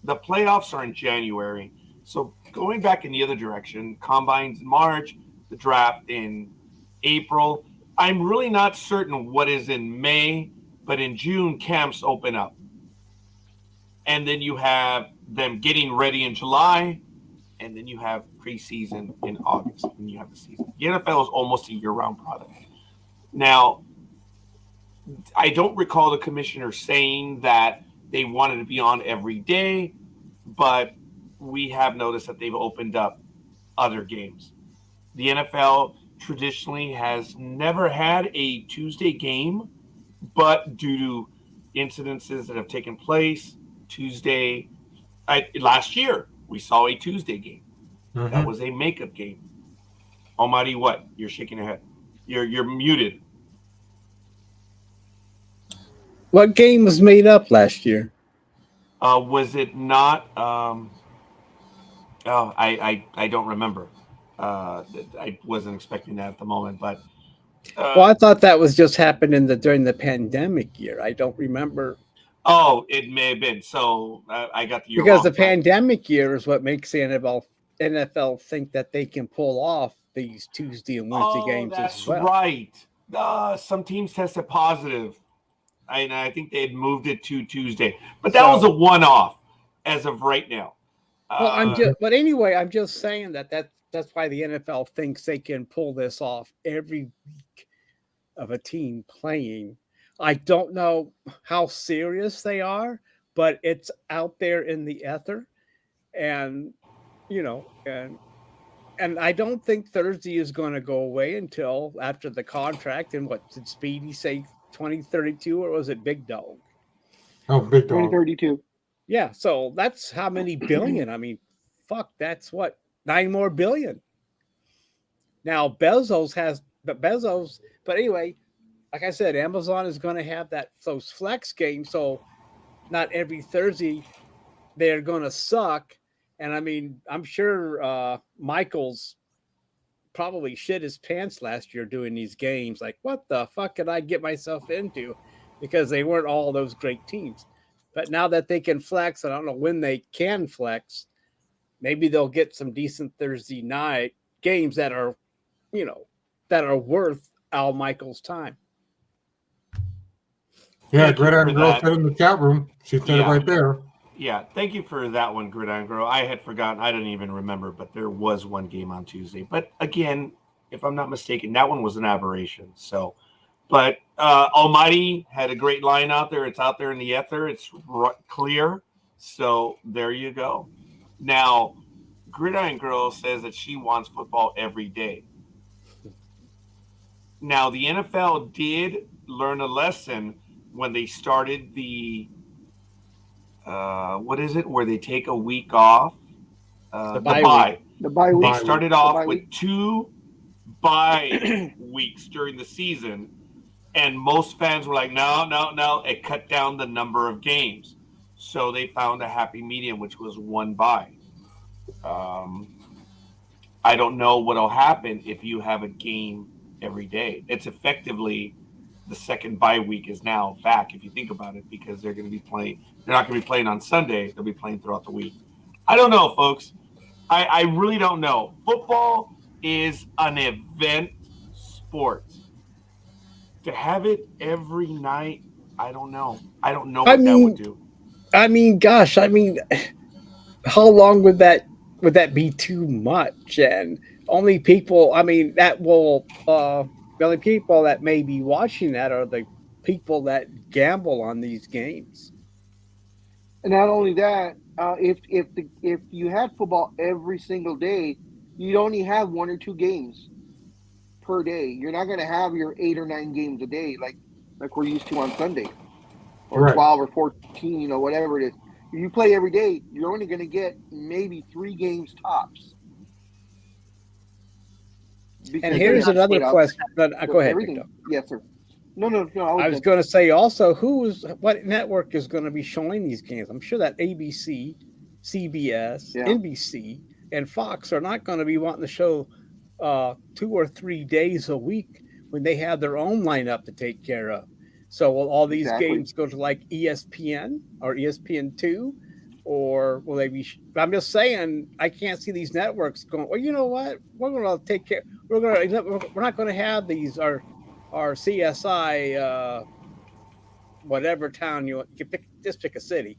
The playoffs are in January. So going back in the other direction, Combine's in March, the draft in April. I'm really not certain what is in May, but in June, camps open up. And then you have them getting ready in July, and then you have preseason in August, and you have the season. The NFL is almost a year-round product. Now, I don't recall the commissioner saying that they wanted to be on every day, but we have noticed that they've opened up other games. The NFL traditionally has never had a Tuesday game, but due to incidences that have taken place, last year, we saw a Tuesday game. Mm-hmm. That was a makeup game. Almighty, what? You're shaking your head. You're muted. What game was made up last year? Was it not? I don't remember. I wasn't expecting that at the moment, but. Well, I thought that was just happened during the pandemic year. I don't remember. Oh, it may have been. So I got the year because wrong, the pandemic year is what makes the NFL think that they can pull off these Tuesday and Wednesday games that's as well. right. Some teams tested positive. And I think they had moved it to Tuesday. But that was a one-off as of right now. Well, but anyway, I'm just saying that's why the NFL thinks they can pull this off every week of a team playing. I don't know how serious they are, but it's out there in the ether. And, and I don't think Thursday is going to go away until after the contract. And what did Speedy say, 2032, or was it Big Dawg? Oh, Big Dawg. 2032. Yeah, so that's how many billion? I mean, fuck, that's what, 9 more billion. Now but anyway, like I said, Amazon is going to have those flex games, so not every Thursday they're going to suck. And I mean, I'm sure Michael's probably shit his pants last year doing these games. Like, what the fuck could I get myself into? Because they weren't all those great teams. But now that they can flex, I don't know when they can flex, maybe they'll get some decent Thursday night games that are, that are worth Al Michael's time. Yeah, Gridiron Girl said in the chat room. She said it right there. Yeah, thank you for that one, Gridiron Girl. I had forgotten. I didn't even remember, but there was one game on Tuesday. But again, if I'm not mistaken, that one was an aberration. So, but Almighty had a great line out there. It's out there in the ether. It's clear. So there you go. Now, Gridiron Girl says that she wants football every day. Now, the NFL did learn a lesson when they started the what is it, where they take a week off? The bye. The bye week. They started off with 2 bye weeks during the season, and most fans were like, no. It cut down the number of games. So they found a happy medium, which was 1 bye. I don't know what will happen if you have a game every day. It's effectively the second bye week is now back, if you think about it, because they're going to be playing. They're not going to be playing on Sunday. They'll be playing throughout the week. I don't know, folks. I really don't know. Football is an event sport. To have it every night, I don't know. I don't know what that would do. I mean, gosh, how long would that be too much? And only people, that will, the only people that may be watching that are the people that gamble on these games. And not only that, if you had football every single day, you'd only have 1 or 2 games per day. You're not going to have your 8 or 9 games a day like we're used to on Sunday, or 12 or 14, whatever it is. If you play every day, you're only going to get maybe 3 games tops. And here's another question. Go ahead, Victor. Yes, sir. No. I was going to say also, what network is going to be showing these games? I'm sure that ABC, CBS, NBC, and Fox are not going to be wanting to show 2 or 3 days a week when they have their own lineup to take care of. So will all these games go to like ESPN or ESPN2? Or will they be? I'm just saying, I can't see these networks going, well, you know what? We're going to take care. We're not going to have these our CSI, whatever town you pick. Just pick a city,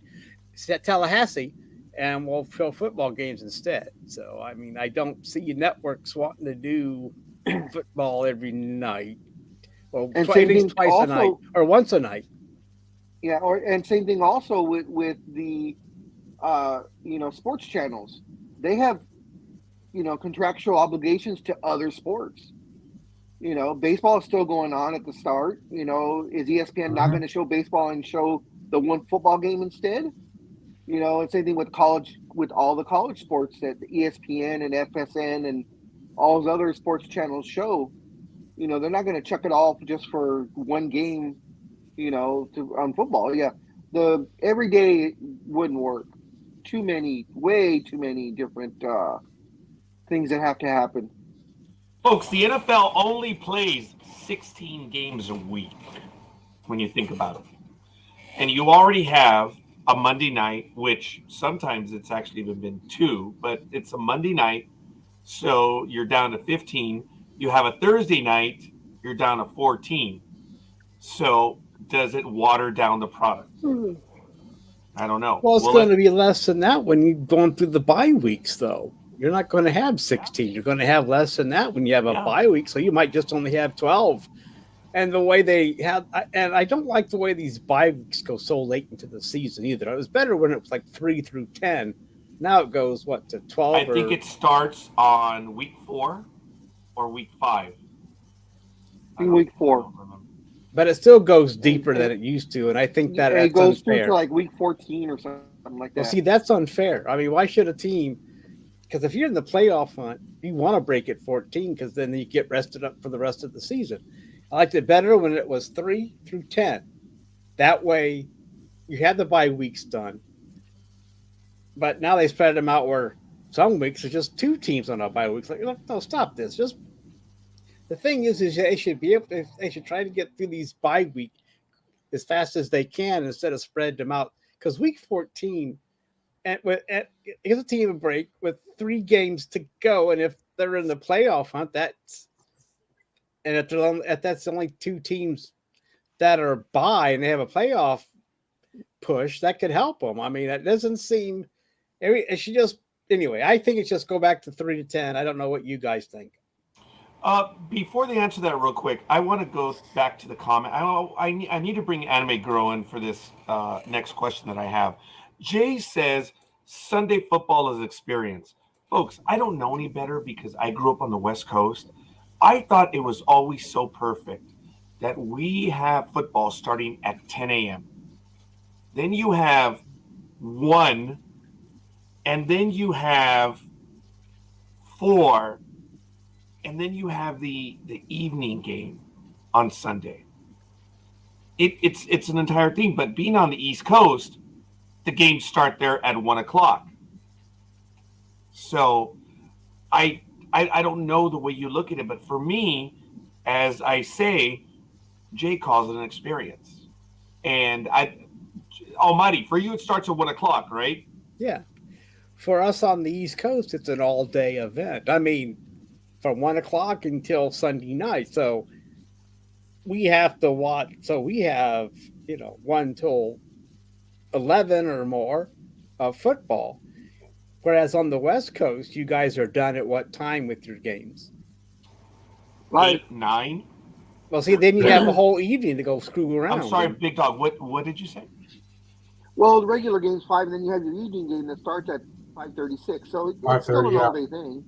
Tallahassee, and we'll show football games instead. So I don't see networks wanting to do football every night. Well, at least twice a night or once a night. Yeah, and same thing also with the sports channels. They have contractual obligations to other sports. Baseball is still going on at the start. Is ESPN not going to show baseball and show the one football game instead? And same thing with college, with all the college sports that ESPN and FSN and all those other sports channels show. They're not going to chuck it off just for one game, on football. Yeah. The every day wouldn't work. Way too many different things that have to happen. Folks, the NFL only plays 16 games a week when you think about it. And you already have a Monday night, which sometimes it's actually even been 2, but it's a Monday night. So you're down to 15. You have a Thursday night, you're down to 14. So does it water down the product? I don't know. Well, it's going to be less than that when you're going through the bye weeks, though. You're not going to have 16. You're going to have less than that when you have a bye week. So you might just only have 12. And the way they have, and I don't like the way these bye weeks go so late into the season either. It was better when it was like 3 through 10. Now it goes, what, to 12? I think it starts on week 4 or week 5. Week 4. But it still goes deeper than it used to, and I think that it goes unfair. through to like week 14 or something like that. Well, see, that's unfair. I mean, why should a team? Because if you're in the playoff hunt, you want to break it 14 because then you get rested up for the rest of the season. I liked it better when it was 3 through 10. That way, you had the bye weeks done. But now they spread them out where some weeks it's just 2 teams on a bye weeks. Like, no, stop this. Just the thing is they should be able to. They should try to get through these bye week as fast as they can instead of spread them out. Because week 14, gives a team a break with 3 games to go, and if they're in the playoff hunt, that's only 2 teams that are bye and they have a playoff push, that could help them. I mean, it doesn't seem. It should just anyway. I think it's just go back to 3 to 10. I don't know what you guys think. Before they answer that real quick, I want to go back to the comment. I need to bring Anime Girl in for this next question that I have. Jay says Sunday football is experience. Folks, I don't know any better because I grew up on the West Coast. I thought it was always so perfect that we have football starting at 10 a.m. Then you have 1, and then you have 4, and then you have the evening game on Sunday. It's an entire thing. But being on the East Coast, the games start there at 1 o'clock. So I don't know the way you look at it, but for me, as I say, Jay calls it an experience. And Almighty, for you it starts at 1 o'clock, right? Yeah. For us on the East Coast, it's an all-day event. I mean, from 1 o'clock until Sunday night. So we have to watch. So we have, 1 till 11 or more of football. Whereas on the West Coast, you guys are done at what time with your games? 8, 9. Well, see, then you have a whole evening to go screw around. I'm sorry, Big Dog. What did you say? Well, the regular game's 5, and then you have your evening game that starts at 5:36. So it's still an all-day thing.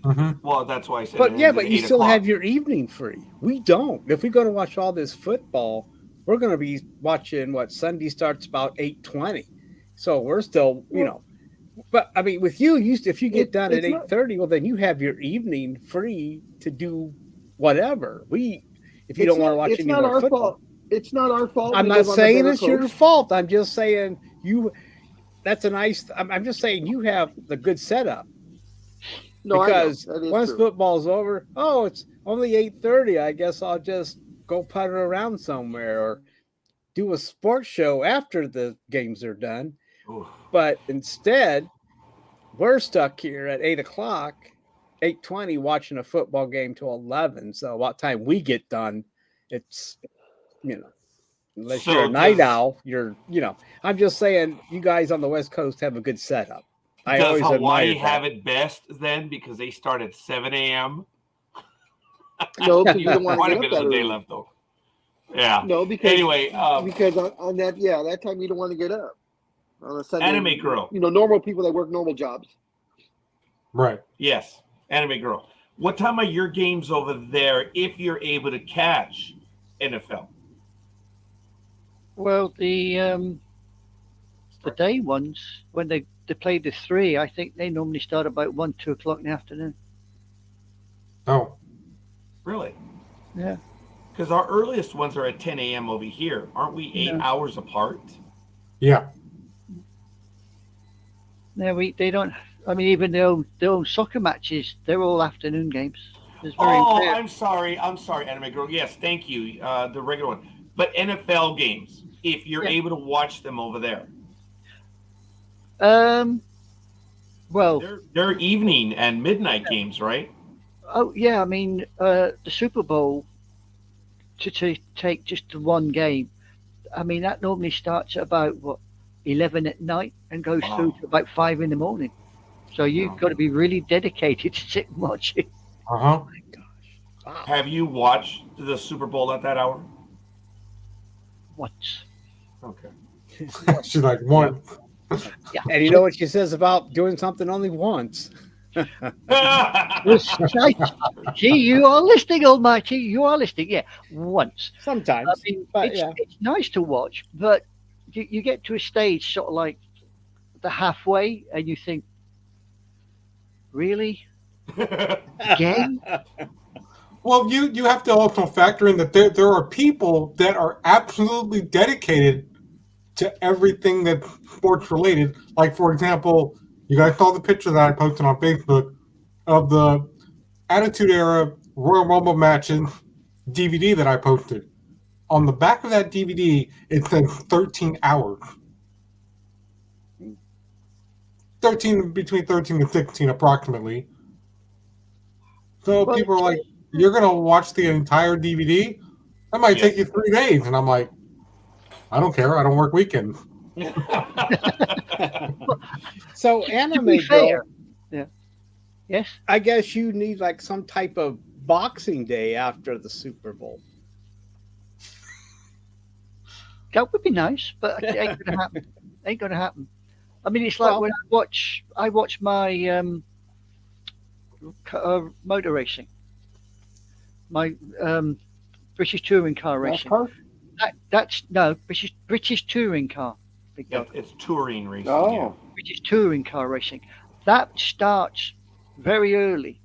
Mm-hmm. Well, that's why I said. But you still have your evening free. We don't. If we're going to watch all this football, we're going to be watching Sunday starts about 8:20. So we're still, But I mean, with you, if you get done at 8:30, well, then you have your evening free to do whatever. If you don't want to watch any more football, fault. It's not our fault. I'm not saying it's your fault. I'm just saying that's a nice. I'm just saying you have the good setup. No, because once true. football's over, it's only 8:30. I guess I'll just go putter around somewhere or do a sports show after the games are done. Oof. But instead, we're stuck here at 8 o'clock, 8:20, watching a football game till 11. So by the time we get done, it's, unless you're a night owl, I'm just saying you guys on the West Coast have a good setup. Does Hawaii have it best then because they start at 7 a.m.? No, because you don't want to Quite get a bit up of the that day early. left though. Yeah. No, because anyway, because on that time you don't want to get up on a Sunday. Anime Girl. Normal people that work normal jobs. Right. Yes, Anime Girl. What time are your games over there if you're able to catch NFL? Well, the day ones, when they play the 3, I think they normally start about 1, 2 o'clock in the afternoon. Oh. Really? Yeah. Because our earliest ones are at 10 a.m. over here. Aren't we 8 hours apart? Yeah. No, they don't. I mean, even their own soccer matches, they're all afternoon games. It's very unfair. I'm sorry, Anime Girl. Yes, thank you. The regular one. But NFL games, if you're able to watch them over there. Well, They're evening and midnight games, right? oh yeah, I mean, the Super Bowl to take just the one game. I mean, that normally starts at about what 11 at night and goes Wow. through to about 5 in the morning. So you've got to be really dedicated to sit and watch it Uh-huh. Wow. Have you watched the Super Bowl at that hour? once. Okay. She's like, one. Yeah. And you know what she says about doing something only once? Gee, you are listening, Almighty. You are listening. Yeah, once. Sometimes. I mean, but yeah. it's nice to watch, but you get to a stage sort of like the halfway, and you think, really, again? Well, you have to also factor in that there are people that are absolutely dedicated to everything that's sports related. Like, for example, you guys saw the picture that I posted on Facebook of the Attitude Era Royal Rumble matches DVD that I posted. On the back of that DVD, it says 13 hours. between 13 and 16 approximately. So Well, people are like, you're going to watch the entire DVD? That might take you 3 days. And I'm like, I don't care. I don't work weekends. So to anime be girl, fair, yeah, yes. I guess you need like some type of Boxing Day after the Super Bowl. That would be nice, but it ain't gonna happen. Ain't gonna happen. I mean, it's like Well- when I watch my motor racing, my British touring car racing. NASCAR? That's no British touring car. Big dog. It's touring racing. Oh. British touring car racing. That starts very early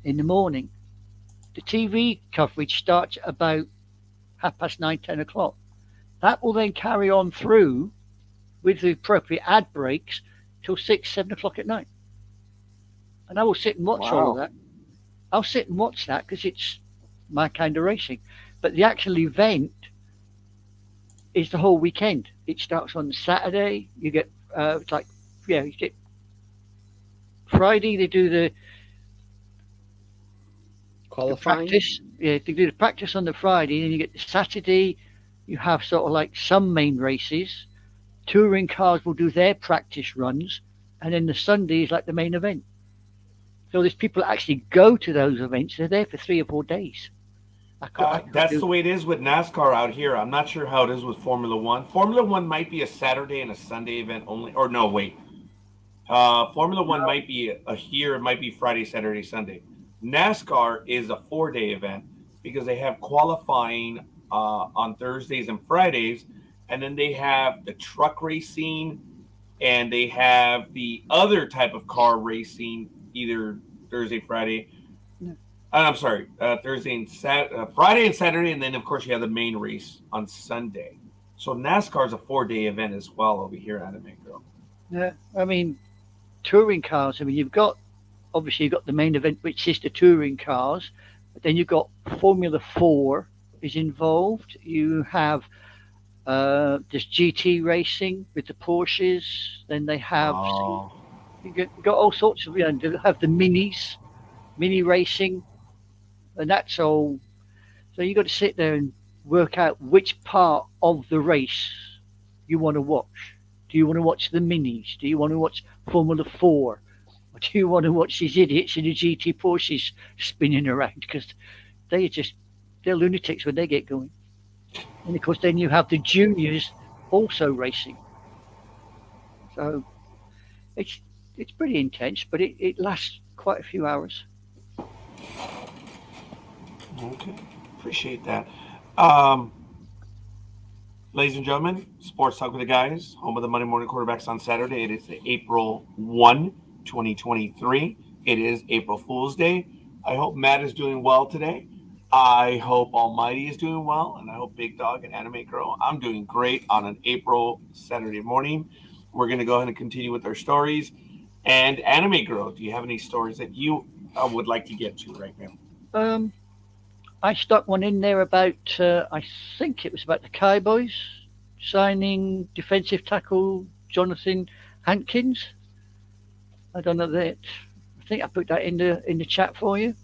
in the morning. The TV coverage starts about 9:30, 10 o'clock. That will then carry on through with the appropriate ad breaks till 6, 7 o'clock at night. And I will sit and watch all of Wow. that. I'll sit and watch that because it's my kind of racing. But the actual event is the whole weekend. It starts on Saturday. You get it's like you get Friday. They do the Qualifying. practice. Yeah, they do the practice on the Friday, and you get the Saturday. You have sort of like some main races. Touring cars will do their practice runs, and then the Sunday is like the main event. So there's people that actually go to those events. They're there for 3 or 4 days. That's the way it is with NASCAR out here. I'm not sure how it is with Formula One. Formula One might be a Saturday and a Sunday event only. Or no, wait. Formula One might be here. It might be Friday, Saturday, Sunday. NASCAR is a 4-day event because they have qualifying on Thursdays and Fridays, and then they have the truck racing, and they have the other type of car racing either Thursday, Friday. I'm sorry, Thursday and Friday and Saturday, and then of course you have the main race on Sunday. So NASCAR is a 4-day event as well over here, Anime Girl. Yeah, I mean, touring cars. I mean, you've got the main event, which is the touring cars, but then you've got Formula 4 is involved. You have this GT racing with the Porsches. Then they have you got all sorts of. They have the minis, mini racing, and that's all. So you got to sit there and work out which part of the race you want to watch. Do you want to watch the minis? Do you want to watch Formula 4? Or do you want to watch these idiots in the GT Porsches spinning around? Because they're lunatics when they get going. And of course, then you have the juniors also racing. So it's pretty intense, but it lasts quite a few hours. Okay, appreciate that. Ladies and gentlemen, Sports Talk with the Guys, home of the Monday Morning Quarterbacks on Saturday. It is April 1, 2023. It is April Fool's Day. I hope Matt is doing well today. I hope Almighty is doing well, and I hope Big Dog and Anime Girl. I'm doing great on an April Saturday morning. We're going to go ahead and continue with our stories. And Anime Girl, do you have any stories that you would like to get to right now? I stuck one in there about, I think it was about the Cowboys signing defensive tackle Jonathan Hankins. I don't know that. I think I put that in the chat for you.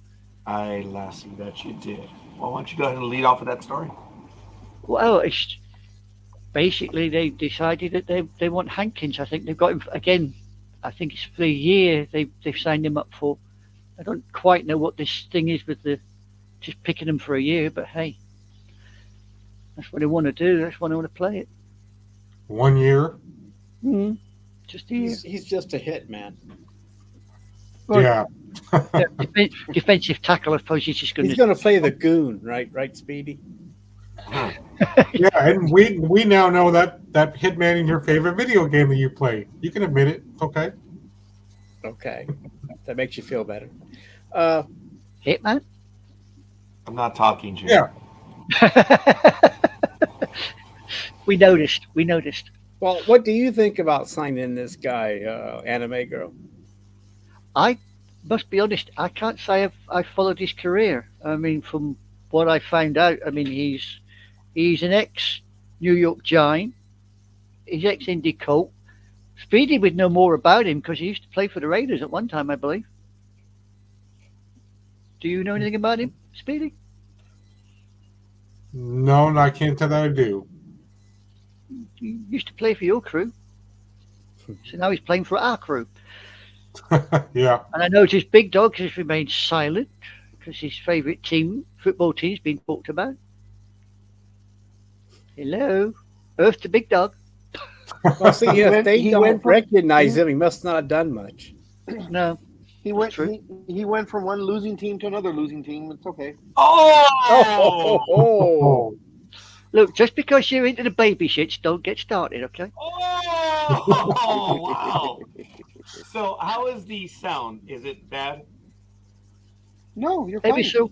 I lassie that you did. Well, why don't you go ahead and lead off with that story? Well, it's basically they decided that they want Hankins. I think they've got him again. I think it's for a year they've signed him up for. I don't quite know what this thing is with the just picking him for a year, but hey, that's what they want to do. That's why they want to play it. 1 year. Mm-hmm. Just a year. He's just a hit, man. Well, Yeah. defensive tackle. I suppose he's just going He's going to play the goon, right? Right, Speedy? Yeah, and we now know that Hitman is your favorite video game that you play. You can admit it. It's okay. Okay. That makes you feel better. Hitman. I'm not talking, Jim. Yeah. We noticed. Well, what do you think about signing this guy, Anime Girl? I must be honest. I can't say I've followed his career. I mean, from what I found out, I mean he's an ex New York Giant. He's ex Indy Colt. Speedy would know more about him because he used to play for the Raiders at one time, I believe. Do you know anything about him, Speedy? No, I can't tell that I do. He used to play for your crew. So now he's playing for our crew. Yeah. And I noticed Big Dog has remained silent because his favourite football team, has been talked about. Hello, Earth to Big Dog. Well, see, if they he don't went from- recognize him, he must not have done much. No, He went. True. He went from one losing team to another losing team. It's okay. Oh! Oh. look, just because you're into the baby shits, don't get started, okay? Oh! Wow! So, how is the sound? Is it bad? No, you're fine. Maybe so.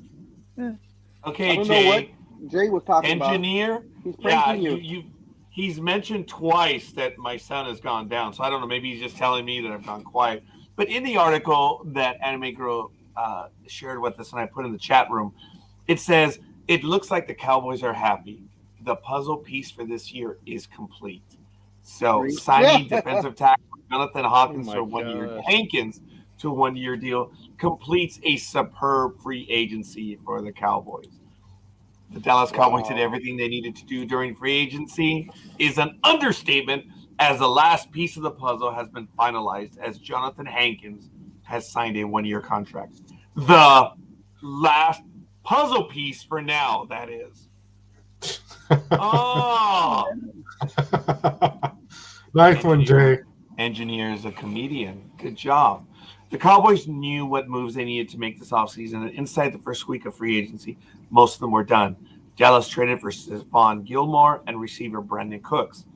Okay, I don't know what Jay. Jay was talking about. Engineer? He's Yeah, pranking you. he's mentioned twice that my sound has gone down. So I don't know. Maybe he's just telling me that I've gone quiet. But in the article that Anime Girl shared with us and I put in the chat room, it says, it looks like the Cowboys are happy. The puzzle piece for this year is complete. So Great. signing Yeah. defensive tackle Jonathan Hawkins Oh to a my 1 year, gosh. Hankins to a 1 year deal completes a superb free agency for the Cowboys. The Dallas Cowboys did everything they needed to do during free agency is an understatement, as the last piece of the puzzle has been finalized as Jonathan Hankins has signed a 1 year contract. The last puzzle piece for now, that is. Oh! Nice one, Jay. Engineer is a comedian. Good job. The Cowboys knew what moves they needed to make this offseason, and inside the first week of free agency, most of them were done. Dallas traded for Stephon Gilmore and receiver Brandon Cooks.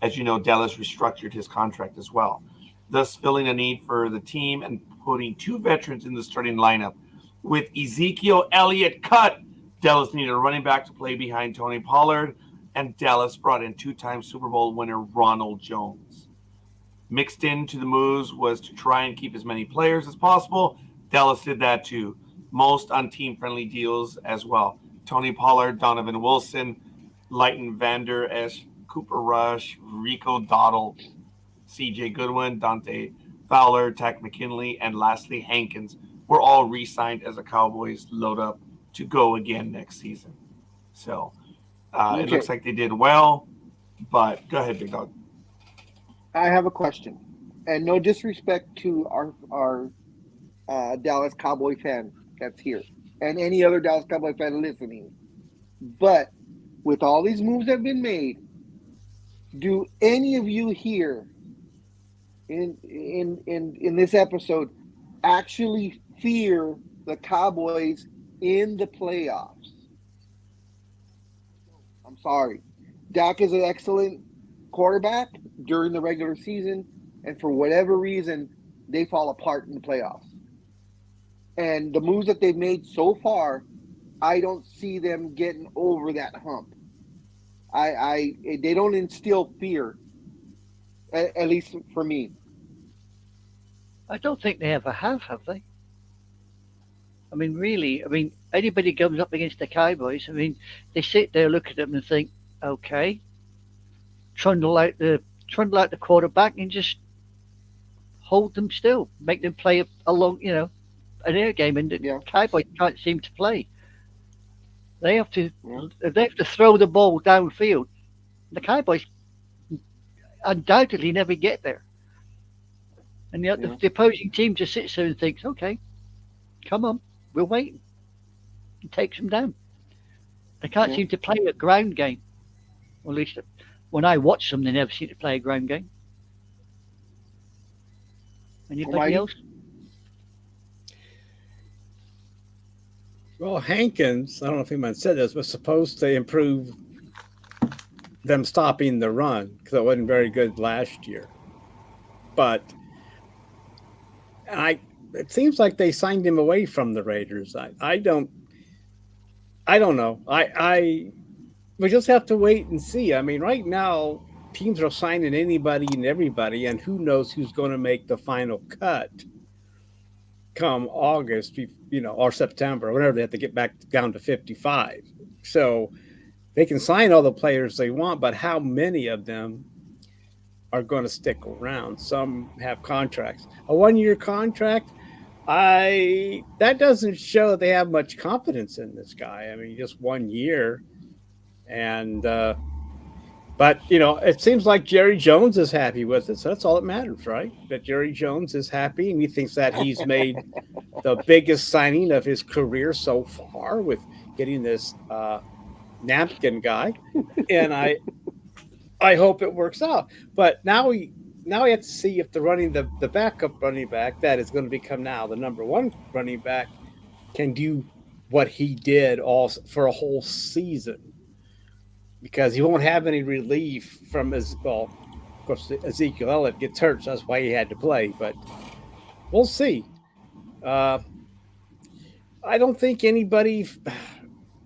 As you know, Dallas restructured his contract as well, thus filling a need for the team and putting two veterans in the starting lineup. With Ezekiel Elliott cut, Dallas needed a running back to play behind Tony Pollard, and Dallas brought in two-time Super Bowl winner Ronald Jones. Mixed into the moves was to try and keep as many players as possible. Dallas did that too. Most on team-friendly deals as well. Tony Pollard, Donovan Wilson, Leighton Vander Esch, Cooper Rush, Rico Dowdle, C.J. Goodwin, Dante Fowler, Tack McKinley, and lastly Hankins were all re-signed as the Cowboys load up to go again next season. So it looks like they did well, but go ahead, Big Dog. I have a question, and no disrespect to our Dallas Cowboy fan that's here, and any other Dallas Cowboy fan listening, but with all these moves that have been made, do any of you here in this episode actually fear the Cowboys in the playoffs? I'm sorry. Dak is an excellent quarterback during the regular season, and for whatever reason, they fall apart in the playoffs. And the moves that they've made so far, I don't see them getting over that hump. They don't instill fear, at least for me. I don't think they ever have they? I mean, really, anybody comes up against the Cowboys, they sit there, look at them and think, okay, trundle out the quarterback and just hold them still, make them play a long, an air game, and the Yeah. Cowboys can't seem to play. They have to Yeah. they have to throw the ball downfield. The Cowboys undoubtedly never get there, and yet Yeah. the opposing team just sits there and thinks, "Okay, come on, we're waiting," and takes them down. They can't Yeah. seem to play a ground game. Or at least when I watch them, they never seem to play a ground game. Anybody Almighty? else? Well, Hankins, I don't know if anyone said this, was supposed to improve them stopping the run because it wasn't very good last year. But it seems like they signed him away from the Raiders. I don't know. We just have to wait and see. I mean, right now teams are signing anybody and everybody, and who knows who's going to make the final cut come August, or September, or whenever they have to get back down to 55. So they can sign all the players they want, but how many of them are going to stick around? Some have contracts. A 1-year contract, that doesn't show that they have much confidence in this guy. I mean, just 1 year. And but it seems like Jerry Jones is happy with it, so that's all that matters, right? That Jerry Jones is happy, and he thinks that he's made the biggest signing of his career so far with getting this napkin guy, and I hope it works out. But now we have to see if the backup running back that is going to become now the number one running back can do what he did all for a whole season. Because he won't have any relief from of course, Ezekiel Elliott gets hurt, so that's why he had to play. But we'll see. I don't think anybody.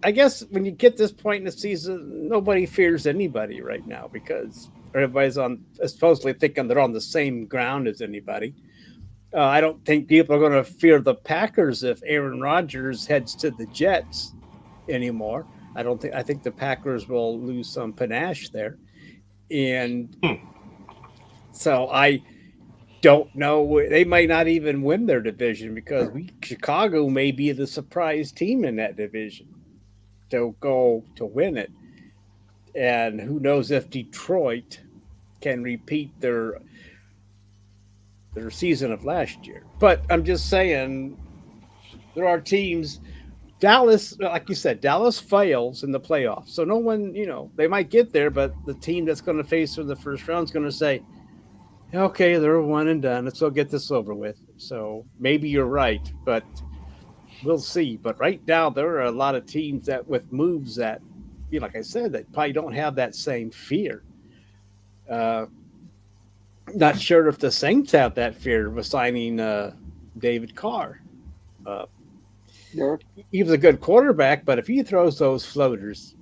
I guess when you get this point in the season, nobody fears anybody right now because everybody's supposedly thinking they're on the same ground as anybody. I don't think people are going to fear the Packers if Aaron Rodgers heads to the Jets anymore. I think the Packers will lose some panache there. And so I don't know. They might not even win their division because Chicago may be the surprise team in that division to go to win it. And who knows if Detroit can repeat their season of last year. But I'm just saying there are teams. Dallas, like you said, Dallas fails in the playoffs. So no one, they might get there, but the team that's going to face them in the first round is going to say, okay, they're one and done. Let's go get this over with. So maybe you're right, but we'll see. But right now, there are a lot of teams that with moves that, like I said, that probably don't have that same fear. Not sure if the Saints have that fear of signing David Carr. He was a good quarterback, but if he throws those floaters,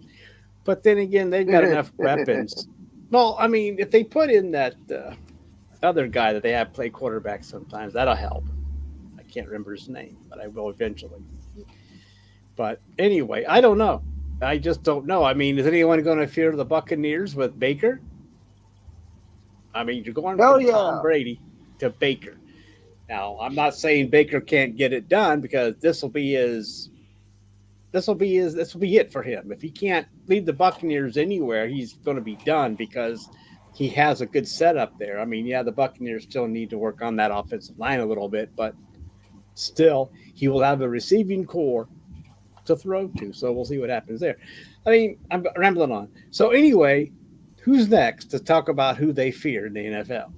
but then again, they've got enough weapons. Well, I mean, if they put in that other guy that they have play quarterback sometimes, that'll help. I can't remember his name, but I will eventually. But anyway, I don't know. I just don't know. I mean, is anyone going to fear the Buccaneers with Baker? I mean, you're going from Tom Brady to Baker. Now, I'm not saying Baker can't get it done because this will be it for him. If he can't lead the Buccaneers anywhere, he's going to be done because he has a good setup there. I mean, the Buccaneers still need to work on that offensive line a little bit, but still, he will have a receiving core to throw to. So we'll see what happens there. I mean, I'm rambling on. So anyway, who's next to talk about who they fear in the NFL?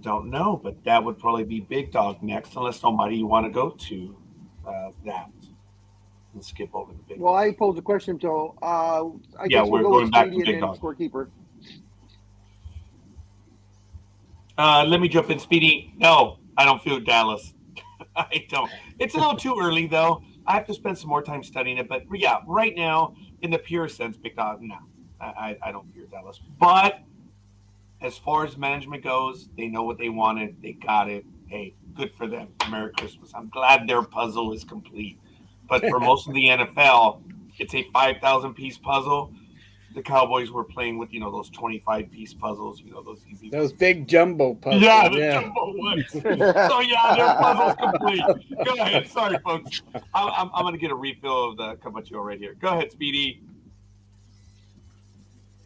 Don't know, but that would probably be Big Dog next, unless somebody you want to go to that and skip over the Big Dog. Well, I posed a question, so I guess we're going back to Speedy Big Dog. Scorekeeper. Let me jump in, Speedy. No, I don't feel Dallas. I don't. It's a little too early, though. I have to spend some more time studying it. But yeah, right now, in the pure sense, Big Dog, no, I don't fear Dallas. But as far as management goes, they know what they wanted. They got it. Hey, good for them. Merry Christmas. I'm glad their puzzle is complete. But for most of the NFL, it's a 5,000-piece puzzle. the Cowboys were playing with, those 25-piece puzzles, those easy. Those big jumbo puzzles. Yeah, the jumbo ones. So yeah, their puzzle's complete. Go ahead. Sorry, folks. I'm gonna get a refill of the Camacho right here. Go ahead, Speedy.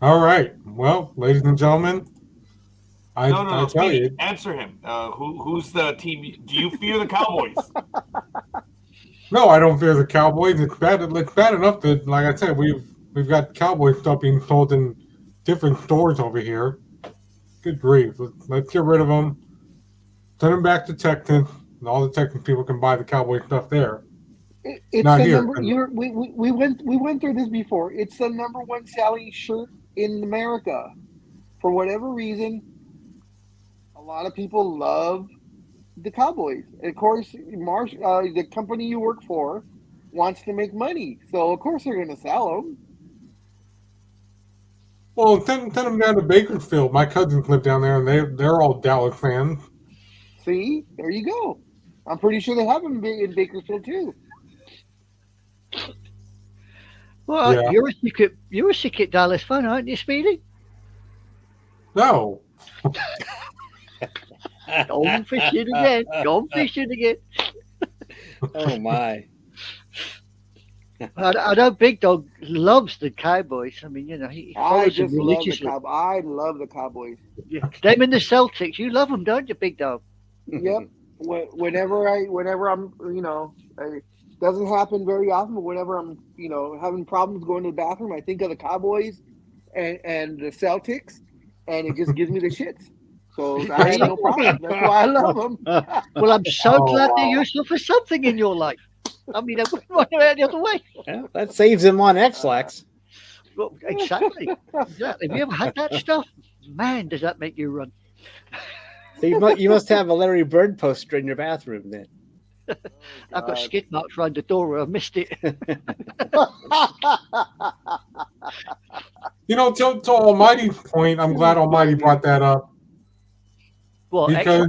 All right. Well, ladies and gentlemen, I No, tell Speedy, you, answer him. Who's the team? Do you fear the Cowboys? no, I don't fear the Cowboys. It's bad enough that, like I said, we've got Cowboy stuff being sold in different stores over here. Good grief. Let's get rid of them. Send them back to Texas, and all the Texas people can buy the Cowboy stuff there. It's Not the here. number. We went through this before. It's the number one selling shirt in America. For whatever reason, a lot of people love the Cowboys. And of course, the company you work for wants to make money, so of course they're going to sell them. Well, send them down to Bakersfield. My cousins live down there, and they're all Dallas fans. See, there you go. I'm pretty sure they have them in Bakersfield too. Well, Yeah. you're a secret Dallas fan, aren't you, Speedy? No. Gone fishing again. Gone fishing again. Oh my. I know Big Dog loves the Cowboys. I mean, he I follows them just love the religiously. Cowboys. I love the Cowboys. Yeah. Them and the Celtics, you love them, don't you, Big Dog? Yep. Whenever I'm, it doesn't happen very often, but whenever I'm, having problems going to the bathroom, I think of the Cowboys and the Celtics, and it just gives me the shits. So I have no problem. That's why I love them. Well, I'm so glad that wow. you're still for something in your life. I mean, I wouldn't want to go the other way. Well, that saves him on X-Lax. Well, exactly. Exactly. Have you ever had that stuff? Man, does that make you run. So you must have a Larry Bird poster in your bathroom then. I've got skid marks around the door where I missed it. To Almighty's point, I'm glad Almighty brought that up Well, because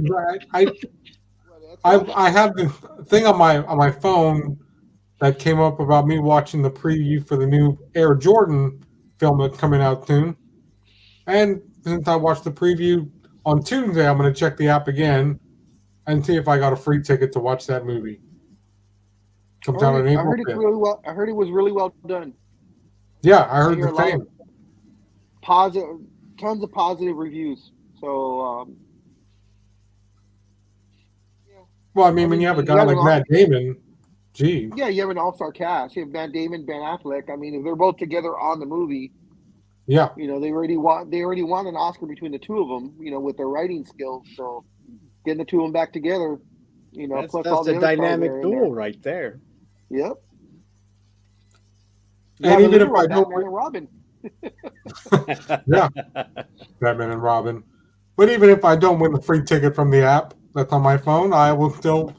I have this thing on my phone that came up about me watching the preview for the new Air Jordan film that's coming out soon. And since I watched the preview on Tuesday, I'm going to check the app again and see if I got a free ticket to watch that movie. Comes out on I April heard it 5th. really well. I heard it was really well done. Yeah, I heard hear the a lot same. of positive, tons of positive reviews. So, Well, I mean, when you have a guy like Matt Damon, gee. yeah, you have an all-star cast. You have Matt Damon, Ben Affleck. I mean, if they're both together on the movie, Yeah. they already won an Oscar between the two of them. With their writing skills. So, getting the two of them back together, That's plus all the a other stars dynamic that are in there. duel right there. Yep. And even if I don't Batman and Robin. Yeah, Batman and Robin. But even if I don't win the free ticket from the app that's on my phone, I will still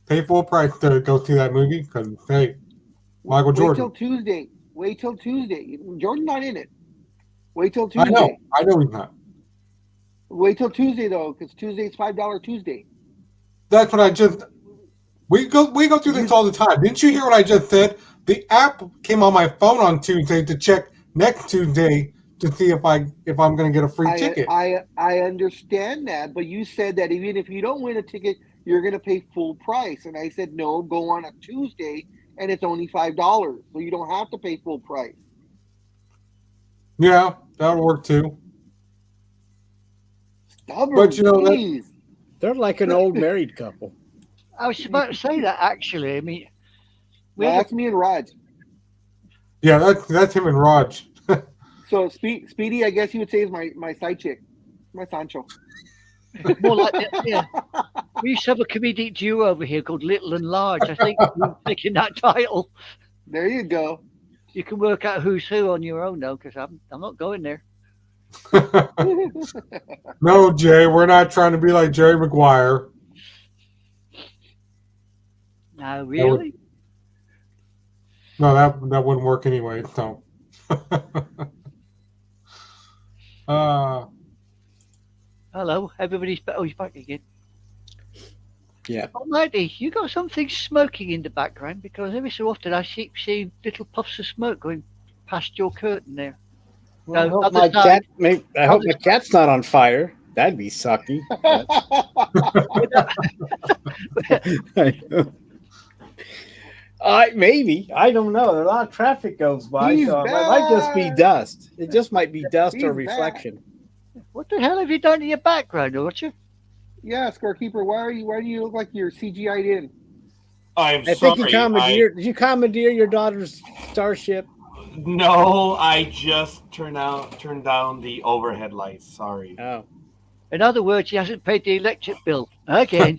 pay full price to go see that movie because, hey, Michael Jordan. Wait till Tuesday. Jordan's not in it. Wait till Tuesday. I know he's not. Wait till Tuesday though, because Tuesday's $5 Tuesday. That's what I just. We go through this all the time. Didn't you hear what I just said? The app came on my phone on Tuesday to check next Tuesday to see if I'm going to get a free ticket. I understand that, but you said that even if you don't win a ticket, you're going to pay full price. And I said no, go on a Tuesday, and it's only $5, so you don't have to pay full price. Yeah, that'll work too. Stubborn, But please. They're like an old married couple. I was about to say that, actually. I mean, That's me and Raj. Yeah, that's him and Raj. So Speedy, I guess you would say, is my side chick, my Sancho. more like that, yeah. We used to have a comedic duo over here called Little and Large. I think we're taking that title. There you go. You can work out who's who on your own, though, because I'm not going there. No, Jay, we're not trying to be like Jerry Maguire. No, really? No, that wouldn't work anyway. So, Hello, everybody's back. Oh, he's back again. Yeah. Almighty, you got something smoking in the background because every so often I keep seeing little puffs of smoke going past your curtain there. Well, I No, hope other my side. I hope my cat's not on fire. That'd be sucky. But- maybe. I don't know. A lot of traffic goes by, He's so it might just be back. dust. It just might be dust or He's back. reflection. What the hell have you done in your background, Roger? Yeah, Scorekeeper. Why do you look like you're CGI'd in? I'm I think you sorry. commandeered. Did you commandeer your daughter's starship? No, I just turned down the overhead lights. Sorry. Oh, In other words, he hasn't paid the electric bill again.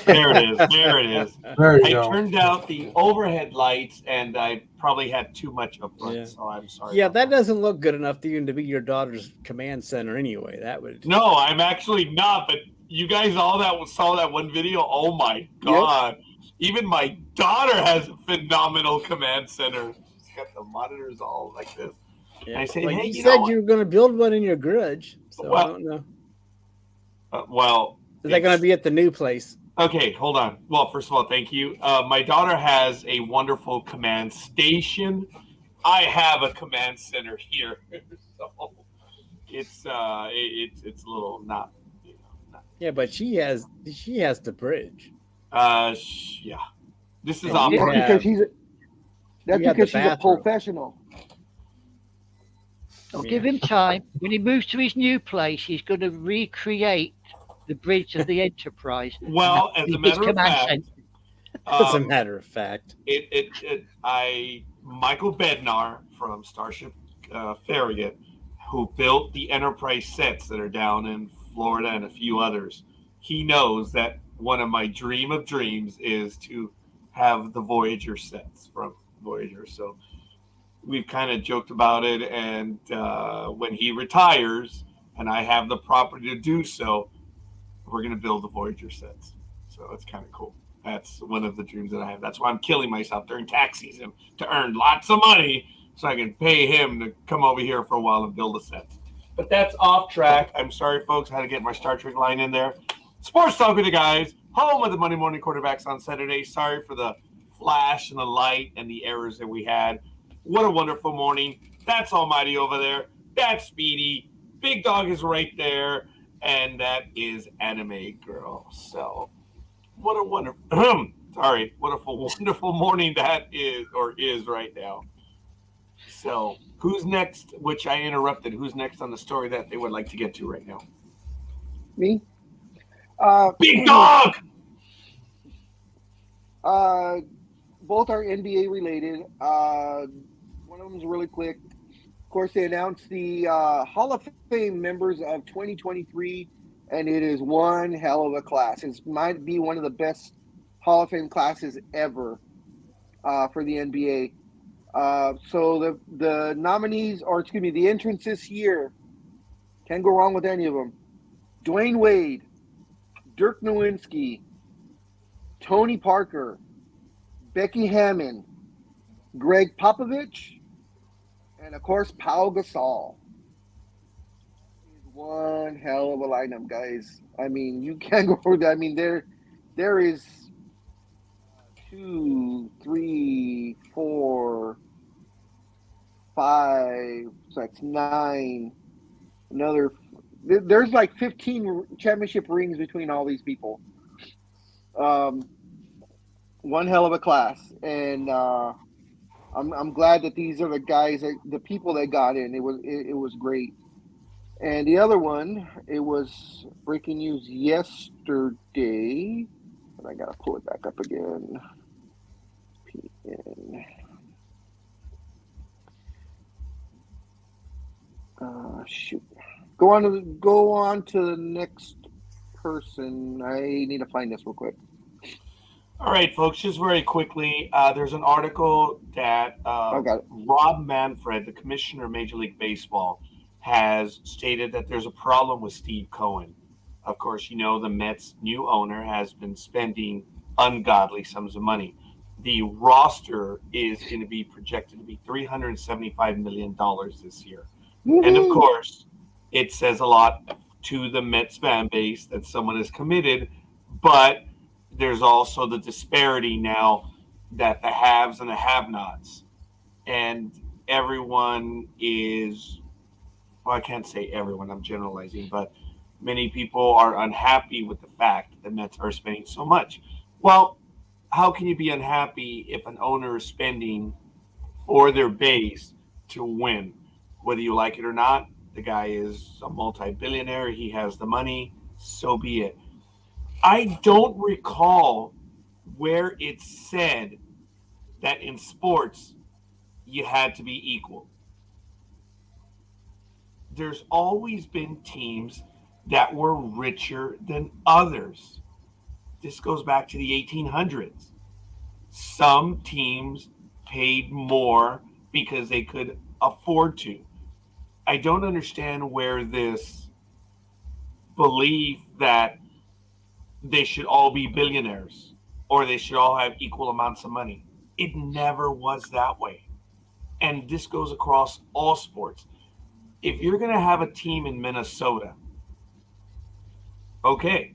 There it is. There it is. There you I go. turned out the overhead lights, and I probably had too much up front. Yeah. So I'm sorry. yeah. about That doesn't look good enough to even to be your daughter's command center anyway. That would. No, I'm actually not. But you guys all that saw that one video. Oh my god! Even my daughter has a phenomenal command center. She's got the monitors all like this. Yeah. I say, Well, hey, you you said know you were going to build one in your garage, so I Well, don't know. well, Is that going it's- to be at the new place? Okay, hold on. Well, first of all, thank you. My daughter has a wonderful command station. I have a command center here, so it's a little not, Yeah, but she has the bridge. yeah. This is And off. you That's have- because she's you have the she's a bathroom. professional. I'll Yeah. give him time. When he moves to his new place, he's going to recreate the bridge of the Enterprise. Well, as a matter of fact, As a matter of fact, Michael Bednar from Starship Farragut, who built the Enterprise sets that are down in Florida and a few others, he knows that one of my dream of dreams is to have the Voyager sets from Voyager. So we've kind of joked about it, and when he retires and I have the property to do so, we're going to build the Voyager sets. So it's kind of cool. That's one of the dreams that I have. That's why I'm killing myself during tax season to earn lots of money so I can pay him to come over here for a while and build a set. But that's off track. I'm sorry, folks. I had to get my Star Trek line in there. Sports Talk with the guys. Home of the Monday Morning Quarterbacks on Saturday. Sorry for the flash and the light and the errors that we had. What a wonderful morning. That's Almighty over there. That's Speedy. Big Dog is right there. And that is Anime Girl. So what a wonderful wonderful morning that is right now. So who's next? Which I interrupted. Who's next on the story that they would like to get to right now? Me? Big Dog! Both are NBA related. One of them is really quick. Of course, they announced the Hall of Fame members of 2023, and it is one hell of a class. It might be one of the best Hall of Fame classes ever for the NBA. So the nominees, the entrants this year, can't go wrong with any of them. Dwayne Wade, Dirk Nowitzki, Tony Parker, Becky Hammond, Greg Popovich, and of course, Pau Gasol. One hell of a lineup, guys. I mean, you can't go for that. I mean, there is 2, 3, 4, 5. So that's 9. There's like 15 championship rings between all these people. One hell of a class, and I'm glad that these are the people that got in. It was great. And the other one, it was breaking news yesterday, and I gotta pull it back up again. PN. Shoot. Go on to the next person. I need to find this real quick. All right, folks, just very quickly, there's an article that I got it. Rob Manfred, the commissioner of Major League Baseball, has stated that there's a problem with Steve Cohen. Of course, you know the Mets' new owner has been spending ungodly sums of money. The roster is going to be projected to be $375 million this year. And of course, it says a lot to the Mets fan base that someone is committed, but there's also the disparity now that the haves and the have-nots, and everyone is well, I can't say everyone, I'm generalizing, but many people are unhappy with the fact that the Mets are spending so much. Well, how can you be unhappy if an owner is spending for their base to win? Whether you like it or not, the guy is a multi billionaire, he has the money, so be it. I don't recall where it said that in sports you had to be equal. There's always been teams that were richer than others. This goes back to the 1800s. Some teams paid more because they could afford to. I don't understand where this belief that they should all be billionaires or they should all have equal amounts of money. It never was that way. And this goes across all sports. If you're going to have a team in Minnesota, okay,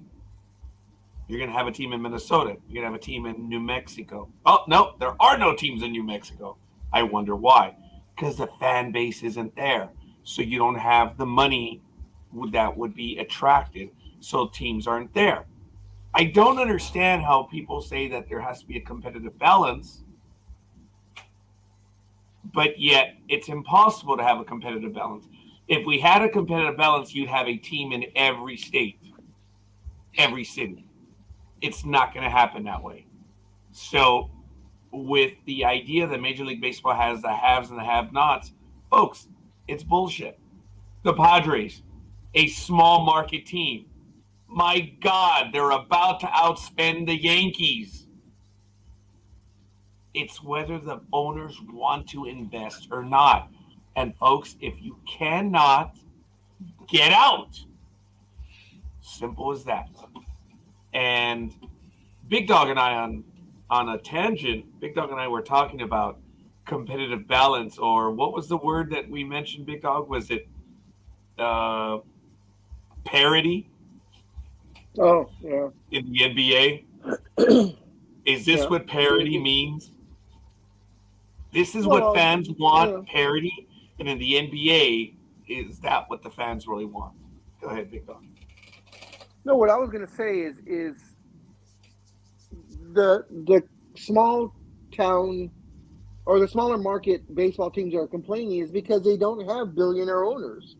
you're going to have a team in Minnesota. You're going to have a team in New Mexico. Oh, no, there are no teams in New Mexico. I wonder why. Because the fan base isn't there. So you don't have the money that would be attracted. So teams aren't there. I don't understand how people say that there has to be a competitive balance, but yet it's impossible to have a competitive balance. If we had a competitive balance, you'd have a team in every state, every city. It's not going to happen that way. So, with the idea that Major League Baseball has the haves and the have-nots, folks, it's bullshit. The Padres, a small market team. My God, they're about to outspend the Yankees. It's whether the owners want to invest or not. And folks, if you cannot, get out. Simple as that. And Big Dog and I on a tangent, Big Dog and I were talking about competitive balance, or what was the word that we mentioned, Big Dog? Was it parity Oh, yeah. in the NBA? Is this Yeah. what parity means? This is Well, what fans want, yeah. parity, and in the NBA, is that what the fans really want? Go ahead, Big Dog. No, what I was gonna say is the small town or the smaller market baseball teams are complaining is because they don't have billionaire owners,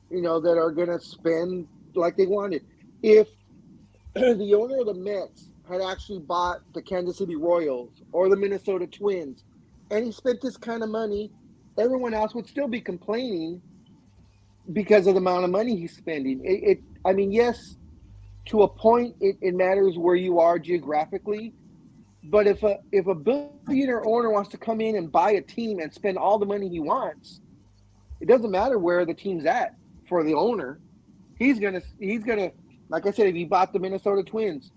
that are gonna spend like they wanted. If the owner of the Mets had actually bought the Kansas City Royals or the Minnesota Twins, and he spent this kind of money, everyone else would still be complaining because of the amount of money he's spending. I mean, yes, to a point, it matters where you are geographically. But if a billionaire owner wants to come in and buy a team and spend all the money he wants, it doesn't matter where the team's at for the owner. He's gonna like I said, if he bought the Minnesota Twins,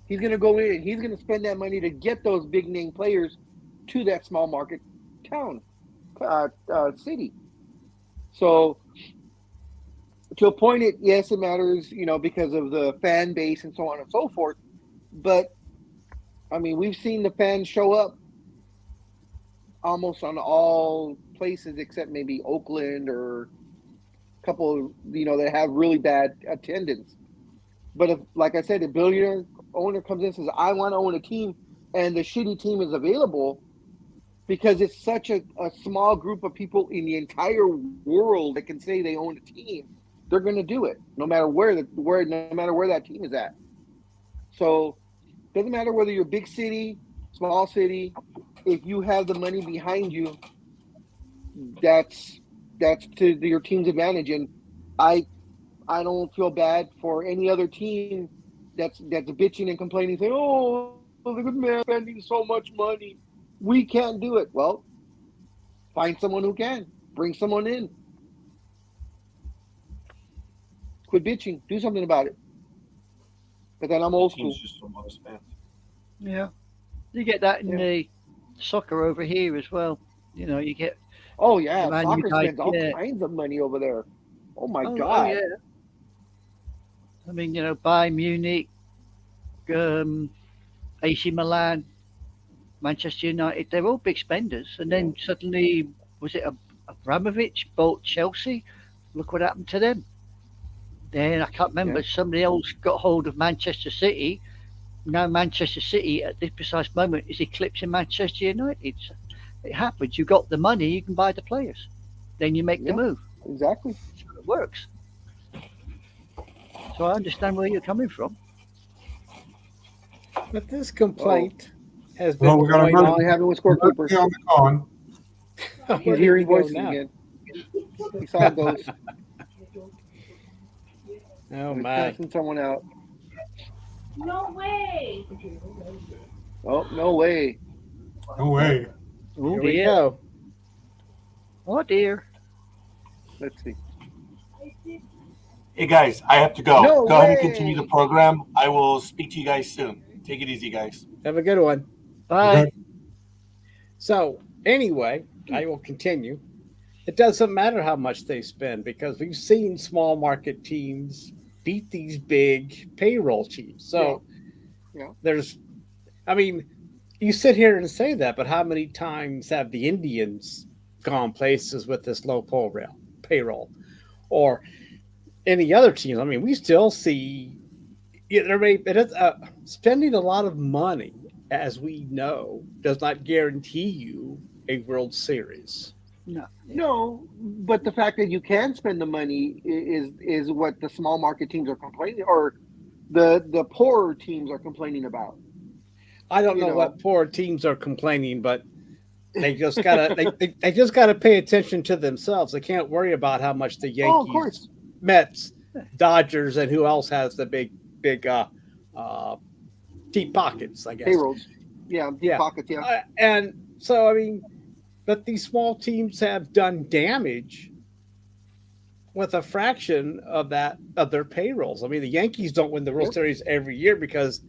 he's gonna go in and he's gonna spend that money to get those big name players to that small market town, city. So to a point, yes, it matters, because of the fan base and so on and so forth. But I mean, we've seen the fans show up almost on all places except maybe Oakland or a couple, that have really bad attendance. But if, like I said, a billionaire owner comes in and says, I want to own a team, and the shitty team is available because it's such a small group of people in the entire world that can say they own a team, they're going to do it no matter where that team is at. So it doesn't matter whether you're big city, small city, if you have the money behind you, that's to your team's advantage. And I don't feel bad for any other team that's bitching and complaining, saying, "Oh, the good man spending so much money, we can't do it." Well, find someone who can. Bring someone in. Quit bitching. Do something about it. But then I'm old school. Teams just don't want to spend. Yeah. You get that in the soccer over here as well. You get. Oh yeah, Man soccer United, spends all kinds of money over there. Oh my God. Oh, yeah. I mean, Bayern Munich, AC Milan, Manchester United, they're all big spenders. And then suddenly, was it Abramovich bought Chelsea. Look what happened to them. Then I can't remember. Somebody else got hold of Manchester City. Now Manchester City at this precise moment is eclipsing Manchester United. It happens. You got the money, you can buy the players. Then you make the move. Exactly. That's how it works. So I understand where you're coming from. But this complaint has been Well, we got a going merger. on. Only having with Scorekeeper. On the con. Where He's did hearing he go voices now? again. He saw those. Oh He's my! passing someone out. No way. Oh, no way. No way. Oh Here we dear. go. Oh dear. Let's see. Hey guys, I have to go. No Go ahead and way. continue the program. I will speak to you guys soon. Take it easy, guys. Have a good one. Bye. Okay. So anyway, I will continue. It doesn't matter how much they spend because we've seen small market teams beat these big payroll teams. So Yeah. there's, I mean, you sit here and say that, but how many times have the Indians gone places with this low payroll, or any other teams? I mean, we still see spending a lot of money, as we know, does not guarantee you a World Series. No, but the fact that you can spend the money is what the small market teams are complaining, or the poorer teams are complaining about. I don't know what poor teams are complaining, but they just gotta they just gotta pay attention to themselves. They can't worry about how much the Yankees, of course. Mets, Dodgers, and who else has the big deep pockets, I guess. Payrolls. Yeah, deep pockets, yeah. And so, I mean, but these small teams have done damage with a fraction of their payrolls. I mean, the Yankees don't win the World Series every year because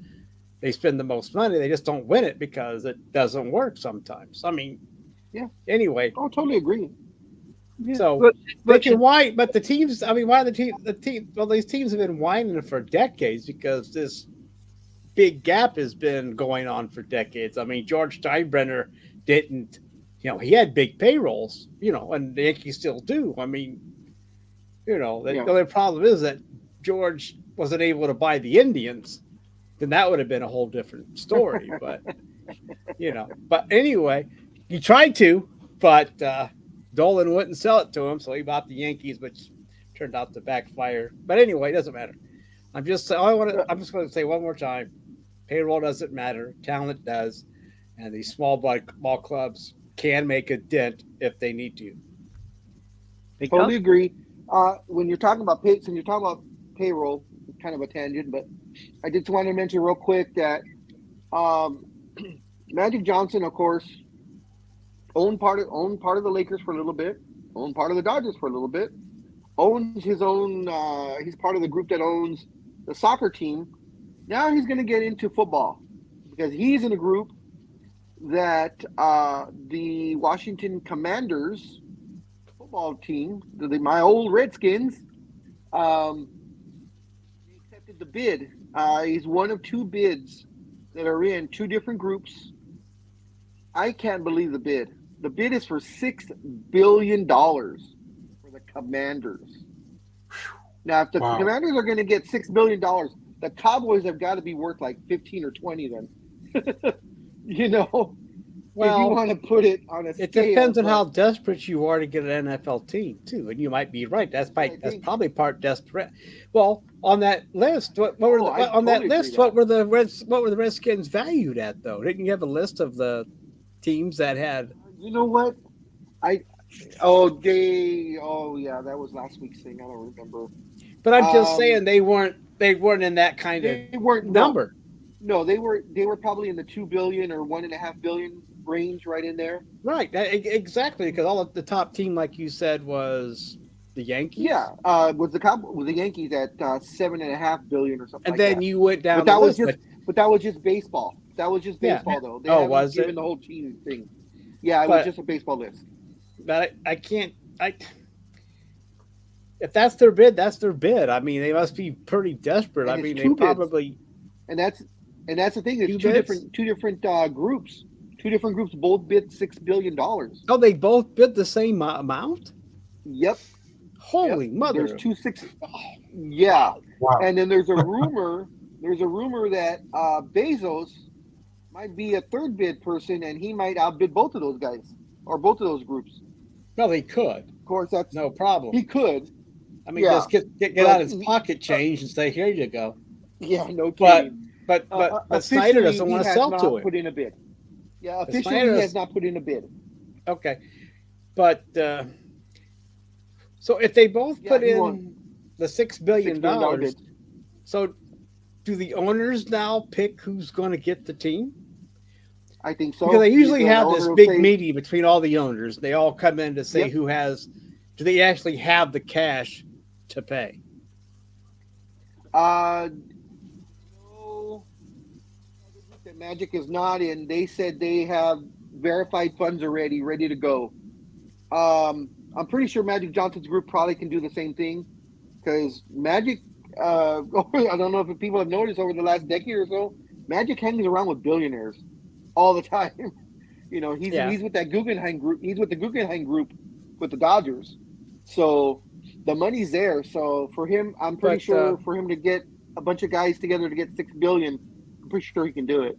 they spend the most money. They just don't win it because it doesn't work sometimes. I mean, anyway. Oh, totally agree. So but the teams, I mean, why the team? Well, these teams have been whining for decades because this big gap has been going on for decades. I mean, George Steinbrenner didn't, he had big payrolls, and the Yankees still do. I mean, the only problem is that George wasn't able to buy the Indians. Then that would have been a whole different story. But, but anyway, he tried to, but Dolan wouldn't sell it to him. So he bought the Yankees, which turned out to backfire. But anyway, it doesn't matter. I'm just going to say one more time, payroll doesn't matter. Talent does. And these small ball clubs can make a dent if they need to. Totally agree. When you're talking about payroll, kind of a tangent, but I just want to mention real quick that Magic Johnson, of course, owned part of the Lakers for a little bit, owned part of the Dodgers for a little bit, owns his own. He's part of the group that owns the soccer team. Now he's going to get into football because he's in a group that the Washington Commanders football team, my old Redskins, they accepted the bid. He's one of two bids that are in two different groups. I can't believe the bid. The bid is for $6 billion for the Commanders. Now, if the Commanders are going to get $6 billion, the Cowboys have got to be worth like 15 or 20 then. Well, if you want to put it on a scale. It depends on how desperate you are to get an NFL team, too. And you might be right. That's probably part desperate. Well, on that list, what were the Redskins valued at, though? Didn't you have a list of the teams that had? You know what? that was last week's thing. I don't remember. But I'm just saying they weren't in that kind of number. No, they were probably in the 2 billion or 1.5 billion range, right in there. Right, exactly. Because all of the top team, like you said, was the Yankees. Yeah, was the Yankees at 7.5 billion or something. And then you went down. But that was just baseball. That was just baseball, though. They was given it? the whole team thing. Yeah, it was just a baseball list. But I can't. If that's their bid, that's their bid. I mean, they must be pretty desperate. And I mean, they probably. And that's the thing. It's two different groups. Two different groups both bid $6 billion. Oh, they both bid the same amount? Yep. Holy mother. There's two six. Yeah. Wow. And then there's a rumor that Bezos might be a third bid person, and he might outbid both of those guys or both of those groups. No, they could. Of course, that's No problem. he could. I mean, yeah. just get out his pocket change and say, "Here you go." Yeah, no But kidding. but Snyder doesn't want to sell to him. Put in a bid. Yeah, officially Snyder he has not put in a bid. Okay, but so if they both put he in won. the $6 billion, $6 billion bid. so do the owners now pick who's going to get the team? I think so. Because they usually The have owner this will big say- meeting between all the owners. They all come in to say Yep. who has. Do they actually have the cash to pay? No, that Magic is not in. They said they have verified funds already, ready to go. I'm pretty sure Magic Johnson's group probably can do the same thing because Magic. I don't know if people have noticed over the last decade or so, Magic hangs around with billionaires all the time. You know, he's with that Guggenheim group. He's with the Guggenheim group with the Dodgers. So the money's there. So for him, I'm pretty sure for him to get a bunch of guys together to get $6 billion, I'm pretty sure he can do it.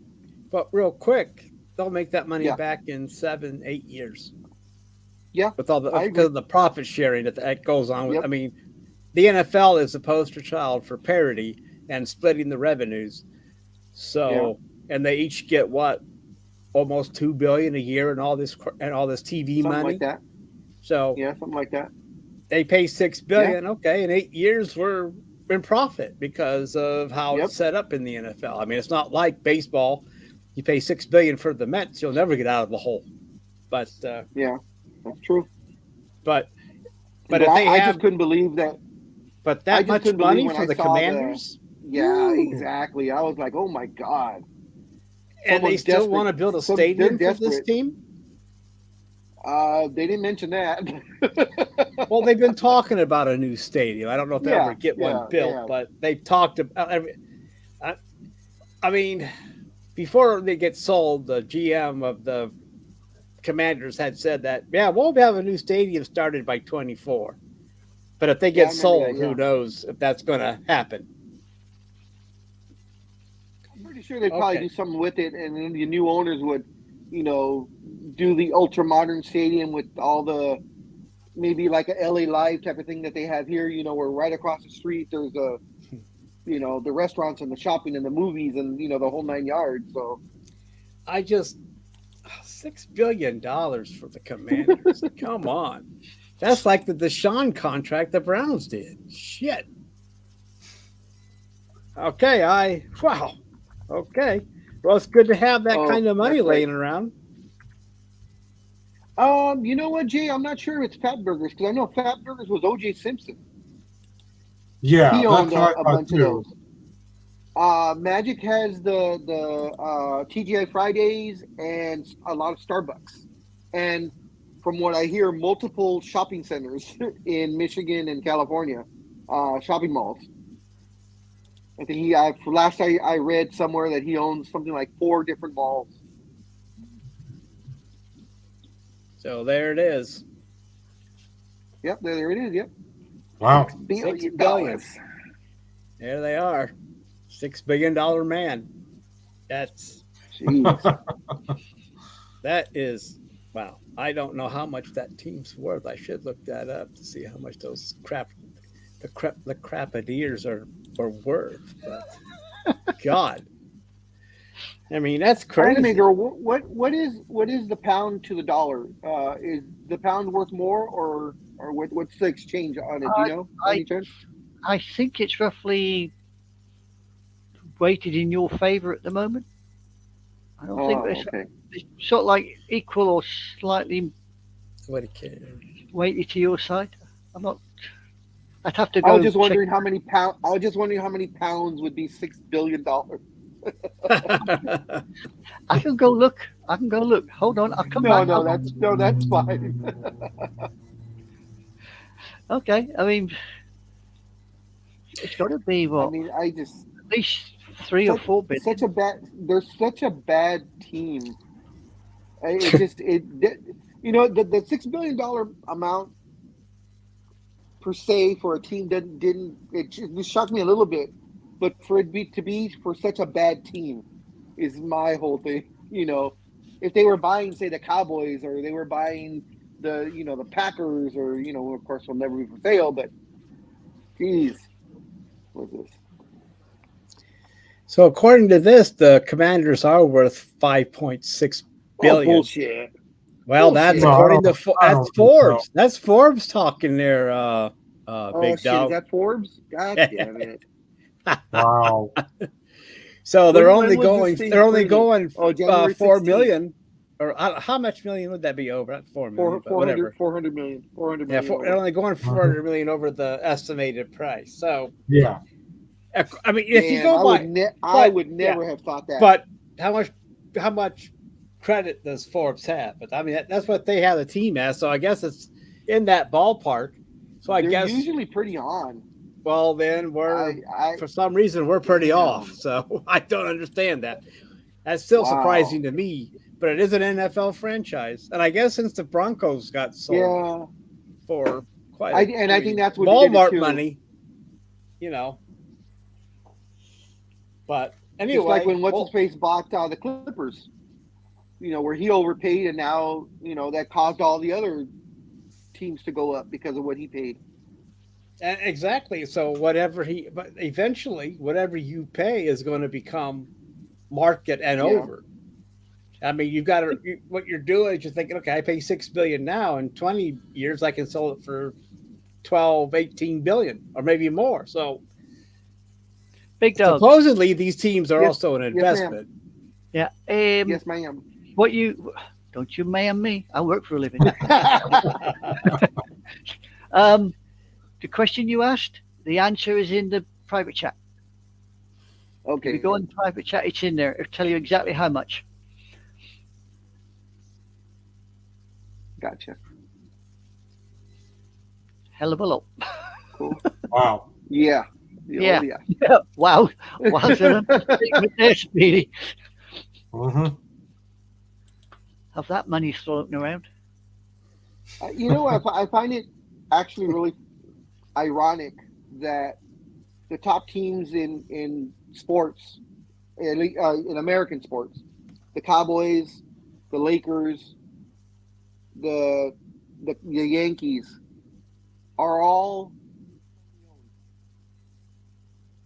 But real quick, they'll make that money back in 7-8 years. Yeah, with all because of the profit sharing that goes on. With, I mean, the NFL is the poster child for parity and splitting the revenues. So, and they each get what, almost $2 billion a year and all this TV something money. Like that. So yeah, something like that. They pay $6 billion. Yeah. Okay, in 8 years we're in profit because of how it's set up in the NFL. I mean, it's not like baseball. You pay $6 billion for the Mets, you'll never get out of the hole. But yeah, that's true. But if they I just couldn't believe that. But that much money for the Commanders? Exactly. I was like, oh my God. And they still want to build a stadium for this team? They didn't mention that. Well, they've been talking about a new stadium. I don't know if they'll ever get one built, but they've talked about. I mean, before they get sold, the GM of the Commanders had said that, we'll have a new stadium started by 24. But if they get sold, who knows if that's going to happen? I'm pretty sure they'd probably do something with it, and then the new owners would, do the ultra modern stadium with all the, maybe like a LA Live type of thing that they have here. Where right across the street there's the restaurants and the shopping and the movies and the whole 9 yards. So, $6 billion for the Commanders. Come on. That's like the Deshaun contract the Browns did. Shit. Okay, wow. Okay. Well, it's good to have that kind of money laying around. You know what, Jay? I'm not sure if it's Fat Burgers because I know Fat Burgers was O.J. Simpson. Yeah, he owned that's a bunch of those. Magic has the TGI Fridays and a lot of Starbucks, and from what I hear, multiple shopping centers in Michigan and California, shopping malls. I think last I read somewhere that he owns something like 4 different malls. So there it is. Yep, there it is. Yep. Wow. $6 billion. There they are. $6 billion man. That's that is wow. I don't know how much that team's worth. I should look that up to see how much those the Crapadeers are worth. But God. I mean, that's crazy. What is the pound to the dollar? Is the pound worth more or what's the exchange on it? Do you know? I think it's roughly weighted in your favor at the moment. I don't think it's sort of like equal or slightly weighted to your side. I'm not. I'd have to go. I was just wondering how many pounds would be $6 billion. I can go look. Hold on, I'll come back. That's fine. Okay, I mean, it's got to be what? I mean, at least 3 or 4 bits. They're such a bad team It just you know, the $6 billion amount per se for a team didn't it just shocked me a little bit, but for it to be for such a bad team is my whole thing. You know, if they were buying, say, the Cowboys, or they were buying the Packers, or of course, will never be for sale. But geez, what's this? So according to this, the Commanders are worth $5.6 billion. Oh, bullshit. Well, that's Bullshit. according to I don't that's think Forbes. so. That's Forbes talking there, Oh Big shit, Dog. is that Forbes? God damn it! Wow. So they're When only was this going. thing They're only printed? going Oh, January 4 16th. million, or how much million would that be over? Not 4 million, but whatever. 400 million. 400 Yeah, million. they're only going 400 million over the estimated price. So Yeah. I mean, if you Damn, go by, I would never have thought that. but how much credit does Forbes have? But I mean, that's what they have the team as. So I guess it's in that ballpark. So I they're guess usually pretty on. well, then we're I for some reason we're pretty Damn. off. So I don't understand that. That's still Wow. surprising to me. But it is an NFL franchise, and I guess since the Broncos got sold yeah. for quite, I think that's what did it Walmart too. money, But anyway, Just like when what's his face bought the Clippers, where he overpaid, and now that caused all the other teams to go up because of what he paid. Exactly. So but eventually, whatever you pay is going to become market and over. I mean, you've got to. What you're doing is you're thinking, okay, I pay $6 billion now. In 20 years, I can sell it for 12, 18 billion, or maybe more. So, Big Dog. supposedly, these teams are Yes, also an yes, investment. Yeah. Yes, ma'am. What you don't you ma'am me? I work for a living. The question you asked, the answer is in the private chat. Okay. If you go in the private chat, it's in there. It'll tell you exactly how much. Gotcha. Hell of a lot. Cool. Wow. Yeah. Yeah. Oh, yeah. Yeah. Wow. Wow. There, Speedy. Mm-hmm. Have that money floating around. I find it actually really ironic that the top teams in sports, in American sports, the Cowboys, the Lakers, the Yankees, are all,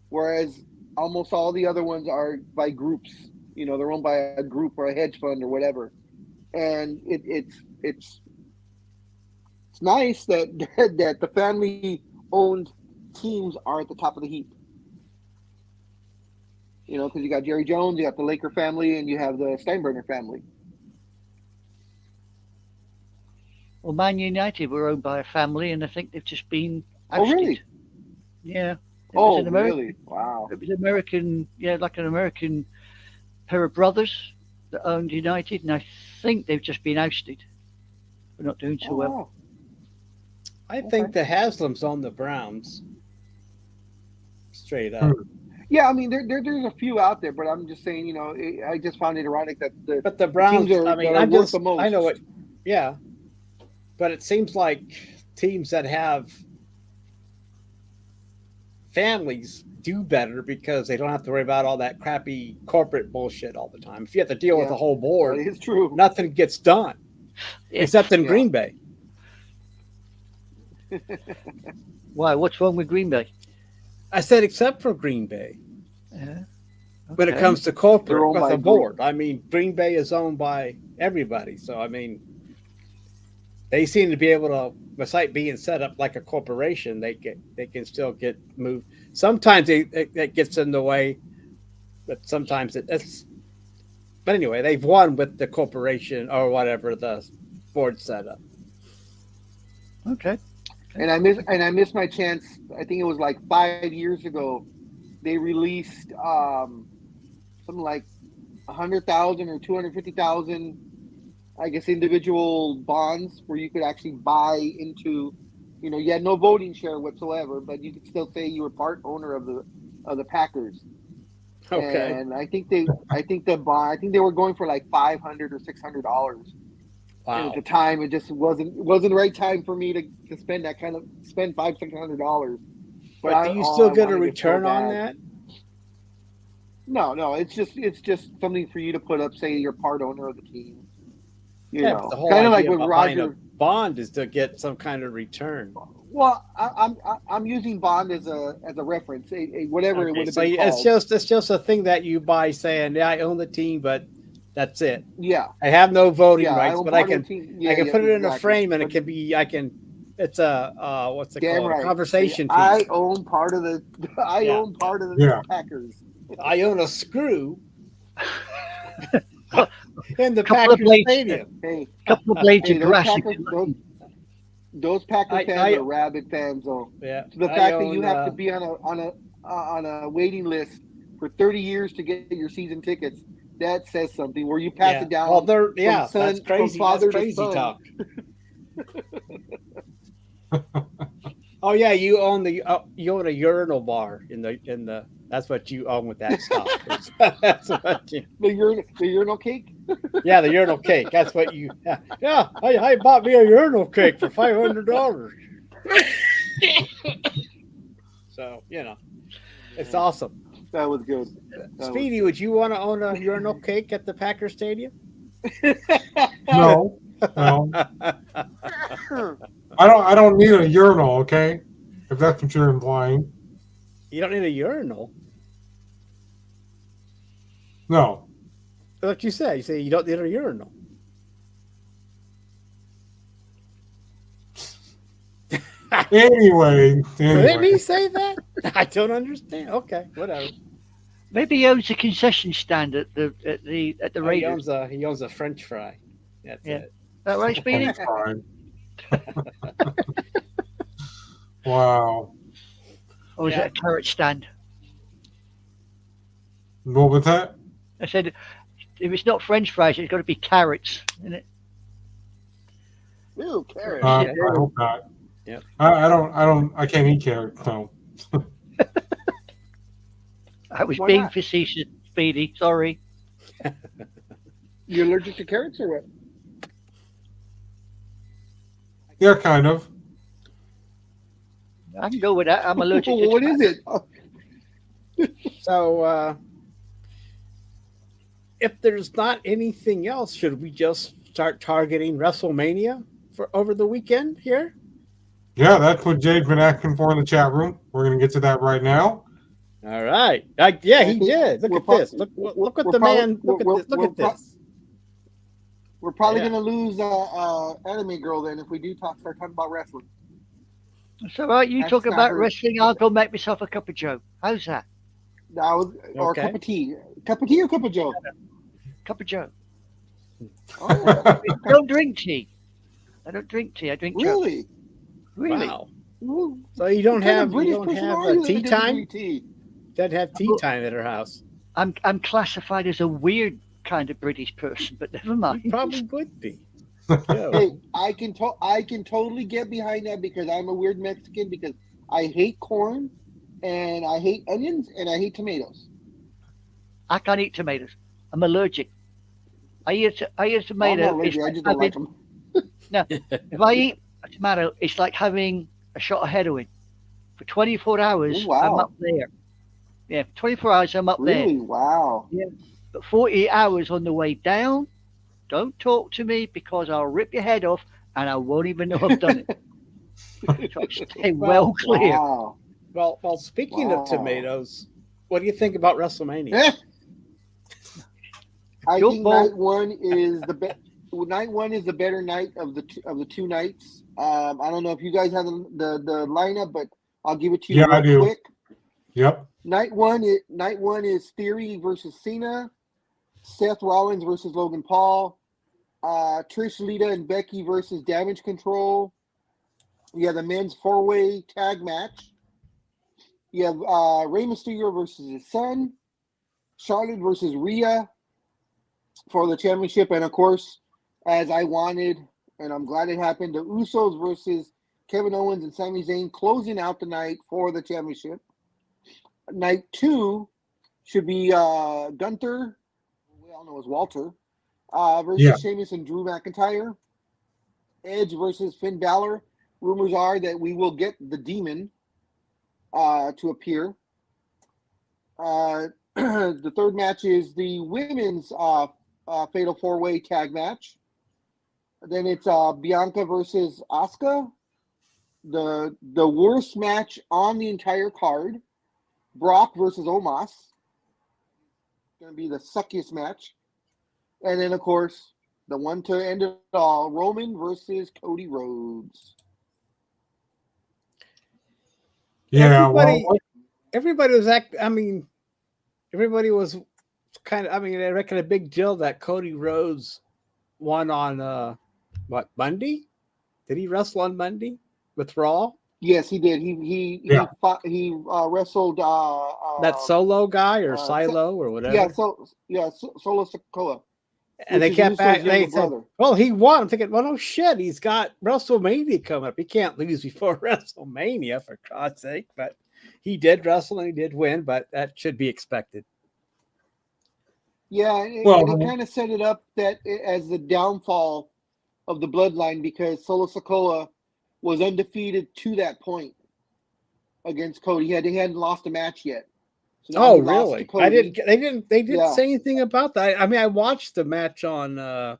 whereas almost all the other ones are by groups. They're owned by a group or a hedge fund or whatever, and it's nice that that the family-owned teams are at the top of the heap. Because you got Jerry Jones, you got the Laker family, and you have the Steinbrenner family. Well, Man United were owned by a family, and I think they've just been Oh, ousted. really? Yeah. It Oh, was an American, really? Wow. It was American, like an American pair of brothers that owned United, and I think they've just been ousted. We're not doing so well. wow. I think the Haslams own the Browns. Straight up. Yeah, I mean, there's a few out there, but I'm just saying, I just found it ironic that But the Browns, teams I mean, that are worth the most. I know it. Yeah, but it seems like teams that have families do better because they don't have to worry about all that crappy corporate bullshit all the time. If you have to deal with the whole board, That is true. nothing gets done except in Yeah. Green Bay. Why? What's wrong with Green Bay? I said except for Green Bay. Yeah. When it Okay. comes to They're corporate owned with by a board, I mean, Green Bay is owned by everybody. So, I mean, they seem to be able to, besides being set up like a corporation, they can still get moved. Sometimes it gets in the way, but sometimes it's. But anyway, they've won with the corporation or whatever the board set up. Okay. And I missed my chance. I think it was like 5 years ago. They released something like 100,000 or 250,000, I guess, individual bonds where you could actually buy into. You had no voting share whatsoever, but you could still say you were part owner of the Packers. Okay. And I think they were going for like $500 or $600. And Wow. at the time, it just wasn't the right time for me to spend $500-$600. But do you still get a return on that? No, it's just something for you to put up. Say you're part owner of the team. You Yeah, know, but the whole kind idea of like with about buying a Roger. bond is to get some kind of return. Well, I'm using bond as a reference, whatever it Okay, would have so been it's called. just a thing that you buy, saying, "Yeah, I own the team, but that's it. Yeah, I have no voting yeah, I rights, own but I part of can the team. I can Yeah, put it in a exactly. frame, and it But can be it's a what's it damn called? A right. conversation piece. I own part of the Yeah, Yeah. Packers. I own a screw Well, in the couple of Packers blades. stadium. Hey, Couple of blades hey, of those grass. Packers, those Packer I- fans I- are rabid fans, though. Yeah, So the I fact that you own, have to be on a waiting list for 30 years to get your season tickets, that says something. Where you pass yeah. it down. Well, from that's crazy. father That's crazy to son. talk. Oh yeah, you own a urinal bar in the. That's what you own with that stock. That's what you. The urinal cake. Yeah, the urinal cake. That's what you. Yeah. I bought me a urinal cake for $500. So it's awesome. That was good. Speedy, would you want to own a urinal cake at the Packer Stadium? No. I don't need a urinal, okay? If that's what you're implying. You don't need a urinal. No. That's what you say. You say you don't need a urinal. Anyway. Did he say that? I don't understand. Okay, whatever. Maybe he owns a concession stand at the He Raiders. owns a French fry. That's Yeah. it. Is that right, Speedy? That's fine. Wow. Or is Yeah. it a carrot stand? What was that? I said, if it's not French fries, it's got to be carrots, isn't it? Ew, carrot. I hope not. Yeah. I can't eat carrots, no. I was Why being not? facetious, Speedy. Sorry. You allergic to carrots or what? Yeah, kind of. I can go with that. I'm allergic to What is it? Oh, So, if there's not anything else, should we just start targeting WrestleMania for over the weekend here? Yeah, that's what Jay's been asking for in the chat room. We're going to get to that right now. All right. Yeah, he did. Look at this. Look at the man. Look at this. Look at this. We're probably Yeah. gonna lose Anime Girl then if we do start talking about wrestling. It's all right. You That's talk not about her. wrestling. I'll go make myself a cup of Joe. How's that? Or Okay. a cup of tea. Cup of tea or cup of Joe? Cup of Joe. Oh, I don't drink tea. I don't drink tea. I drink Joe. really? Really? Wow. Ooh. So you don't What kind of have British person are a you that tea doesn't time? drink tea? Doesn't have tea time at her house. I'm classified as a weird kind of British person, but never mind. You probably would be. Yeah. Hey, I can totally get behind that because I'm a weird Mexican because I hate corn and I hate onions and I hate tomatoes. I can't eat tomatoes. I'm allergic. I eat a I'm tomato. not It's allergic, I like just don't like having- them. if I eat a tomato, it's like having a shot of heroin. For 24 hours, Oh, wow. I'm up there. Yeah, for 24 hours, I'm up there. Really? Wow. But 48 hours on the way down, don't talk to me because I'll rip your head off and I won't even know I've done it. So I stay well clear. Wow. Well, speaking Wow. of tomatoes, what do you think about WrestleMania? Eh. I Your think ball- night one is the better night of the two nights. I don't know if you guys have the lineup, but I'll give it to you Yeah, real I do. quick. Yep. Night one is Theory versus Cena, Seth Rollins versus Logan Paul, Trish, Lita, and Becky versus Damage Control. You have the men's four-way tag match. You have Rey Mysterio versus his son, Charlotte versus Rhea for the championship, and of course, as I wanted, and I'm glad it happened, the Usos versus Kevin Owens and Sami Zayn closing out the night for the championship. Night two should be Gunther, we all know as Walter, versus Yeah. Sheamus and Drew McIntyre. Edge versus Finn Balor. Rumors are that we will get the Demon to appear. The third match is the women's Fatal 4-Way tag match. Then it's Bianca versus Asuka. The worst match on the entire card. Brock versus Omos. Going to be the suckiest match. And then, of course, the one to end it all, Roman versus Cody Rhodes. Yeah. Everybody was everybody was kind of. I mean, I reckon a big deal that Cody Rhodes won on Monday? Did he wrestle on Monday with Raw? Yes, he did. He wrestled that Solo guy or Silo or whatever. Solo Sikoa. And they kept back. They said, "Well, he won." I'm thinking, "Well, no shit. He's got WrestleMania coming up. He can't lose before WrestleMania, for God's sake." But he did wrestle and he did win. But that should be expected. Yeah, it kind of set it up as the downfall of the bloodline because Solo Sikoa was undefeated to that point against Cody. He hadn't lost a match yet. So really? I didn't. They didn't say anything about that. I mean, I watched the match on the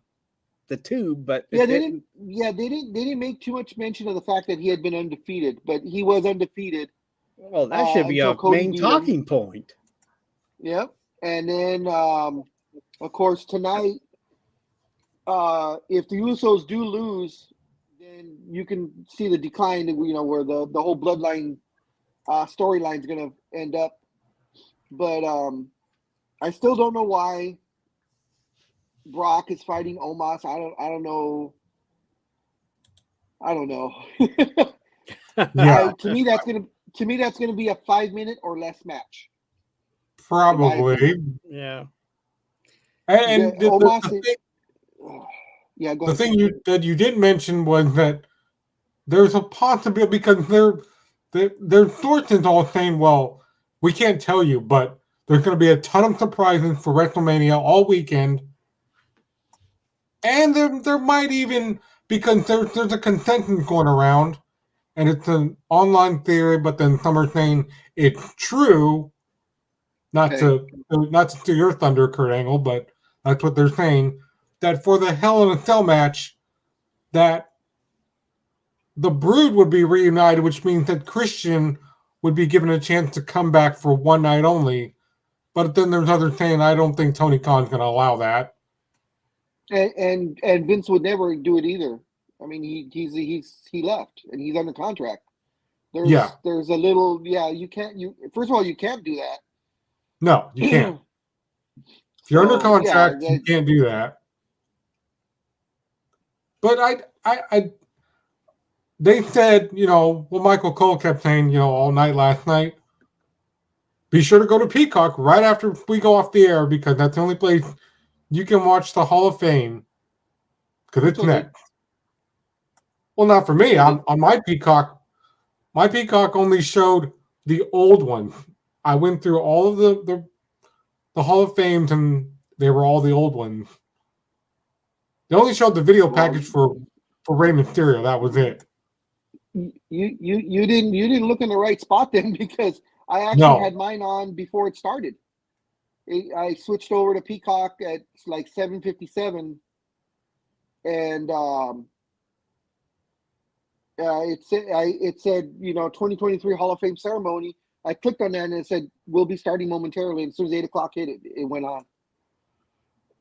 tube, but they didn't make too much mention of the fact that he had been undefeated, but he was undefeated. Well, that should be a main talking point. Yep. And then, of course, tonight, if the Usos do lose, then you can see the decline. Where the whole bloodline storyline is going to end up. But I still don't know why Brock is fighting Omos. I don't know. Yeah. To me, that's gonna be a 5-minute or less match. Probably. Yeah. And the thing you did mention was that there's a possibility because their sources all saying, well, we can't tell you, but there's going to be a ton of surprises for WrestleMania all weekend. And there might even, because there's a consensus going around, and it's an online theory, but then some are saying it's true. Not to steal your thunder, Kurt Angle, but that's what they're saying. That for the Hell in a Cell match, that the Brood would be reunited, which means that Christian would be given a chance to come back for one night only. But then there's others saying, I don't think Tony Khan's going to allow that. And Vince would never do it either. I mean, he left and he's under contract. There's a little first of all, you can't do that. No, you can't. If you're under contract, you can't do that. But they said, Michael Cole kept saying, all night last night, be sure to go to Peacock right after we go off the air because that's the only place you can watch the Hall of Fame because it's next. Well, not for me. On my Peacock only showed the old ones. I went through all of the Hall of Fames and they were all the old ones. They only showed the video package for Rey Mysterio. That was it. You didn't look in the right spot then because I actually had mine on before it started. I switched over to Peacock at like 7:57, and it said 2023 Hall of Fame ceremony. I clicked on that and it said we'll be starting momentarily. And as soon as 8 o'clock hit, it went on.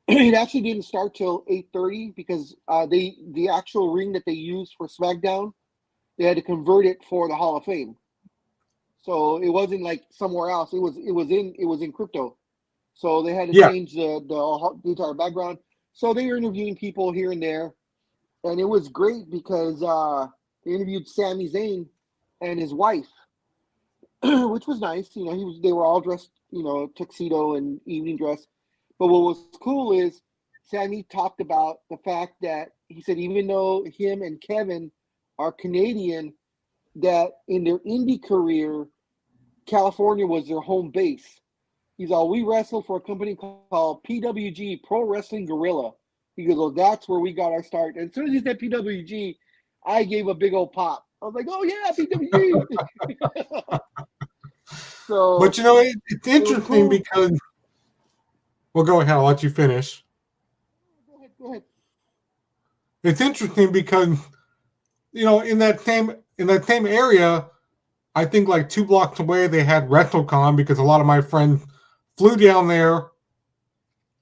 It actually didn't start till 8:30 because the actual ring that they used for SmackDown, they had to convert it for the Hall of Fame. So it wasn't like somewhere else. It was in crypto. So they had to change the entire background. So they were interviewing people here and there, and it was great because they interviewed Sami Zayn and his wife, which was nice. They were all dressed, tuxedo and evening dress. But what was cool is Sami talked about the fact that he said even though him and Kevin are Canadian, that in their indie career, California was their home base. He's all, we wrestled for a company called PWG, Pro Wrestling Gorilla. He goes, well, that's where we got our start. And as soon as he said PWG, I gave a big old pop. I was like, oh yeah, PWG. So, But you know, it's interesting cool. because. Well, go ahead. I'll let you finish. Go ahead. It's interesting because, you know, in that same area, I think like 2 blocks away they had WrestleCon because a lot of my friends flew down there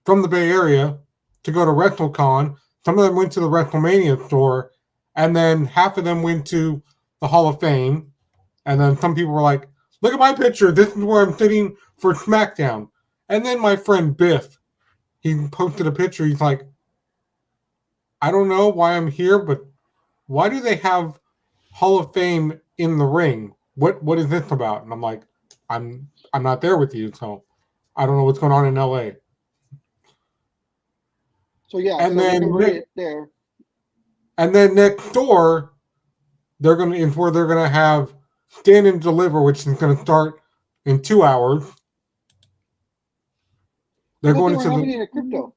from the Bay Area to go to WrestleCon. Some of them went to the WrestleMania store, and then half of them went to the Hall of Fame. And then some people were like, "Look at my picture. This is where I'm sitting for SmackDown." And then my friend Biff, he posted a picture. He's like, "I don't know why I'm here, but why do they have Hall of Fame in the ring? What is this about?" And I'm like, I'm not there with you, so I don't know what's going on in LA. So yeah, And so then they covered it there. And then next door, they're gonna have Stand and Deliver, which is gonna start in 2 hours. They're going They to were having it at Crypto.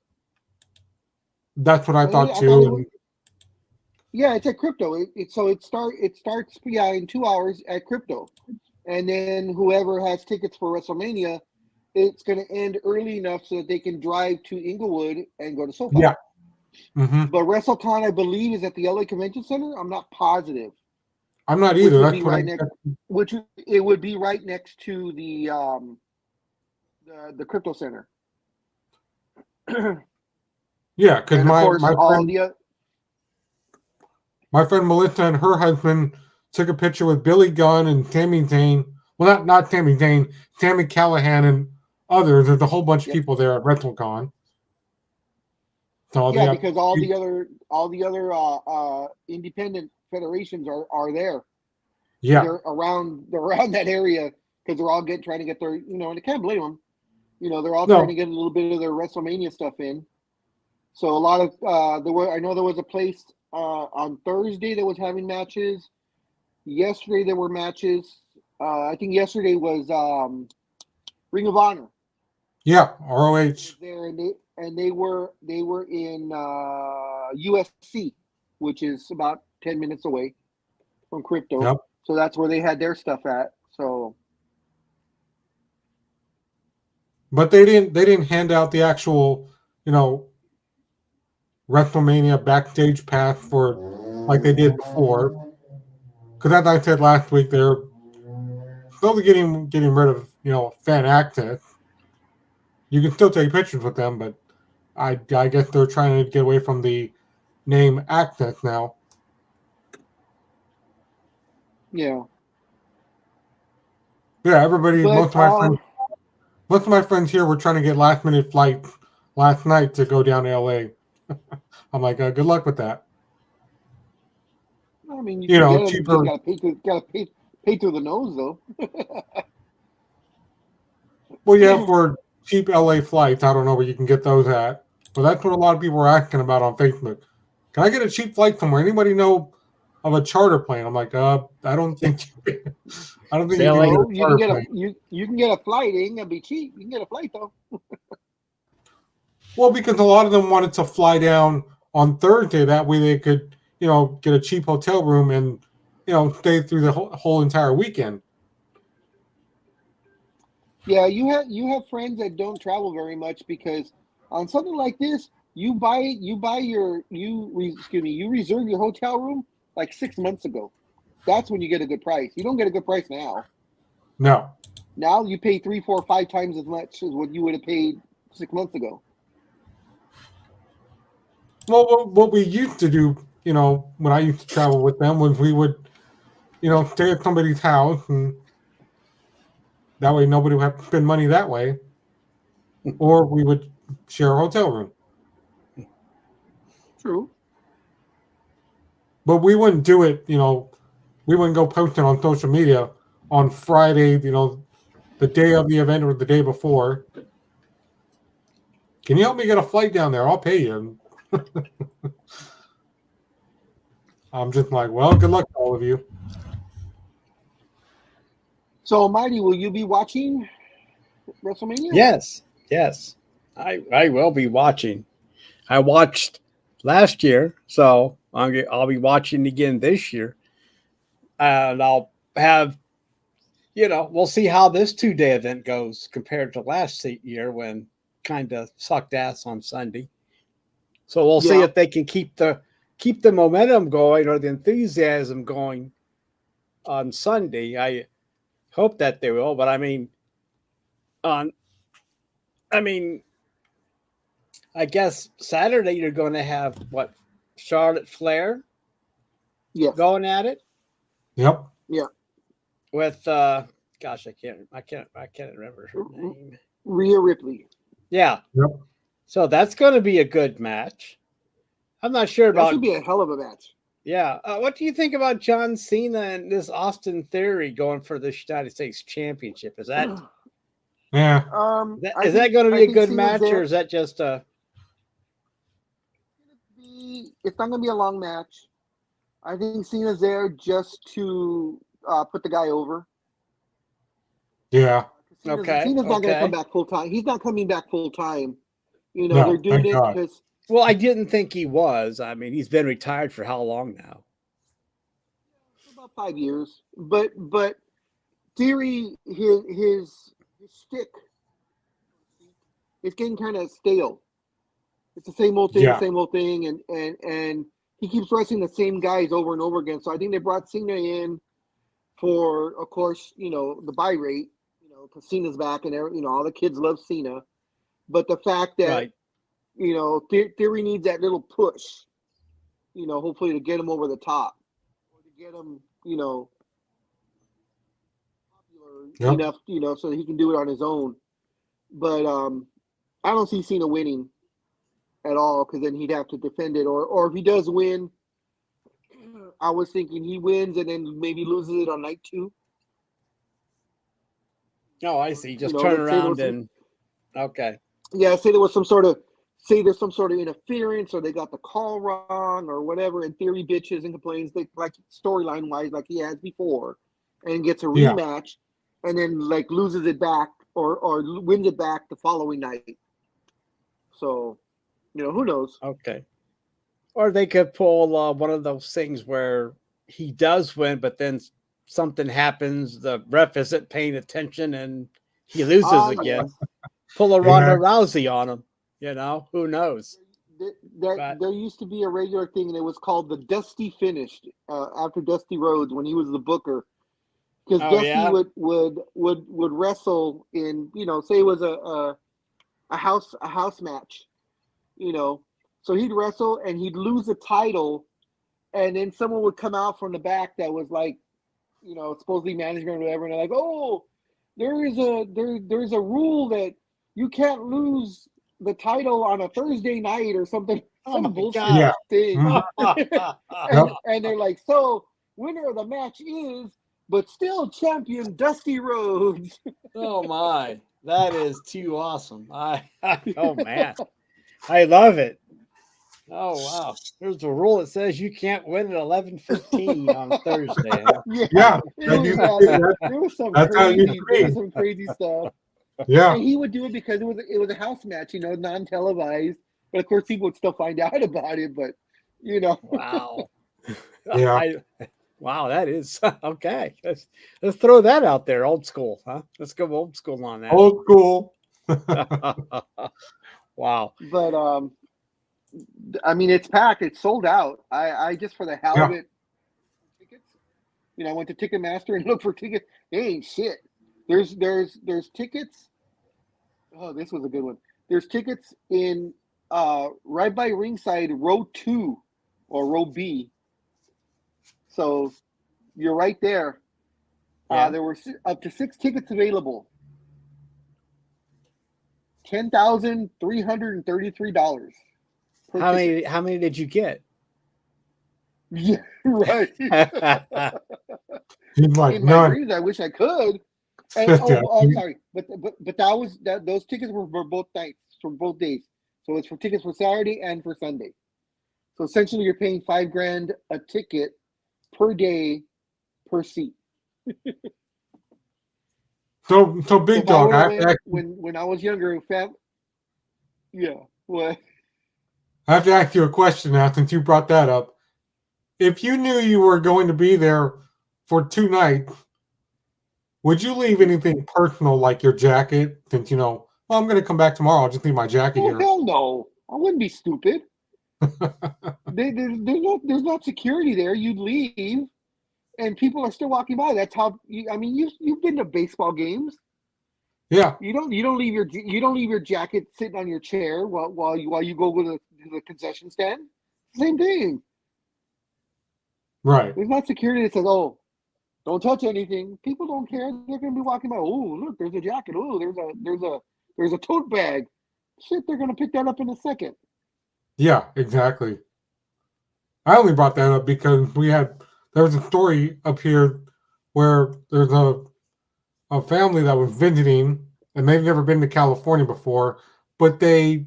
That's what I thought I too. thought it was, yeah, it's at Crypto. It starts in 2 hours at Crypto, and then whoever has tickets for WrestleMania, it's going to end early enough so that they can drive to Inglewood and go to SoFi. Yeah. Mm-hmm. But WrestleCon, I believe, is at the LA Convention Center. I'm not positive. I'm not either. Which would That's be what right next. It would be right next to the Crypto Center. Yeah, because my friend Melissa and her husband took a picture with Billy Gunn and Sami Zayn. Well, not Sami Zayn, Sami Callihan and others. There's a whole bunch of people there at WrestleCon. So yeah, because all the other independent federations are there. Yeah, they're around that area because they're all trying to get their, and I can't blame them. They're all trying to get a little bit of their WrestleMania stuff in. So a lot of I know there was a place on Thursday that was having matches. Yesterday there were matches. I think yesterday was Ring of Honor. Yeah, ROH. There and they were in USC, which is about 10 minutes away from Crypto. Yep. So that's where they had their stuff at. So, but they didn't hand out the actual, WrestleMania backstage pass for like they did before. Because as I said last week, they're slowly getting rid of fan access. You can still take pictures with them, but I guess they're trying to get away from the name access now. Yeah. Yeah, everybody. Most of my friends here were trying to get last minute flights last night to go down to LA. I'm like, good luck with that. I mean, you know, get cheaper. You gotta pay through the nose, though. Well, yeah, for cheap LA flights, I don't know where you can get those at. But that's what a lot of people were asking about on Facebook. Can I get a cheap flight somewhere? Anybody know of a charter plane? I'm like, I don't think. I don't think you can get a charter plane. You can get a flight. It ain't gonna be cheap. You can get a flight though. Well, because a lot of them wanted to fly down on Thursday. That way they could, get a cheap hotel room and, stay through the whole entire weekend. Yeah, you have friends that don't travel very much because on something like this, you reserve your hotel room like 6 months ago. That's when you get a good price. You don't get a good price now. No. Now you pay 3, 4, 5 times as much as what you would have paid 6 months ago. Well, what we used to do, when I used to travel with them, was we would, stay at somebody's house, and that way nobody would have to spend money that way, or we would share a hotel room. True. But we wouldn't do it, we wouldn't go post it on social media on Friday, the day of the event or the day before. Can you help me get a flight down there? I'll pay you. I'm just like, well, good luck to all of you. So, Mighty, will you be watching? WrestleMania? Yes. I will be watching. I watched last year, so I'll be watching again this year, and I'll have we'll see how this 2-day event goes compared to last year when kind of sucked ass on Sunday. So we'll see Yeah. if they can keep the momentum going or the enthusiasm going on Sunday. I hope that they will, but I mean, I mean, I guess Saturday you're going to have what, Charlotte Flair Yes. going at it Yep. Yeah. with gosh, I can't remember her name. Rhea Ripley. Yeah. Yep. So that's going to be a good match. I'm not sure That about. should be a hell of a match. Yeah. What do you think about John Cena and this Austin Theory going for the United States Championship? Is that Yeah. is that going to be a good match, or is that just a? It's not going to be a long match. I think Cena's there just to put the guy over. Yeah. Cena's not going to come back full time. He's not coming back full time. No, they're doing thank it God. because. Well, I didn't think he was. I mean, he's been retired for how long now? About 5 years. But Theory, his shtick, it's getting kind of stale. It's the same old thing, and he keeps wrestling the same guys over and over again. So I think they brought Cena in for, of course, the buy rate, because Cena's back and all the kids love Cena. But the fact that Theory needs that little push, hopefully to get him over the top, or to get him, popular enough, so that he can do it on his own. But I don't see Cena winning at all, because then he'd have to defend it. Or if he does win, I was thinking he wins and then maybe loses it on night 2. Oh, I see. Just turn around and okay. Yeah, say there's some sort of interference, or they got the call wrong, or whatever, and Theory bitches and complains, like storyline wise, like he has before, and gets a rematch, and then like loses it back or wins it back the following night. So, who knows? Okay. Or they could pull one of those things where he does win, but then something happens, the ref isn't paying attention, and he loses again. Yes. Pull a Ronda Rousey on him. Who knows? There used to be a regular thing, and it was called the Dusty Finish after Dusty Rhodes when he was the booker. Because Dusty would wrestle in, say it was a house match, so he'd wrestle and he'd lose the title, and then someone would come out from the back that was like, supposedly management or whatever, and they're like, oh, there's a rule that you can't lose the title on a Thursday night or something, some bullshit thing. And they're like, so winner of the match is, but still champion Dusty Rhodes. Oh my, that is too awesome. Oh man, I love it. Oh wow, there's a rule that says you can't win at 11:15 on Thursday. Yeah. There was some crazy stuff. Yeah. And he would do it because it was a house match, non-televised. But of course, people would still find out about it. But Wow. Yeah. Wow, that is okay. Let's throw that out there. Old school, huh? Let's go old school on that. Old school. Wow. But I mean, it's packed. It's sold out. I just, for the hell of it, tickets. I went to Ticketmaster and looked for tickets. They ain't shit. There's tickets. Oh, this was a good one. There's tickets in right by ringside, row 2 or row B. So you're right there. Yeah. There were up to 6 tickets available. $10,333. How many did you get? Yeah, right. He's like, In my none. dreams, I wish I could. And I'm sorry, but those tickets were for both nights, for both days. So it's for tickets for Saturday and for Sunday. So essentially, you're paying $5,000 a ticket per day per seat. So Big If I Dog, would I have have to went ask, when I was younger, yeah, what? I have to ask you a question now since you brought that up. If you knew you were going to be there for 2 nights, would you leave anything personal like your jacket? Since well, I'm going to come back tomorrow. I'll just leave my jacket Oh here. hell no! I wouldn't be stupid. There's not security there. You'd leave, and people are still walking by. That's how. You've been to baseball games. Yeah, You don't leave your jacket sitting on your chair while you go to the concession stand. Same thing. right. There's not security that says, "Oh, don't touch anything." People don't care. They're going to be walking by. Oh, look, there's a jacket. Oh, there's a tote bag. Shit, they're going to pick that up in a second. Yeah, exactly. I only brought that up because there was a story up here where there's a family that was visiting and they've never been to California before, but they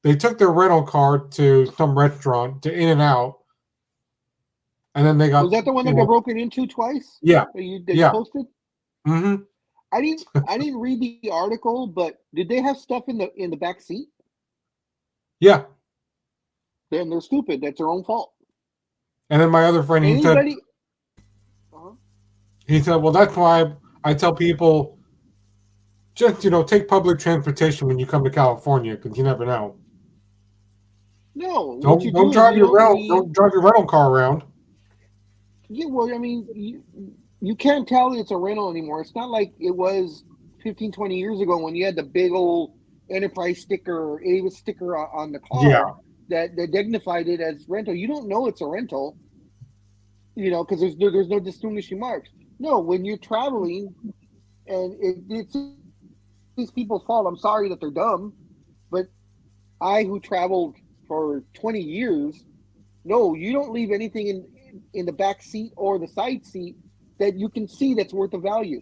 took their rental car to some restaurant to In-N-Out, and then they got Was that the one that got broken into twice? yeah, That you yeah. posted? Mm-hmm. I didn't read the article, but did they have stuff in the back seat? Yeah. Then they're stupid. That's their own fault. And then my other friend, Anybody? he said, well, that's why I tell people just take public transportation when you come to California because you never know. No. Don't drive your rental car around. Yeah, well, you can't tell it's a rental anymore. It's not like it was 15, 20 years ago when you had the big old Enterprise sticker or Avis sticker on the car that dignified it as rental. You don't know it's a rental, because there's no distinguishing marks. No, when you're traveling, and it's these people's fault. I'm sorry that they're dumb, but who traveled for 20 years, no, you don't leave anything in the back seat or the side seat that you can see that's worth of value.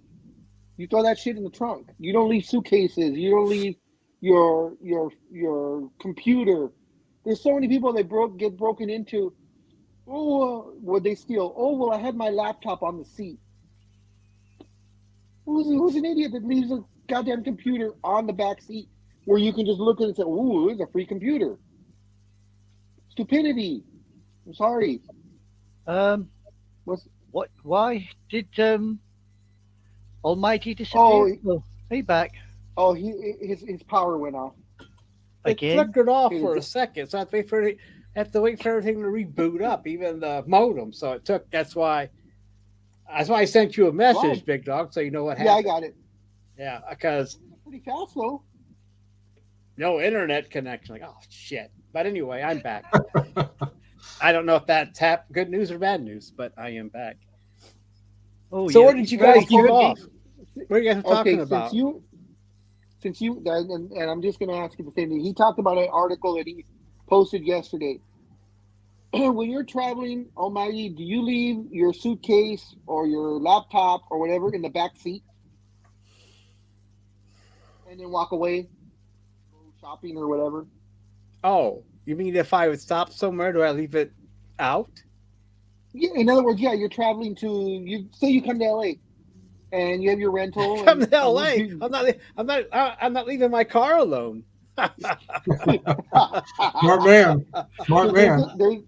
You throw that shit in the trunk. You don't leave suitcases. You don't leave your computer. There's so many people that get broken into. Oh, would they steal? Oh, well, I had my laptop on the seat. Who's an idiot that leaves a goddamn computer on the back seat where you can just look at it and say, "Ooh, it's a free computer." Stupidity. I'm sorry. Why did Almighty disappear? Oh, he back. Oh, his power went off. It flickered off for a second, so I have to wait for everything to reboot up, even the modem. So that's why I sent you a message, wow. Big Dog, so you know what happened. Yeah, I got it. Yeah, because pretty fast though. No internet connection. Like, oh shit. But anyway, I'm back. I don't know if that's good news or bad news, but I am back. Oh, so what did you guys leave off? What are you guys talking about? Since you and I'm just going to ask you the same thing. He talked about an article that he posted yesterday. When you're traveling, Almighty, do you leave your suitcase or your laptop or whatever in the back seat and then walk away, go shopping or whatever? Oh, you mean if I would stop somewhere, do I leave it out? Yeah. In other words, yeah, you're traveling say you come to LA and you have your rental. Come to LA. I'm not leaving my car alone. Smart man. There's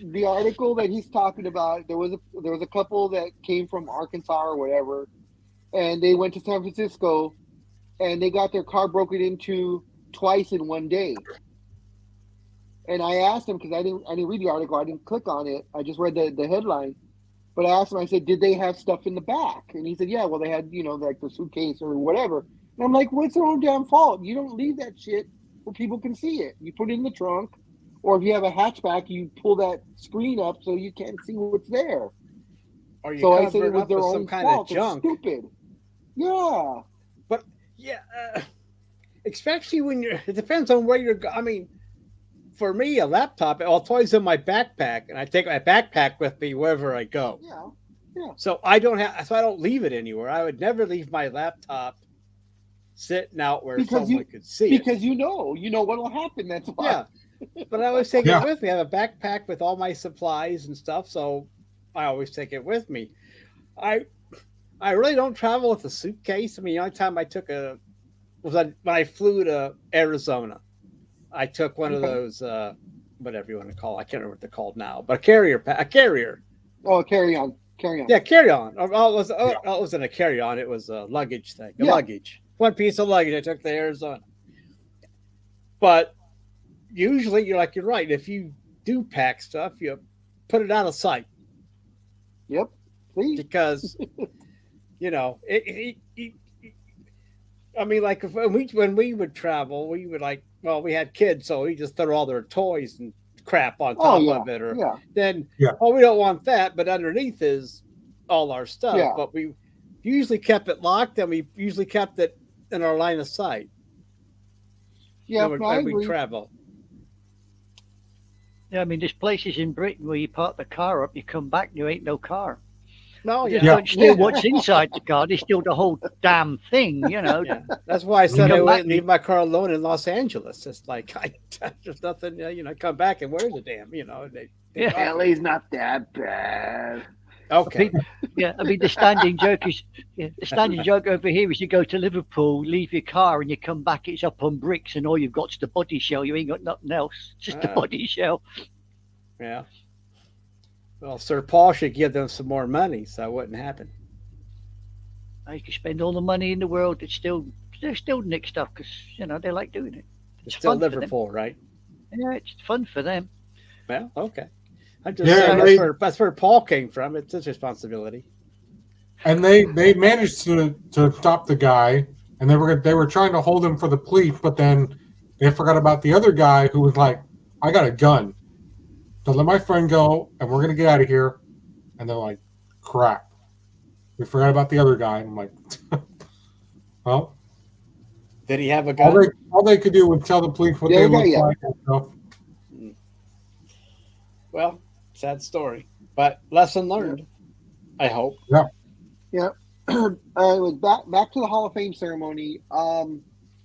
the article that he's talking about. There was a couple that came from Arkansas or whatever, and they went to San Francisco, and they got their car broken into twice in one day. And I asked him because I didn't read the article. I didn't click on it. I just read the headline. But I asked him. I said, "Did they have stuff in the back?" And he said, "Yeah. Well, they had like the suitcase or whatever." And I'm like, "What's their own damn fault? You don't leave that shit where people can see it. You put it in the trunk, or if you have a hatchback, you pull that screen up so you can't see what's there." Or you so cover I said it was up their with own some kind fault. of junk. It's stupid. Yeah. But yeah, especially when it depends on where you're. I mean, for me, a laptop, it's always in my backpack, and I take my backpack with me wherever I go. Yeah. Yeah. So I don't leave it anywhere. I would never leave my laptop sitting out where someone could see it. Because you know what'll happen. That's why. Yeah. But I always take it with me. I have a backpack with all my supplies and stuff, so I always take it with me. I I really don't travel with a suitcase. I mean, the only time I took was when I flew to Arizona. I took one of Okay. those, whatever you want to call it. I can't remember what they're called now, but a carrier. Oh, carry on. Yeah, carry on. It wasn't a carry on. It was a luggage thing. Yeah. Luggage. One piece of luggage I took to Arizona. But usually, you're right. If you do pack stuff, you put it out of sight Yep. See? because I mean, like when we would travel, we would we had kids, so we just throw all their toys and crap on top of it, or then we don't want that, but underneath is all our stuff. Yeah. But we usually kept it locked, and we usually kept it in our line of sight. Yeah, when we travel. Yeah, I mean, there's places in Britain where you park the car up, you come back, and there ain't no car. No, They don't steal what's inside the car. They steal the whole damn thing, Yeah. That's why I said I wouldn't leave my car alone in Los Angeles. It's like there's nothing, come back and where's the damn, LA's not that bad. Okay. I mean, the standing joke is the standing joke over here is you go to Liverpool, leave your car, and you come back, it's up on bricks, and all you've got's the body shell. You ain't got nothing else, just the body shell. Yeah. Well, Sir Paul should give them some more money, so it wouldn't happen. You can spend all the money in the world, they're still nick stuff because they like doing it. It's still Liverpool, right? Yeah, it's fun for them. Well, okay. I'm just saying that's where Paul came from. It's his responsibility. And they managed to stop the guy, and they were trying to hold him for the police, but then they forgot about the other guy who was like, "I got a gun. So let my friend go, and we're gonna get out of here." And they're like, "Crap, we forgot about the other guy." And I'm like, "Well, did he have a gun?" All they could do was tell the police what they looked like and stuff. Well, sad story, but lesson learned. I hope. Yeah. Yeah. It was back to the Hall of Fame ceremony.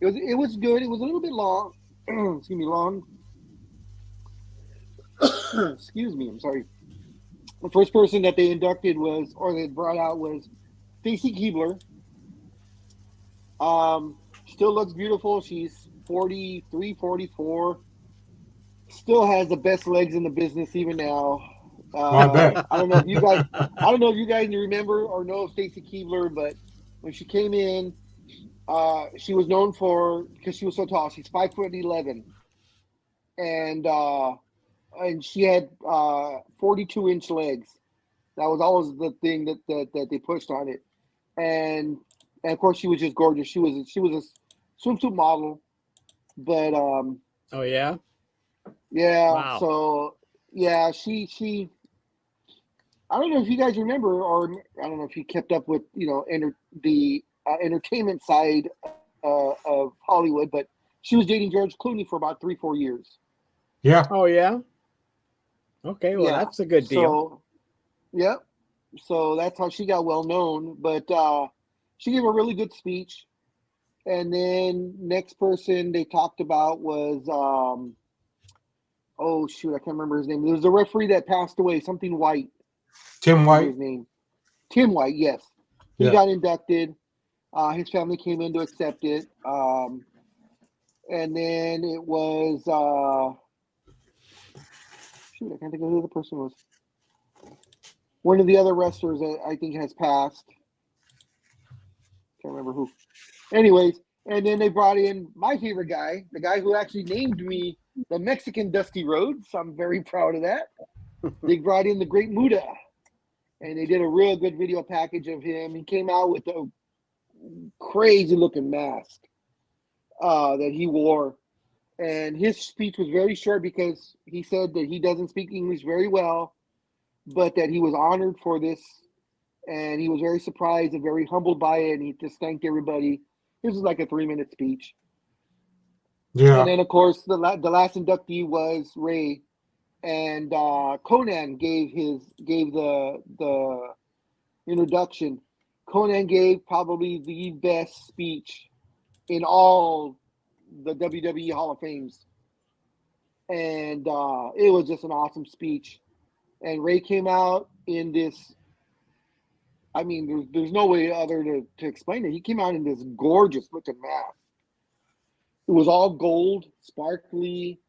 It was good. It was a little bit long. Excuse me, long. Excuse me. I'm sorry. The first person that they inducted they brought out was Stacy Keibler. Still looks beautiful. She's 43, 44. Still has the best legs in the business even now. I bet. I don't know if you guys remember or know of Stacy Keibler, but when she came in, she was known because she was so tall. She's 5'11", and she had 42-inch legs. That was always the thing that they pushed on it, and of course she was just gorgeous. She was a swimsuit model, but oh yeah. Yeah. Wow. So yeah, she. I don't know if you guys remember, or I don't know if you kept up with the entertainment side of Hollywood, but she was dating George Clooney for about 3-4 years. Yeah. Oh yeah. Okay. Well, that's a good deal. So, yeah. So that's how she got well known. But she gave a really good speech. And then next person they talked about was oh shoot, I can't remember his name. There was the referee that passed away, something White. Tim White. His name. Tim White, yes. He got inducted. His family came in to accept it. And then it was shoot, I can't think of who the person was. One of the other wrestlers that I think has passed. Can't remember who. Anyways, and then they brought in my favorite guy, the guy who actually named me the Mexican Dusty Rhodes. So I'm very proud of that. They brought in the Great Muda, and they did a real good video package of him. He came out with a crazy-looking mask that he wore, and his speech was very short because he said that he doesn't speak English very well, but that he was honored for this, and he was very surprised and very humbled by it, and he just thanked everybody. This was like a 3-minute speech. Yeah. And then, of course, the last inductee was Ray, and Conan gave the introduction. Conan gave probably the best speech in all the WWE Hall of Fames, and it was just an awesome speech. And Ray came out in this I mean, there's no way other to explain it. He came out in this gorgeous looking mask. It was all gold, sparkly.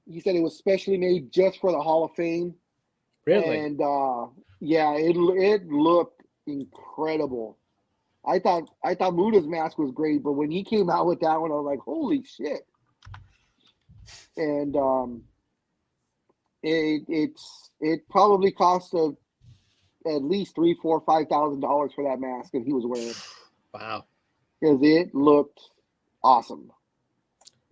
He said it was specially made just for the Hall of Fame. Really? And yeah, it looked incredible. I thought Muda's mask was great, but when he came out with that one, I was like, holy shit. And it probably cost at least $3,000, $4,000, $5,000 for that mask that he was wearing. Wow. Because it looked awesome.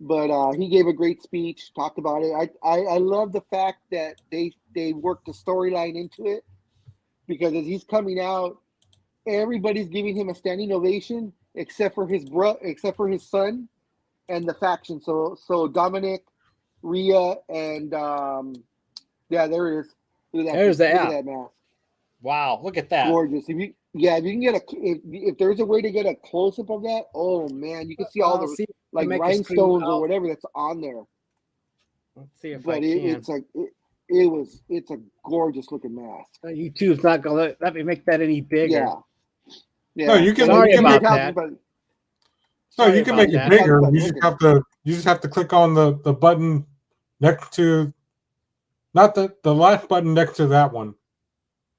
But he gave a great speech, talked about it. I love the fact that they worked the storyline into it, because as he's coming out, everybody's giving him a standing ovation except for his son and the faction. So Dominic, Rhea, and yeah, there it is. Look at that mask. Wow, look at that. Gorgeous. If you can get if there's a way to get a close up of that, oh man, you can see all the like rhinestones or whatever that's on there. Let's see if but I can. It's a gorgeous looking mask. YouTube's not gonna let me make that any bigger. Yeah. No, you can. Sorry you can about make that. No, you can make it bigger. You just have to click on the button next to, not the last button next to that one.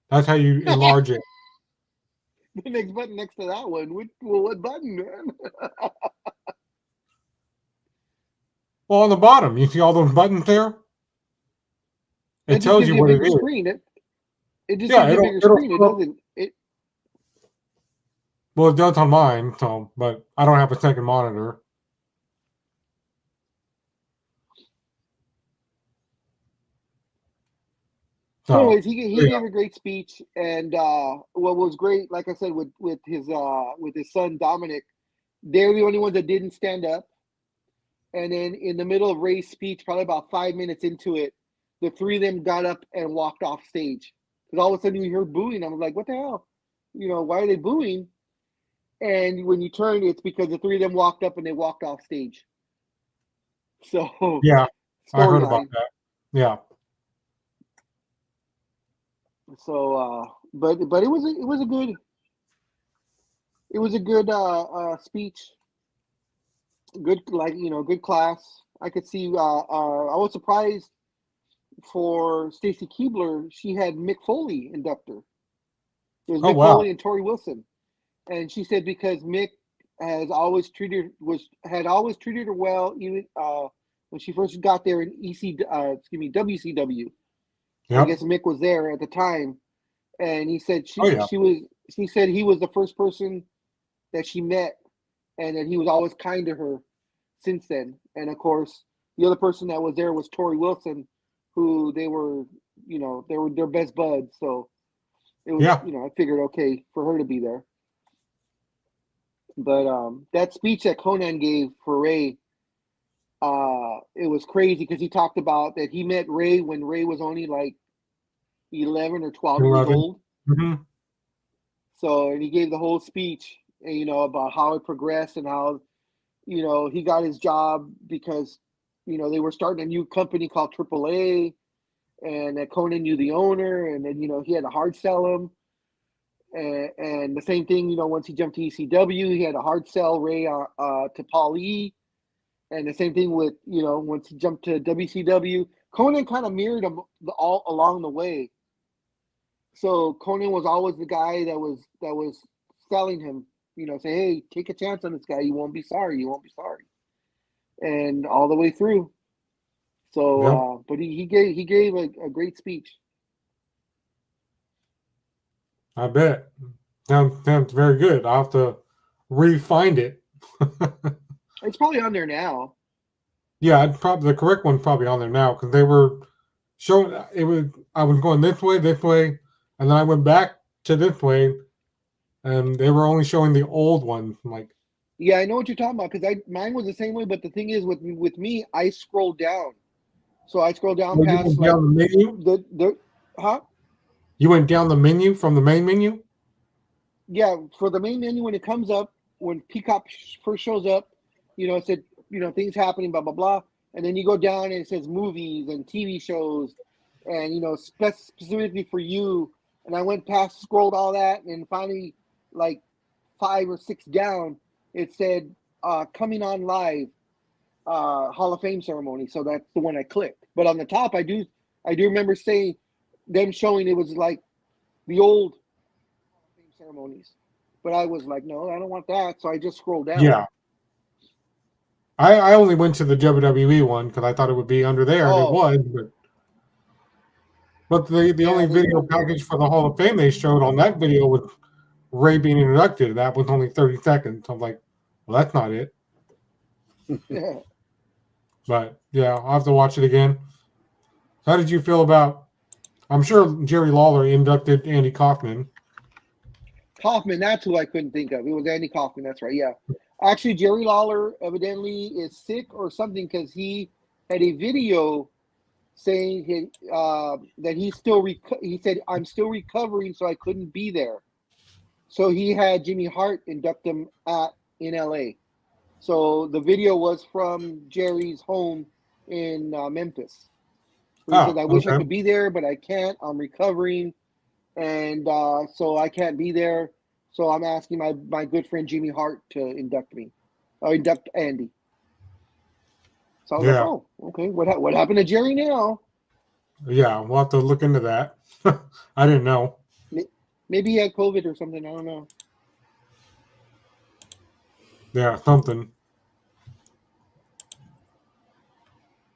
That's how you enlarge it. The next button next to that one. What button, man? Well, on the bottom, you see all those buttons there? It tells you what it is. Screen. It just gives you a bigger screen. It doesn't. Well, it does on mine, but I don't have a second monitor. So anyways, he gave a great speech, and what was great, like I said, with his son Dominic, they're the only ones that didn't stand up. And then in the middle of Ray's speech, probably about 5 minutes into it, the three of them got up and walked off stage. Because all of a sudden you heard booing. I was like, what the hell? Why are they booing? And when you turn, it's because the three of them walked up and they walked off stage. So yeah, I heard about that. Yeah. So, but it was a good speech. Good, good class. I could see. I was surprised for Stacy Keibler. She had Mick Foley induct her. It was Mick Foley and Tori Wilson, and she said because Mick had always treated her well, even when she first got there in WCW. Yep. I guess Mick was there at the time, and he said she said he was the first person that she met, and that he was always kind to her since then. And of course, the other person that was there was Tori Wilson, who they were their best buds. So it was, I figured okay for her to be there. But that speech that Conan gave for Ray, it was crazy because he talked about that he met Ray when Ray was only like 11 or 12 years old. Mm-hmm. So, and he gave the whole speech, about how it progressed and how, he got his job because, they were starting a new company called AAA, and that Conan knew the owner, and then, he had to hard sell him. And the same thing, once he jumped to ECW, he had to hard sell Ray to Paul E. And the same thing with, once he jumped to WCW, Conan kind of mirrored him all along the way. So Conan was always the guy that was selling him, say, hey, take a chance on this guy. You won't be sorry. You won't be sorry. And all the way through. So, but he gave a great speech. I bet. Sounds very good. I'll have to re-find it. It's probably on there now. Yeah, the correct one's probably on there now because they were showing I was going this way, and then I went back to this way, and they were only showing the old one. I'm like, yeah, I know what you're talking about because mine was the same way. But the thing is, with me, I scrolled down, so I scrolled down past down the menu. Huh? You went down the menu from the main menu? Yeah, for the main menu, when it comes up, when Peacock first shows up, it said, things happening, blah, blah, blah. And then you go down and it says movies and TV shows and, specifically for you, and I went past, scrolled all that, and finally, like 5 or 6 down, it said coming on live, Hall of Fame ceremony. So that's the one I clicked. But on the top, I do remember saying them showing it was like the old Hall of Fame ceremonies. But I was like, no, I don't want that. So I just scrolled down. Yeah. I only went to the WWE one because I thought it would be under there, and it Oh. was. But the only video package for the Hall of Fame they showed on that video was Ray being inducted. That was only 30 seconds. I'm like, well, that's not it. Yeah. But yeah, I'll have to watch it again. How did you feel about? I'm sure Jerry Lawler inducted Andy Kaufman. Kaufman, that's who I couldn't think of. It was Andy Kaufman. That's right. Yeah. Actually, Jerry Lawler evidently is sick or something because he had a video saying that he's still he said, I'm still recovering, so I couldn't be there. So he had Jimmy Hart induct him in LA. So the video was from Jerry's home in Memphis. He said, I wish I could be there, but I can't. I'm recovering. And so I can't be there. So I'm asking my good friend Jimmy Hart to induct me, or induct Andy. So I was like, oh, okay. What happened to Jerry now? Yeah, we'll have to look into that. I didn't know. Maybe he had COVID or something. I don't know. Yeah, something.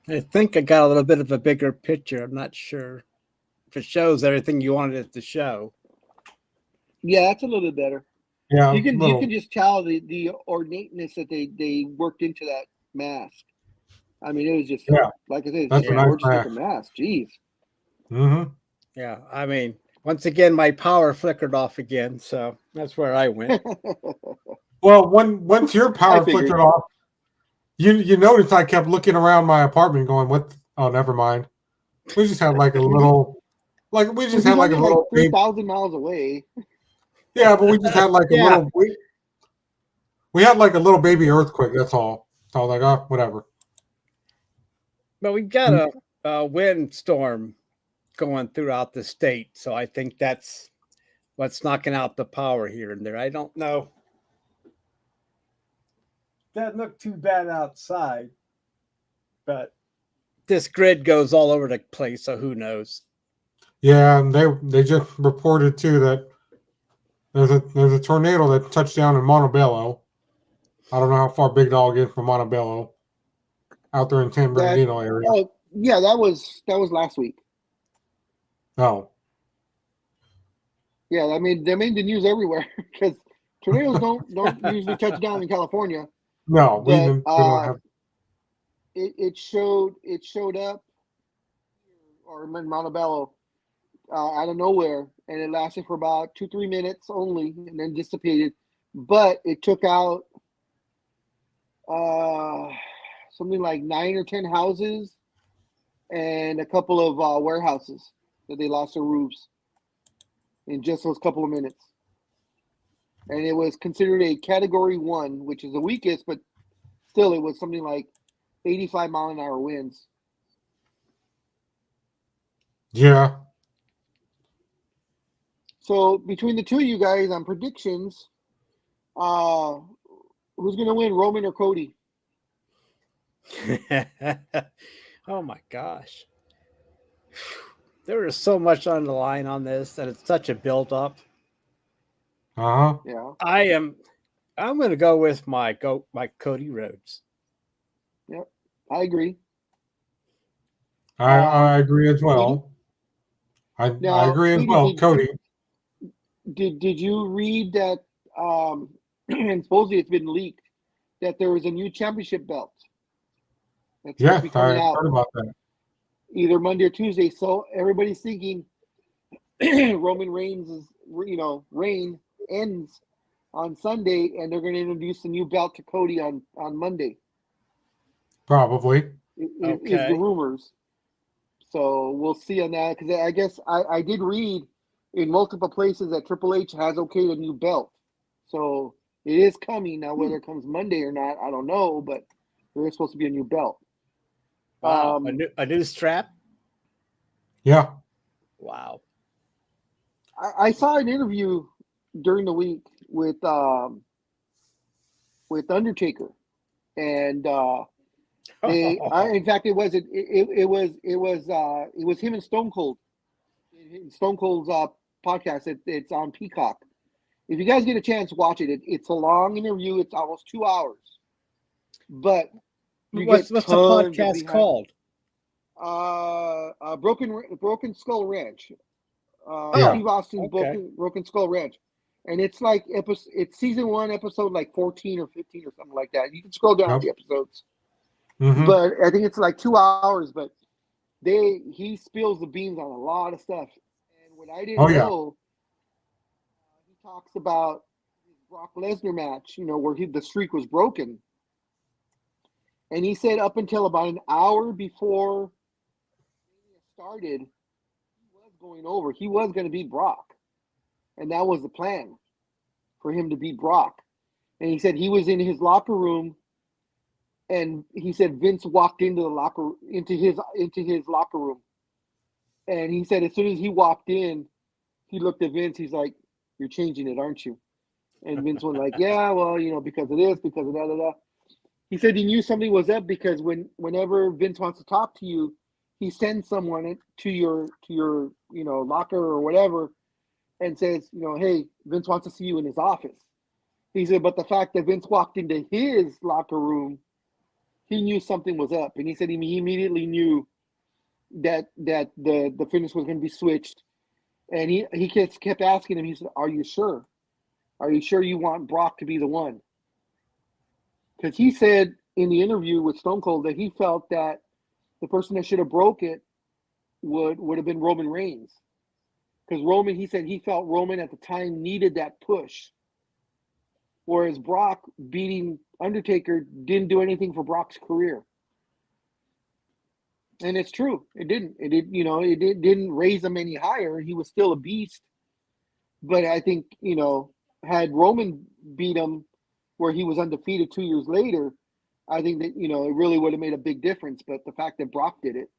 I think I got a little bit of a bigger picture. I'm not sure if it shows everything you wanted it to show. Yeah, that's a little bit better. Yeah, you can just tell the ornateness that they worked into that mask. I mean, it was just like I said, it's just a gorgeous looking mask. Jeez. Mm-hmm. Yeah, I mean, once again, my power flickered off again, so that's where I went. Well, once your power flickered off, you noticed I kept looking around my apartment, going, "What? Oh, never mind." We just had like a little, like 3,000 miles away. Yeah, but we just had like a little. We had like a little baby earthquake. That's all. So I was like, oh, whatever. But we got a windstorm going throughout the state, so I think that's what's knocking out the power here and there. I don't know. Doesn't look too bad outside, but this grid goes all over the place, so who knows? Yeah, and they just reported too that there's a tornado that touched down in Montebello. I don't know how far Big Dog is from Montebello, out there in San Bernardino area. Oh yeah, that was last week. Oh. Yeah, I mean they made the news everywhere because tornadoes don't usually touch down in California. No, but, we don't have. It showed up or in Montebello out of nowhere, and it lasted for about 2-3 minutes only, and then dissipated. But it took out something like 9 or 10 houses and a couple of warehouses that they lost their roofs in just those couple of minutes. And it was considered a Category 1, which is the weakest, but still it was something like 85 mile an hour winds. Yeah. So between the two of you guys on predictions, who's going to win, Roman or Cody? Oh my gosh. There is so much on the line on this, and it's such a build-up. Uh-huh. Yeah. I'm going to go with my Cody Rhodes. Yep, I agree. I agree as well. I agree as well, Cody. Did you read that? And supposedly it's been leaked that there is a new championship belt. Yes, I heard about that. Either Monday or Tuesday. So everybody's thinking Roman Reigns' reign ends on Sunday, and they're going to introduce the new belt to Cody on Monday. Probably. Is the rumors. So we'll see on that, because I guess I did read in multiple places that Triple H has okayed a new belt. So it is coming now. Whether it comes Monday or not, I don't know, but there is supposed to be a new belt. Wow, a new strap? Yeah. Wow. I saw an interview during the week with Undertaker, and in fact, it was him and Stone Cold. Stone Cold's podcast. It's on Peacock. If you guys get a chance, watch it. It's a long interview. It's almost 2 hours. But what's the podcast called? Broken Skull Ranch. Yeah. Steve Austin's Broken Skull Ranch. And it's like it's season 1, episode like 14 or 15 or something like that. You can scroll down the episodes. Mm-hmm. But I think it's like 2 hours, but he spills the beans on a lot of stuff. And what I didn't know, he talks about his Brock Lesnar match, where the streak was broken. And he said up until about an hour before it started, he was going over. He was going to beat Brock. And that was the plan, for him to beat Brock. And he said he was in his locker room, and he said Vince walked into his locker room. And he said as soon as he walked in, he looked at Vince. He's like, "You're changing it, aren't you?" And Vince was like, "Yeah, well, because of this, because of that." He said he knew something was up because whenever Vince wants to talk to you, he sends someone to your locker or whatever, and says, "Hey, Vince wants to see you in his office." He said, but the fact that Vince walked into his locker room, he knew something was up, and he said he immediately knew that the finish was going to be switched, and he kept asking him. He said, "Are you sure? Are you sure you want Brock to be the one?" Because he said in the interview with Stone Cold that he felt that the person that should have broke it would have been Roman Reigns. Because Roman, he said he felt Roman at the time needed that push. Whereas Brock beating Undertaker didn't do anything for Brock's career. And it's true. It didn't. It didn't raise him any higher. He was still a beast. But I think, had Roman beat him where he was undefeated 2 years later, I think that, it really would have made a big difference. But the fact that Brock did it,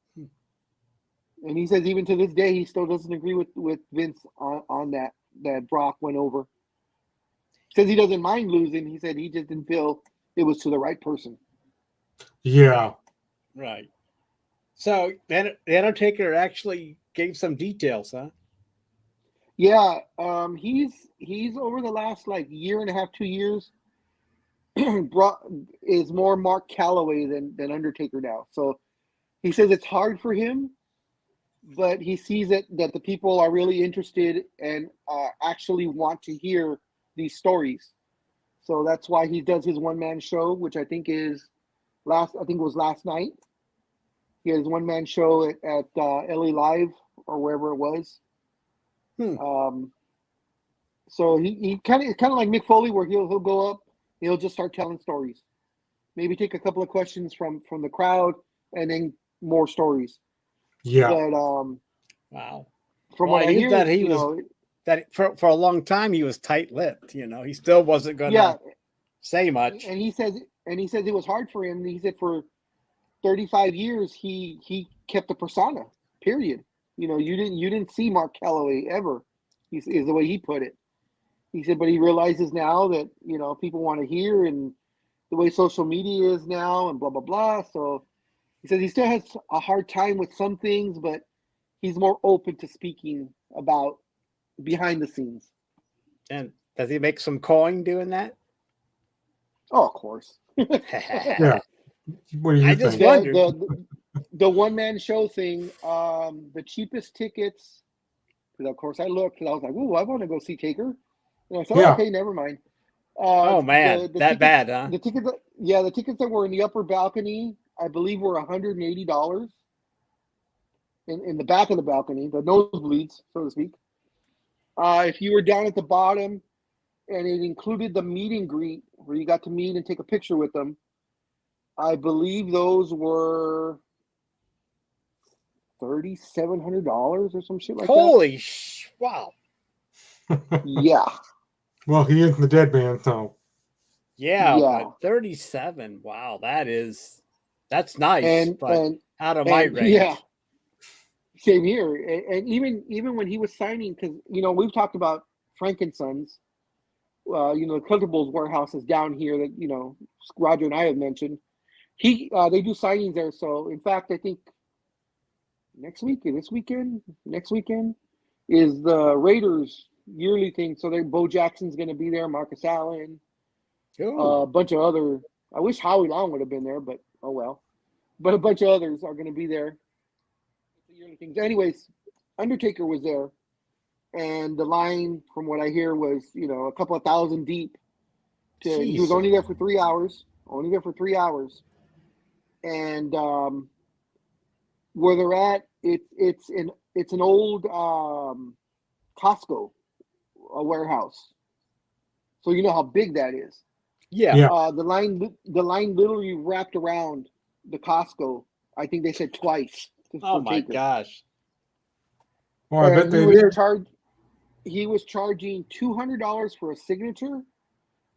and he says even to this day, he still doesn't agree with Vince on that Brock went over. He says he doesn't mind losing. He said he just didn't feel it was to the right person. Yeah. Right. So the Undertaker actually gave some details, huh? Yeah. He's over the last year and a half, 2 years, is more Mark Calloway than Undertaker now. So he says it's hard for him, but he sees that the people are really interested and actually want to hear these stories. So that's why he does his one-man show, which I think was last night. He had his one-man show at LA Live or wherever it was. So he kind of like Mick Foley, where he'll go up, he'll just start telling stories. Maybe take a couple of questions from the crowd, and then more stories. Yeah. But wow. From what I hear, that he was that for a long time he was tight-lipped. He still wasn't going to say much. And he says it was hard for him. He said for 35 years he kept a persona. Period. You didn't see Mark Calloway ever. Is the way he put it. He said, but he realizes now that people want to hear, and the way social media is now, and blah blah blah. So he says he still has a hard time with some things, but he's more open to speaking about behind the scenes. And does he make some coin doing that? Oh, of course. Yeah. What do you I think? just wondered. The one-man show thing, the cheapest tickets, because of course I looked, and I was like, ooh, I want to go see Taker. And I said, okay, never mind. Oh, man, the that tickets, bad, huh? The tickets that were in the upper balcony, I believe, were $180. In the back of the balcony, the nosebleeds, so to speak. If you were down at the bottom, and it included the meet and greet, where you got to meet and take a picture with them, I believe those were $3,700 or some shit like Holy wow. that. Yeah. Well, he is the dead man, so. Yeah, but 37. Wow, that's nice, but out of my range. Yeah. Same here. And even when he was signing, because we've talked about Frankensons. The Collectibles warehouse is down here that Roger and I have mentioned. They do signings there. So in fact, I think next weekend is the Raiders yearly thing. So Bo Jackson's going to be there, Marcus Allen, a bunch of other. I wish Howie Long would have been there, but oh well. But a bunch of others are going to be there. The yearly things. Anyways, Undertaker was there, and the line, from what I hear, was a couple of thousand deep. He was only there for 3 hours. And where they're at, it's an old Costco warehouse. So you know how big that is. Yeah. The line literally wrapped around the Costco. I think they said twice. Oh my gosh! Well, I bet they did. He was charging $200 for a signature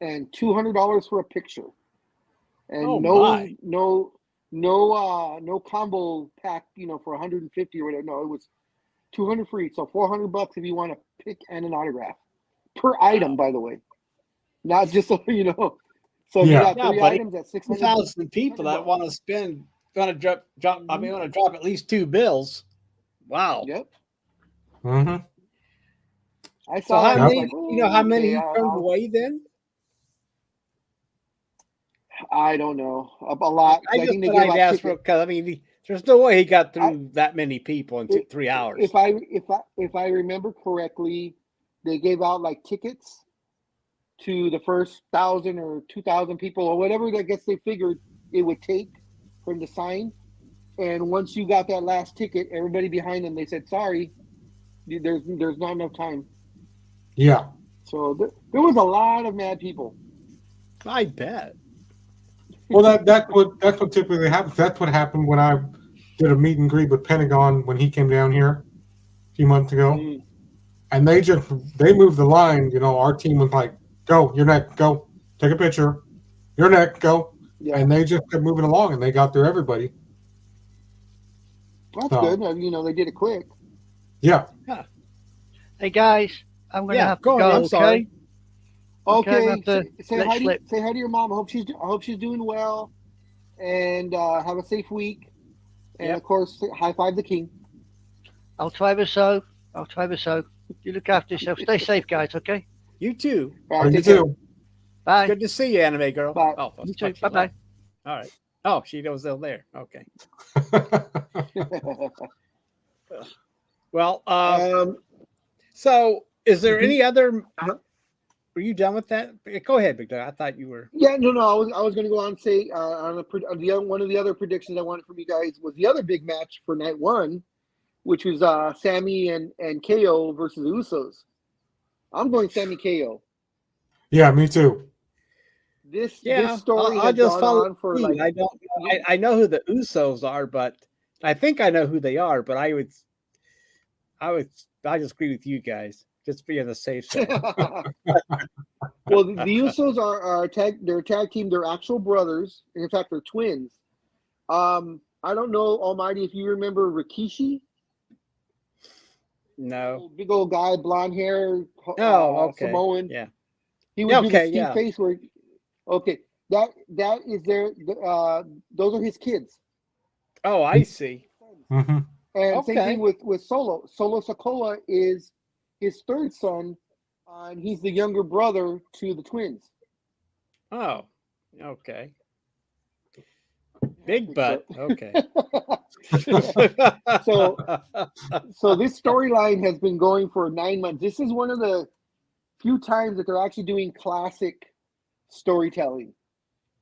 and $200 for a picture, and no combo pack. For 150 or whatever. No, it was 200 for each. So $400 if you want a pick and an autograph per item. By the way, not just so you know. So you got 3 items at 600,000 people that want to spend. Going to drop. I mean, want to drop at least 2 bills. Wow. Yep. Mm-hmm. I saw. So how many? How many he turned away then? I don't know. A lot. I think they gave out tickets. Because I mean, there's no way he got through that many people in 3 hours. If I remember correctly, they gave out like tickets to the first 1,000 or 2,000 people or whatever they figured it would take for him to sign. And once you got that last ticket, everybody behind them, they said, "Sorry, there's not enough time." Yeah. So there was a lot of mad people. I bet. Well, that's what typically happens. That's what happened when I did a meet and greet with Pentagon when he came down here a few months ago, and they moved the line. Our team was like, "Go, you're next. Go, take a picture. You're next. Go." Yeah. And they just kept moving along, and they got through everybody. Well, that's good. They did it quick. Yeah. Hey guys, I'm going to have to go. I'm sorry. Okay. Say hi to your mom. I hope she's doing well, and have a safe week. And of course, high five the king. I'll try so. You look after yourself. Stay safe, guys. Okay. You too. You too. Bye. Good to see you, anime girl. Bye. Oh, you too. Bye. All right. Oh, she was still there. Okay. Well, so is there any other? Were you done with that? Go ahead, Big Dog. I thought you were. Yeah, no. I was going to go on and say one of the other predictions I wanted from you guys was the other big match for night one, which was Sammy and KO versus the Usos. I'm going Sammy KO. Yeah, me too. This story I'll just follow on for like I know who the Usos are, but I think I know who they are. But I just agree with you guys. Just be on the safe side. Well, the Usos are they're a tag team. They're actual brothers. In fact, they're twins. I don't know, Almighty, if you remember Rikishi. No. Big old guy, blonde hair. Okay. Samoan. Yeah. He would do the Steve face where. Okay, that is their. Those are his kids. Oh, I see. Mm-hmm. And same thing with Solo. Solo Sikoa is his third son, and he's the younger brother to the twins. Oh, okay. Big butt. Okay. So this storyline has been going for 9 months. This is one of the few times that they're actually doing classic storytelling,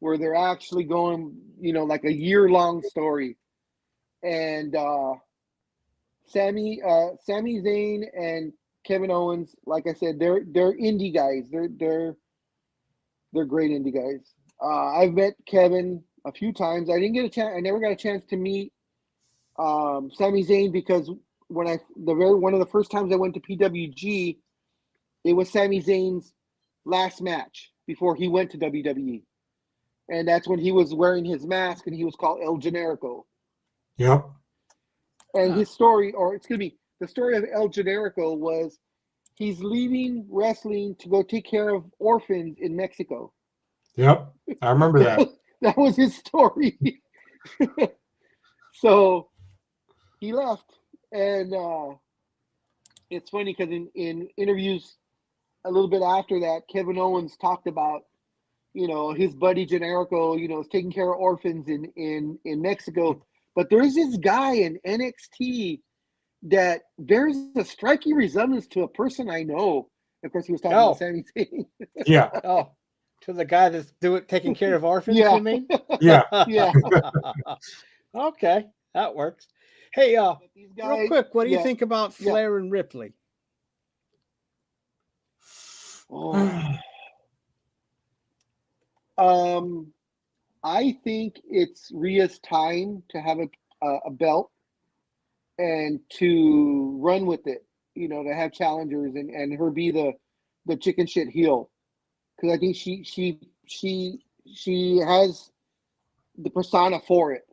where they're actually going, like a year-long story. And Sami Zayn and Kevin Owens, like I said, they're indie guys. They're great indie guys. I've met Kevin a few times. I never got a chance to meet Sami Zayn because one of the first times I went to PWG, it was Sami Zayn's last match before he went to WWE. And that's when he was wearing his mask and he was called El Generico. Yep. And his story, or excuse me, the story of El Generico was he's leaving wrestling to go take care of orphans in Mexico. Yep, I remember that. That was his story. So he left, and it's funny because in interviews a little bit after that, Kevin Owens talked about, his buddy Generico, is taking care of orphans in Mexico. But there's this guy in NXT that bears a striking resemblance to a person I know. Of course, he was talking about Sami Zayn. Yeah. Oh, to the guy that's taking care of orphans, Yeah. you mean? Yeah. Yeah. Okay, that works. Hey, These real guys, quick, what do you yeah. think about Yeah. Flair and Ripley? Oh. I think it's Rhea's time to have a belt and to run with it, to have challengers and her be the chicken shit heel. Because I think she has the persona for it.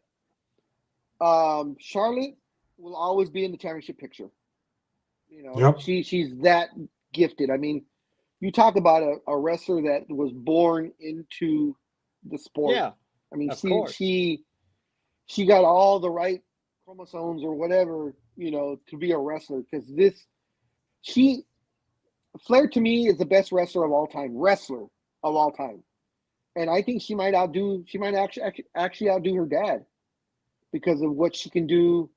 Charlotte will always be in the championship picture. Yep. She's that gifted. I mean, you talk about a wrestler that was born into the sport. Yeah, I mean, of course. she got all the right chromosomes or whatever, to be a wrestler. Because Flair to me is the best wrestler of all time. And I think she might actually outdo her dad because of what she can do,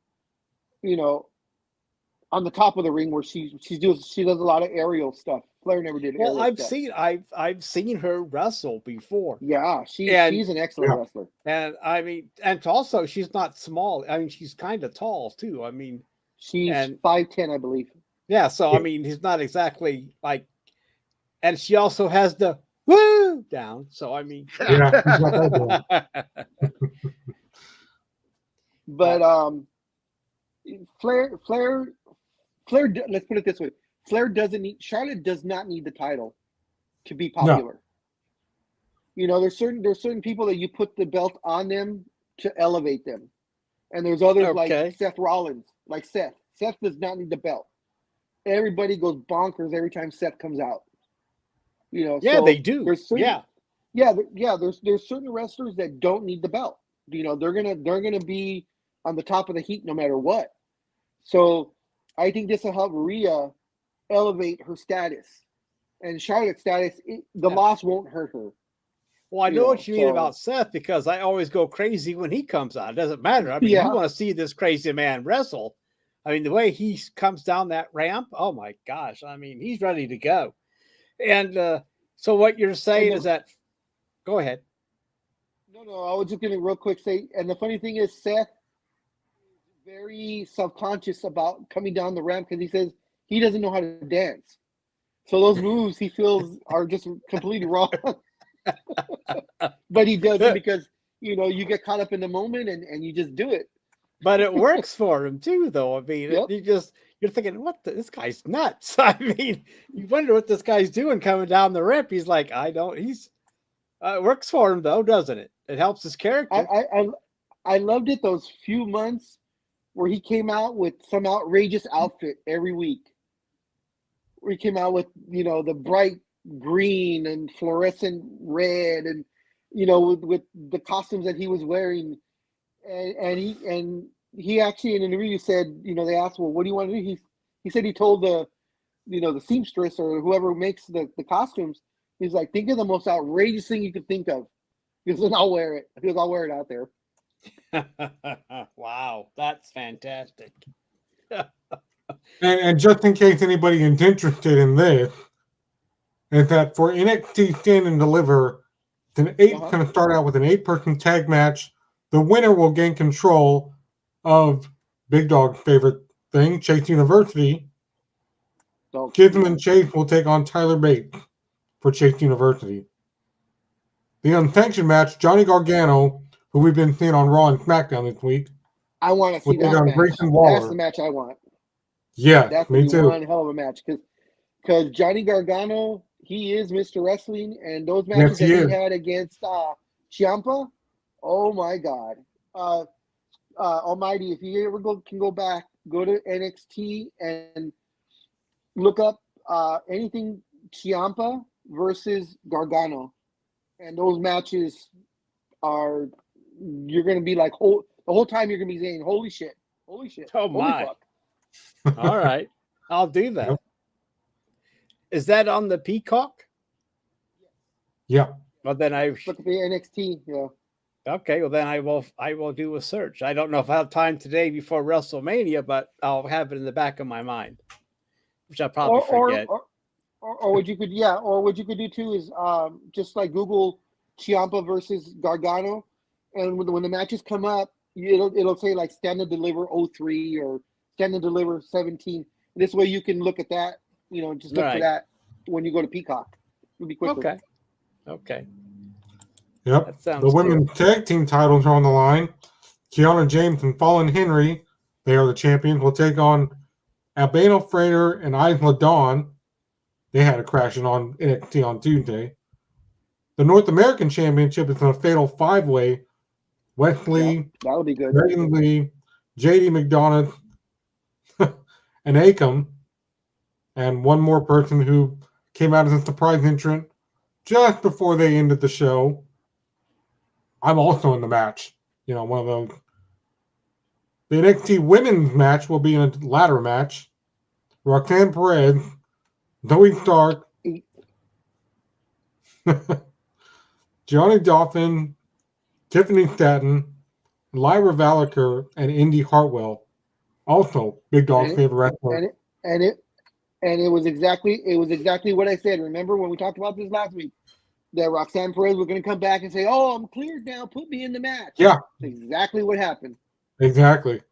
on the top of the ring where she does a lot of aerial stuff. Flair never did aerial stuff. I've seen her wrestle before. Yeah, she's an excellent wrestler. And I mean, and also she's not small. I mean, she's kind of tall too. I mean, she's 5'10", I believe. Yeah, so I mean, he's not exactly like, and she also has the woo down. So I mean, but Flair. Let's put it this way: Charlotte does not need the title to be popular. No. There's certain people that you put the belt on them to elevate them, and there's others like Seth Rollins, like Seth. Seth does not need the belt. Everybody goes bonkers every time Seth comes out. Yeah, so they do. There's certain wrestlers that don't need the belt. They're gonna be on the top of the heap no matter what. So I think this will help Rhea elevate her status, and Charlotte's status. The loss won't hurt her. Well, I know what you mean about Seth because I always go crazy when he comes out. It doesn't matter. I mean, you want to see this crazy man wrestle. I mean, the way he comes down that ramp, oh my gosh. I mean, he's ready to go. And so what you're saying is that, go ahead. No, I was just going to real quick say, and the funny thing is Seth is very self-conscious about coming down the ramp because he says he doesn't know how to dance. So those moves he feels are just completely wrong. But he does it because, you get caught up in the moment and you just do it. But it works for him too, though. I mean, you're thinking, this guy's nuts. I mean, you wonder what this guy's doing coming down the ramp. He's like, it works for him though, doesn't it? It helps his character. I loved it those few months where he came out with some outrageous outfit every week. Where he came out with, the bright green and fluorescent red and, with the costumes that he was wearing. And he actually in an interview said, they asked, well, what do you want to do? He said he told the seamstress or whoever makes the costumes, he's like, think of the most outrageous thing you could think of. He goes, and I'll wear it. He goes, I'll wear it out there. Wow, that's fantastic. And just in case anybody is interested in this, is that for NXT Stand and Deliver, it's going to start out with an 8-person tag match. The winner will gain control of Big Dog's favorite thing, Chase University. Chisholm and Chase will take on Tyler Bates for Chase University. The unsanctioned match, Johnny Gargano, who we've been seeing on Raw and SmackDown this week. I want to see that match. That's the match I want. Yeah, that's me too. One hell of a match because Johnny Gargano, he is Mr. Wrestling, and those matches that he had against Ciampa, oh my God! Almighty, if you ever can go back, go to NXT and look up anything Ciampa versus Gargano, and those matches are, you're gonna be like, the whole time you're gonna be saying, holy shit, Oh holy my! fuck. All right, I'll do that. Yep. Is that on the Peacock? Yeah. Well, then I Look at the NXT, yeah. okay. Well, then I will do a search. I don't know if I have time today before WrestleMania, but I'll have it in the back of my mind, which I'll probably forget. Or what you could, yeah, or what you could do too is just like Google Ciampa versus Gargano, and when the matches come up, it'll say like Stand and Deliver 03 or Stand and Deliver 17. This way you can look at that, just look for that when you go to Peacock. It'll be quicker. Okay. Yep. That sounds The women's tag team titles are on the line. Kiana James and Fallon Henry, they are the champions, will take on Albano Freighter and Isla Dawn. They had a crash on NXT on Tuesday. The North American Championship is in a fatal five-way. Wesley, That'll be good. Megan Lee, JD McDonough, and Akam, and one more person who came out as a surprise entrant just before they ended the show. I'm also in the match. One of those. The NXT women's match will be in a ladder match. Roxanne Perez, Zoe Stark, Johnny Dauphin, Tiffany Staten, Lyra Valaker, and Indy Hartwell. Also, Big Dog's favorite wrestler. And it was exactly what I said. Remember when we talked about this last week? That Roxanne Perez was going to come back and say, "Oh, I'm cleared now. Put me in the match." Yeah, that's exactly what happened. Exactly.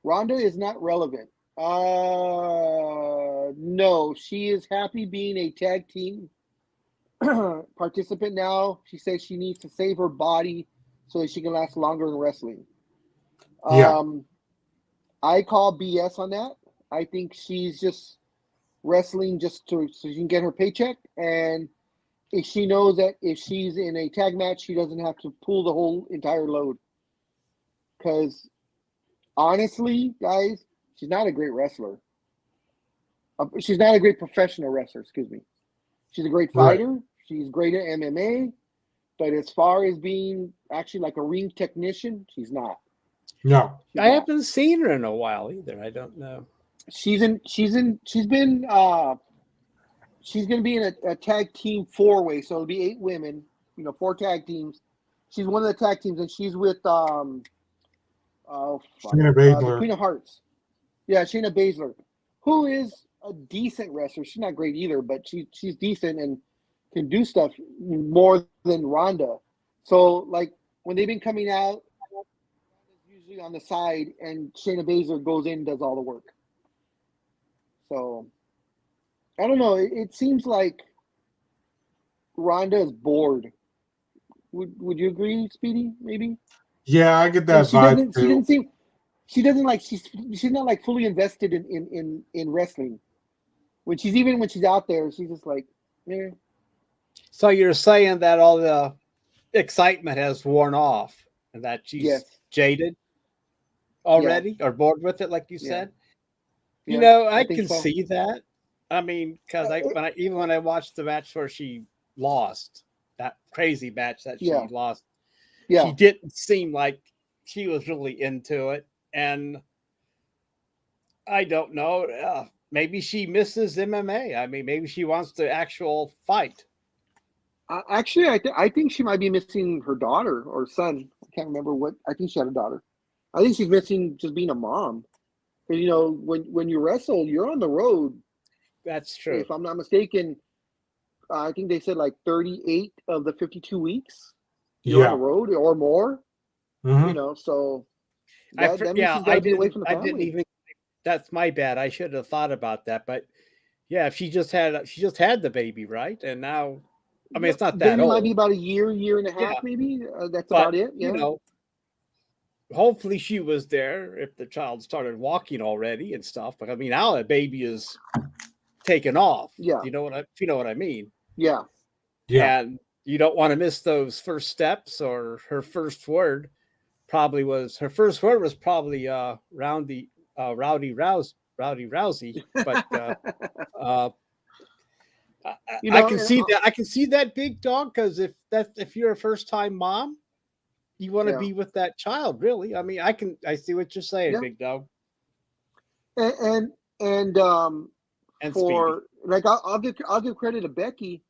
Ronda is not relevant. No, she is happy being a tag team participant now. She says she needs to save her body so that she can last longer in wrestling. Yeah. I call BS on that. I think she's just wrestling just so she can get her paycheck, and if she knows that if she's in a tag match, she doesn't have to pull the whole entire load. Because honestly, guys, she's not a great wrestler. She's not a great professional wrestler, excuse me. She's a great fighter. Right. She's great at MMA. But as far as being actually like a ring technician, she's not. No. I haven't seen her in a while either. I don't know. She's going to be in a tag team four-way, so it'll be 8 women, 4 tag teams. She's one of the tag teams, and she's with Shayna Baszler. the Queen of Hearts. Yeah, Shayna Baszler, who is a decent wrestler. She's not great either, but she's decent and can do stuff more than Ronda. So, like, when they've been coming out, Ronda's usually on the side, and Shayna Baszler goes in and does all the work. So, I don't know. It seems like Ronda is bored. Would you agree, Speedy? Maybe. Yeah, I get that vibe too. She's not like fully invested in wrestling. When she's out there, she's just like, eh. So you're saying that all the excitement has worn off and that she's jaded already or bored with it, like you said? Yeah. I can see that. I mean, because when I watched the match where she lost, that crazy match that she lost, she didn't seem like she was really into it. And I don't know, maybe she misses MMA. I mean, maybe she wants the actual fight. Actually, I think she might be missing her daughter or son. I can't remember what. I think she had a daughter. I think she's missing just being a mom. Because, when you wrestle, you're on the road. That's true. If I'm not mistaken, I think they said like 38 of the 52 weeks you're on the road or more. Mm-hmm. So that means she's got to be away from the family. I didn't even. That's my bad. I should have thought about that. But yeah, she just had the baby, right? And now, I mean, it's not that old. It might be about a year and a half, maybe. That's about it. Yeah. Hopefully she was there if the child started walking already and stuff. But I mean, now the baby is taken off. Yeah. You know what I mean? Yeah. Yeah. And you don't want to miss those first steps or her first word. probably was her first word was probably Rowdy Rousey, but I can see that. I can see that, Big Dog, because if you're a first time mom, you want to be with that child. Really, I mean, I see what you're saying, Big Dog. And for Speedy. Like I'll give credit to Becky,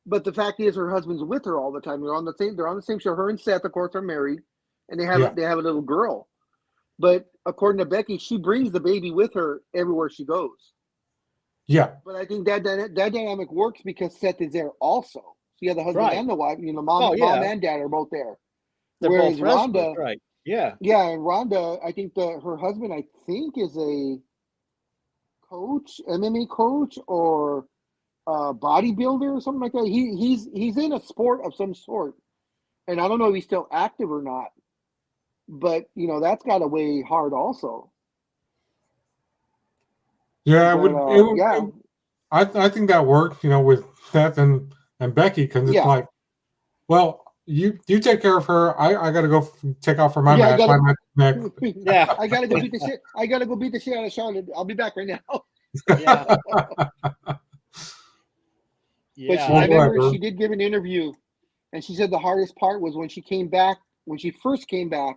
but the fact is her husband's with her all the time. They're on the same show. Her and Seth, of course, are married, and they have a little girl. But according to Becky, she brings the baby with her everywhere she goes. Yeah. But I think that dynamic works because Seth is there also. So you have the husband and the wife. Mom and dad are both there. They're Whereas both Rhonda, right? Yeah. Yeah, and Rhonda, I think her husband, I think, is a coach, MMA coach, or bodybuilder or something like that. He's in a sport of some sort, and I don't know if he's still active or not. But that's got to weigh hard also. Yeah, I think that works. With Seth and Becky, because it's like, well, you take care of her. I got to go take off for my match. My match next. Yeah, I gotta go beat the shit. I gotta go beat the shit out of Charlotte. I'll be back right now. Yeah. But I remember she did give an interview, and she said the hardest part was when she came back. When she first came back,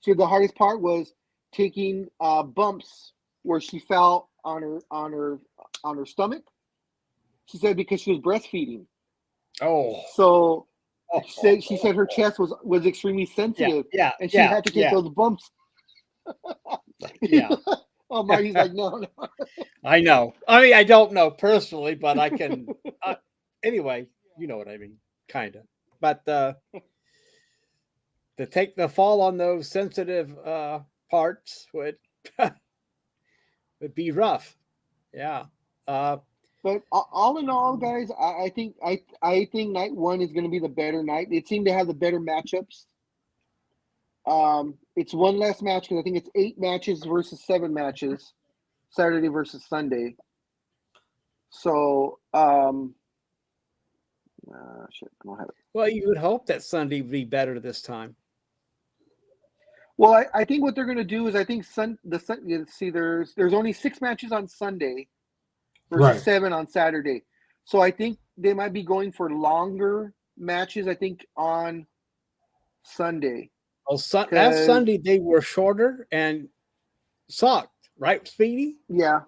she said the hardest part was taking bumps where she fell on her stomach. She said because she was breastfeeding. Oh. So she said her chest was extremely sensitive. Yeah. And she had to take those bumps. Yeah. Oh, Marty's like, no. I know. I mean, I don't know personally, but I can. Anyway, you know what I mean, kind of. But to take the fall on those sensitive parts would be rough. Yeah. But all in all, guys, I think night one is going to be the better night. It seemed to have the better matchups. It's one less match because I think it's 8 matches versus 7 matches, Saturday versus Sunday. So, shit, I don't have it. Well, you would hope that Sunday would be better this time. Well, I think what they're going to do is I think there's only 6 matches on Sunday versus 7 on Saturday. So I think they might be going for longer matches, I think, on Sunday. Well, last Sunday they were shorter and sucked, right, Speedy? Yeah.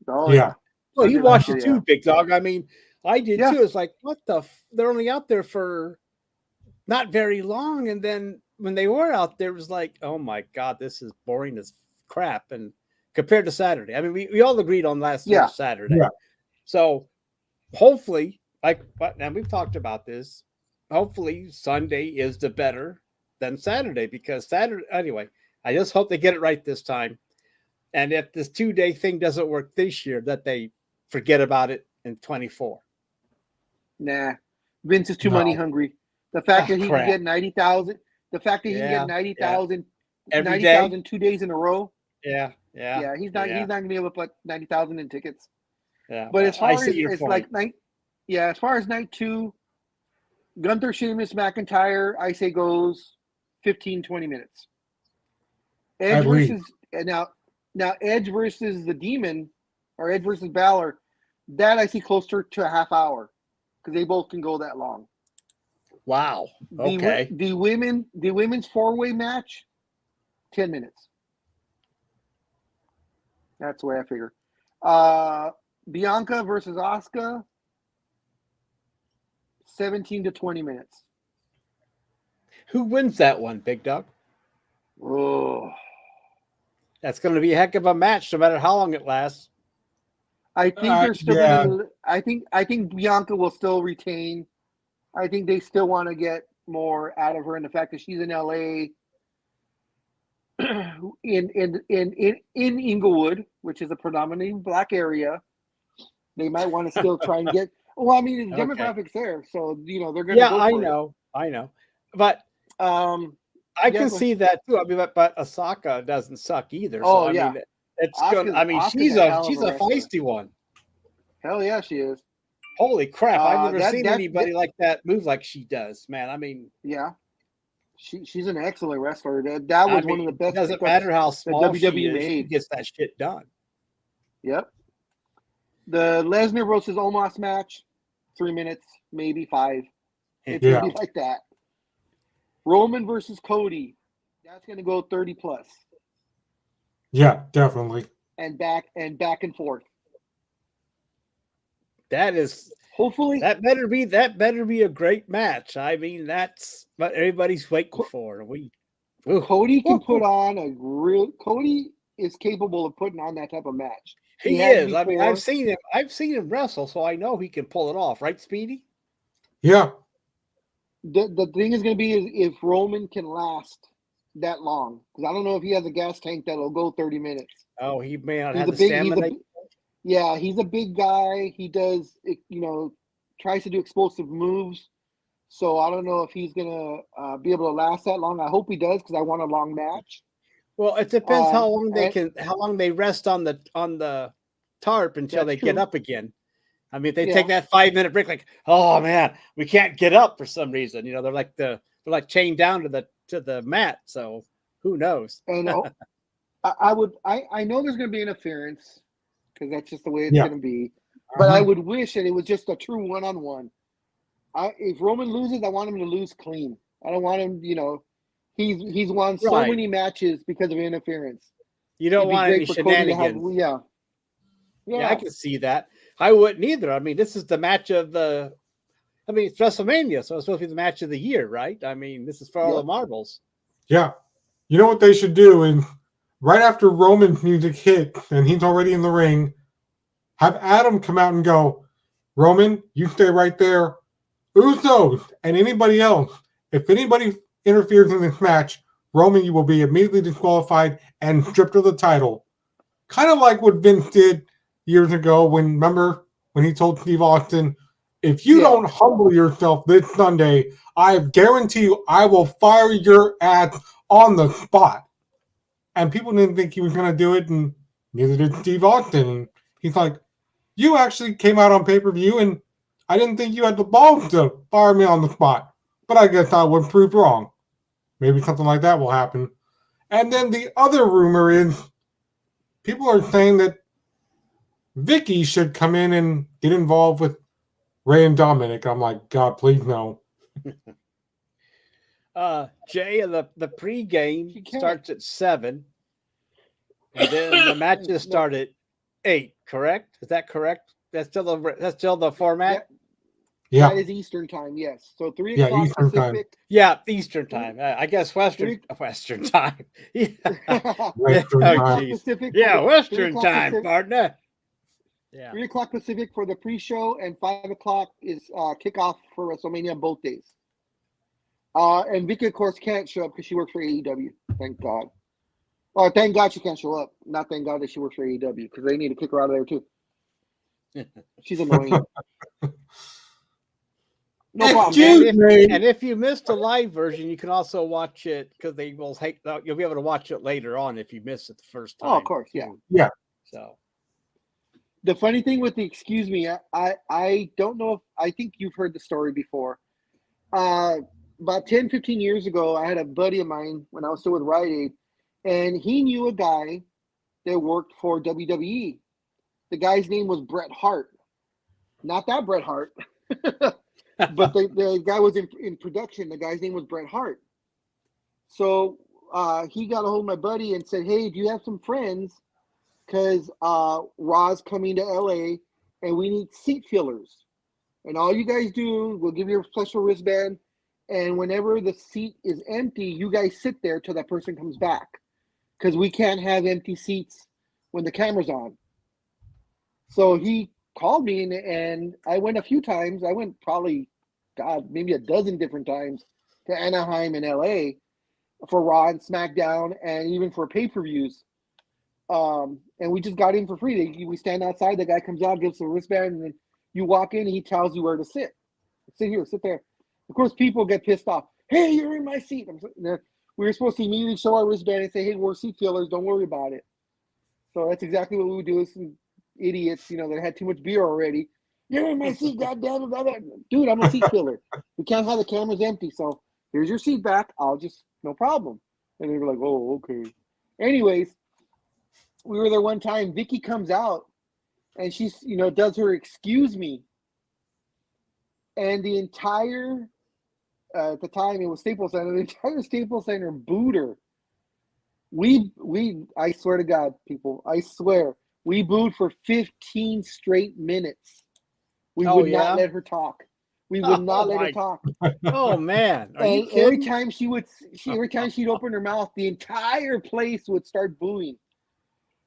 Oh, yeah. Well, you watched it too, Big Dog. I mean, I did too. It's like, what the? They're only out there for not very long. And then when they were out there, it was like, oh my God, this is boring as crap. And compared to Saturday, I mean, we all agreed on last year's Saturday. Yeah. So hopefully, and we've talked about this, hopefully Sunday is the better than Saturday, because anyway, I just hope they get it right this time. And if this 2-day thing doesn't work this year, that they forget about it in 24. Nah, Vince is too money hungry. The fact that he can get 90,000, the fact that he can get 90,000, 90,000 2 days in a row. Yeah. He's not going to be able to put 90,000 in tickets. Yeah, but as far as it's like as far as night 2, Gunther, Sheamus, McIntyre, I say goes 15-20 minutes. Edge versus now Edge versus the Demon, or Edge versus Balor, that I see closer to a half hour because they both can go that long. Wow. Okay. The women's 4-way match, 10 minutes. That's the way I figure. Bianca versus Asuka, 17 to 20 minutes. Who wins that one, Big Dog? Oh, that's going to be a heck of a match, no matter how long it lasts. I think they're still going to. I think Bianca will still retain. I think they still want to get more out of her, and the fact that she's in LA, in Inglewood, which is a predominantly black area, they might want to still try and get. Well, I mean, the demographics there, so they're going to. Yeah, I know, but I can see that too. I mean, but Osaka doesn't suck either. So I mean, it's good. I mean, she's a feisty one. Hell yeah, she is. Holy crap! I've never seen anybody like that move like she does, man. I mean, yeah. She's an excellent wrestler. That was one of the It best. doesn't pickups matter how that small she WWE is, she made. gets that shit done. Yep. The Lesnar versus Omos match, 3 minutes, maybe 5. It's Yeah. gonna be like that. Roman versus Cody, that's gonna go 30 plus, Yeah, definitely. and back and forth. Hopefully, That better be a great match. I mean, that's what everybody's waiting for. Cody can put on a real. Cody is capable of putting on that type of match. He has is. I mean, before. I've seen him wrestle, so I know he can pull it off, right, Speedy? Yeah. The thing is going to be is if Roman can last that long, because I don't know if he has a gas tank that'll go 30 minutes. Oh, he may not He's have a the big. stamina. He's a big guy. He does, tries to do explosive moves. So I don't know if he's gonna be able to last that long. I hope he does because I want a long match. Well, it depends how long and- how long they rest on the tarp until That's they get true. up again. I mean, if they Yeah. take that 5-minute break, like, oh man, we can't get up for some reason. You know, they're like chained down to the mat. So who knows? And I know there's going to be interference because that's just the way it's Yeah. going to be. But Uh-huh. I would wish that it was just a true one-on-one. If Roman loses, I want him to lose clean. I don't want him, he's won so Right. many matches because of interference. You don't It'd be want great any for Cody to have, shenanigans. yeah. Yeah, I can see that. I wouldn't either. I mean, this is the match of it's WrestleMania, so it's supposed to be the match of the year, right? I mean, this is for all Yeah. the marbles. Yeah. You know what they should do? And right after Roman's music hit and he's already in the ring, have Adam come out and go, Roman, you stay right there. Usos and anybody else, if anybody interferes in this match, Roman, you will be immediately disqualified and stripped of the title. Kind of like what Vince did years ago remember when he told Steve Austin, if you don't humble yourself this Sunday, I guarantee you I will fire your ass on the spot. And people didn't think he was going to do it, and neither did Steve Austin. And he's like, you actually came out on pay-per-view, and I didn't think you had the balls to fire me on the spot. But I guess I was proved wrong. Maybe something like that will happen. And then the other rumor is people are saying that Vicky should come in and get involved with Ray and Dominic. I'm like, God, please no. Jay, the pregame She can't. starts at 7, and then the matches start at 8. Correct? Is that correct? That's still the format. Yeah. That is Eastern time, yes. So 3 Yeah, o'clock Eastern time. Pacific. Yeah, Eastern time. I guess Western time. Yeah. Western Oh, time. geez. Pacific. Yeah, 3 Western o'clock time, Pacific. partner. Yeah. 3 o'clock Pacific for the pre-show, and 5 o'clock is kickoff for WrestleMania both days. And Vicky, of course, can't show up because she works for AEW. Thank God. Oh, thank God she can't show up. Not thank God that she works for AEW because they need to kick her out of there too. She's annoying. No problem. Excuse me. And if you missed the live version, you can also watch it because they will you'll be able to watch it later on if you missed it the first time. Oh, of course, yeah. Yeah. So the funny thing with the excuse me, I don't know if I think you've heard the story before. About 10, 15 years ago, I had a buddy of mine when I was still with Rite Aid, and he knew a guy that worked for WWE. The guy's name was Bret Hart. Not that Bret Hart. But the guy was in production. The guy's name was Bret Hart. So he got a hold of my buddy and said, hey, do you have some friends? Because Raw's coming to LA and we need seat fillers. And all you guys do, we'll give you a special wristband. And whenever the seat is empty, you guys sit there till that person comes back. Because we can't have empty seats when the camera's on. So he called me and I went a few times. I went probably, maybe a dozen different times to Anaheim and LA for Raw and SmackDown and even for pay-per-views. And we just got in for free. We stand outside, the guy comes out, gives us a wristband, and then you walk in and he tells you where to sit. Sit here, sit there. Of course, people get pissed off. Hey, you're in my seat. We were supposed to immediately show our wristband and say, hey, we're seat fillers. Don't worry about it. So that's exactly what we would do with some idiots, that had too much beer already. You're in my seat, goddamn it. Dude, I'm a seat filler. We can't have the cameras empty, so Here's your seat back. I'll just, no problem. And they were like, oh, okay. Anyways, we were there one time. Vicky comes out and she's, does her excuse me. And the entire, at the time it was Staples Center, the entire Staples Center booed her. I swear to God, people, I swear, we booed for 15 straight minutes. We would not let her talk. We would not let her talk. Oh man! Are you kidding? Every time she'd open her mouth, the entire place would start booing.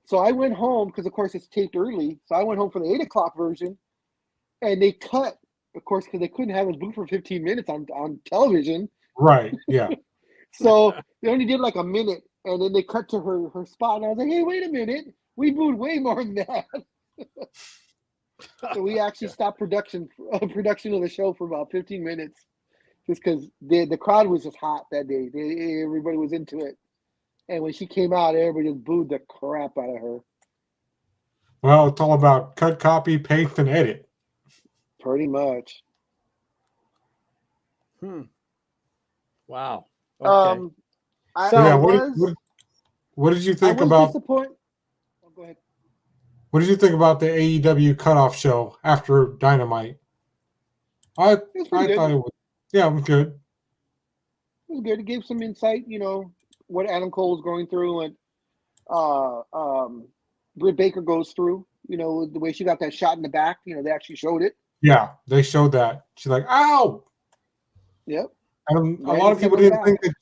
So I went home because, of course, it's taped early. So I went home for the 8 o'clock version, and they cut, of course, because they couldn't have us boo for 15 minutes on television. Right. Yeah. So they only did like a minute, and then they cut to her spot, and I was like, "Hey, wait a minute! We booed way more than that." So we actually stopped production of the show for about 15 minutes, just because the crowd was just hot that day. Everybody was into it, and when she came out, everybody just booed the crap out of her. Well, it's all about cut, copy, paste, and edit. Pretty much. Wow. Okay. What did you think about? Oh, go ahead. What did you think about the AEW cutoff show after Dynamite? I thought it was, it was good. It was good. It gave some insight, what Adam Cole was going through, and Britt Baker goes through, the way she got that shot in the back. They actually showed it. Yeah, they showed that. She's like, "Ow!" Yep. And a lot of people didn't think that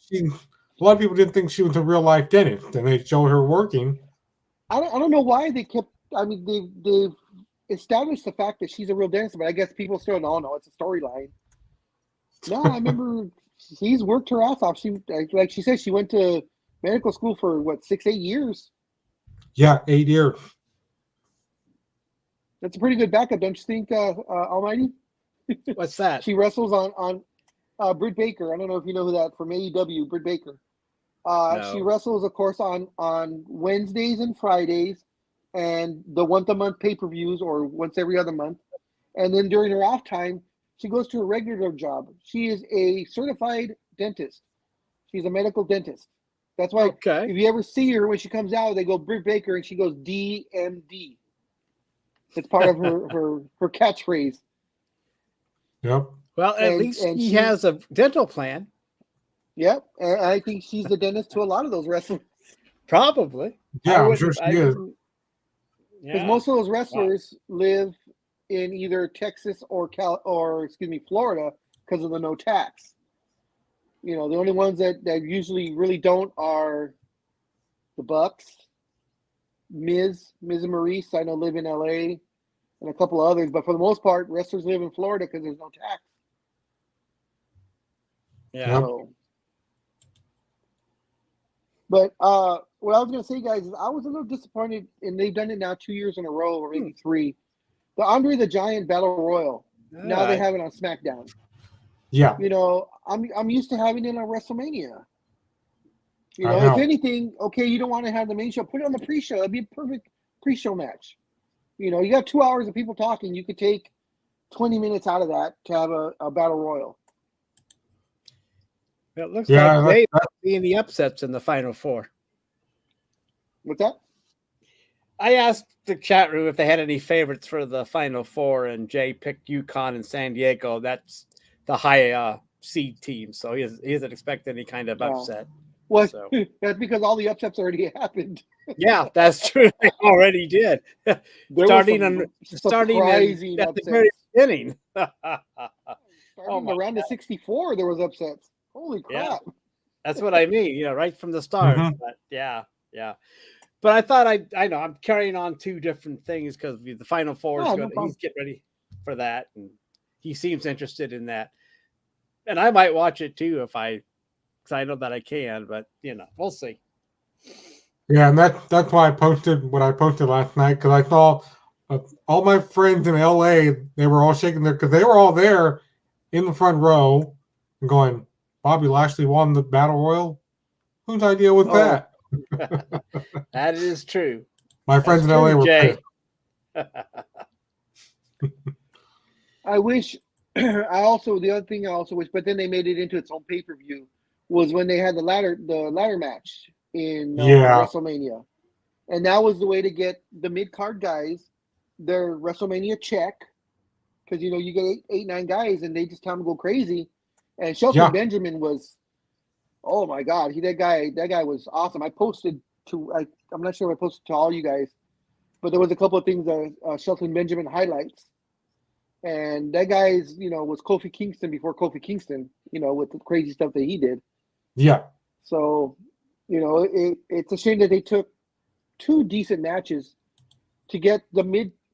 A lot of people didn't think she was a real life dentist, and they showed her working. I don't know why they kept. I mean, they've established the fact that she's a real dentist, but I guess people still don't know. It's a storyline. No, I remember she's worked her ass off. She, like she said, she went to medical school for 6-8 years. Yeah, 8 years. That's a pretty good backup, don't you think, Almighty? What's that? She wrestles on Britt Baker. I don't know if you know who that from AEW, Britt Baker. No. She wrestles, of course, on Wednesdays and Fridays, and the once-a-month pay-per-views, or once every other month. And then during her off time, she goes to a regular job. She is a certified dentist. She's a medical dentist. That's why if you ever see her when she comes out, they go Britt Baker, and she goes DMD. It's part of her catchphrase. Yep. Well, at least she has a dental plan. Yep, and I think she's the dentist to a lot of those wrestlers. Probably. Yeah, I'm sure she is. Because most of those wrestlers live in either Texas or Florida because of the no tax. The only ones that usually really don't are the Bucks, Miz and Maurice, I know, live in LA, and a couple of others. But for the most part, wrestlers live in Florida because there's no tax. Yeah. So, but what I was going to say, guys, is I was a little disappointed, and they've done it now 2 years in a row, or maybe 3. The Andre the Giant Battle Royal. Now they have it on SmackDown. Yeah. I'm used to having it on WrestleMania. If anything, okay, you don't want to have the main show, put it on the pre-show. It'd be a perfect pre-show match. You got 2 hours of people talking. You could take 20 minutes out of that to have a Battle Royal. It looks like they might be in the upsets in the Final Four. What's that? I asked the chat room if they had any favorites for the Final Four, and Jay picked UConn and San Diego. That's the high seed team, so he doesn't expect any kind of upset. Well, that's because all the upsets already happened. Yeah, that's true. They already did. starting at the very beginning. Starting around the 64, there was upsets. Holy crap! Yeah, that's what I mean. Right from the start. Mm-hmm. But yeah. But I thought I know I'm carrying on 2 different things because the Final Four is going. He's getting ready for that, and he seems interested in that. And I might watch it too because I know that I can. But we'll see. Yeah, and that's why I posted what I posted last night, because I saw all my friends in LA. They were all shaking because they were all there in the front row and going, Bobby Lashley won the Battle Royal? Whose idea was that? That is true. My friends in LA were pissed. I wish the other thing I also wish, but then they made it into its own pay-per-view, was when they had the ladder match in WrestleMania. And that was the way to get the mid-card guys their WrestleMania check. Because, you get eight, 9 guys, and they just tell them to go crazy. And Shelton Benjamin was, oh, my God. That guy was awesome. I posted I'm not sure if I posted to all you guys, but there was a couple of things that Shelton Benjamin highlights. And that guy's, was Kofi Kingston before Kofi Kingston, with the crazy stuff that he did. Yeah. So, it's a shame that they took 2 decent matches to get the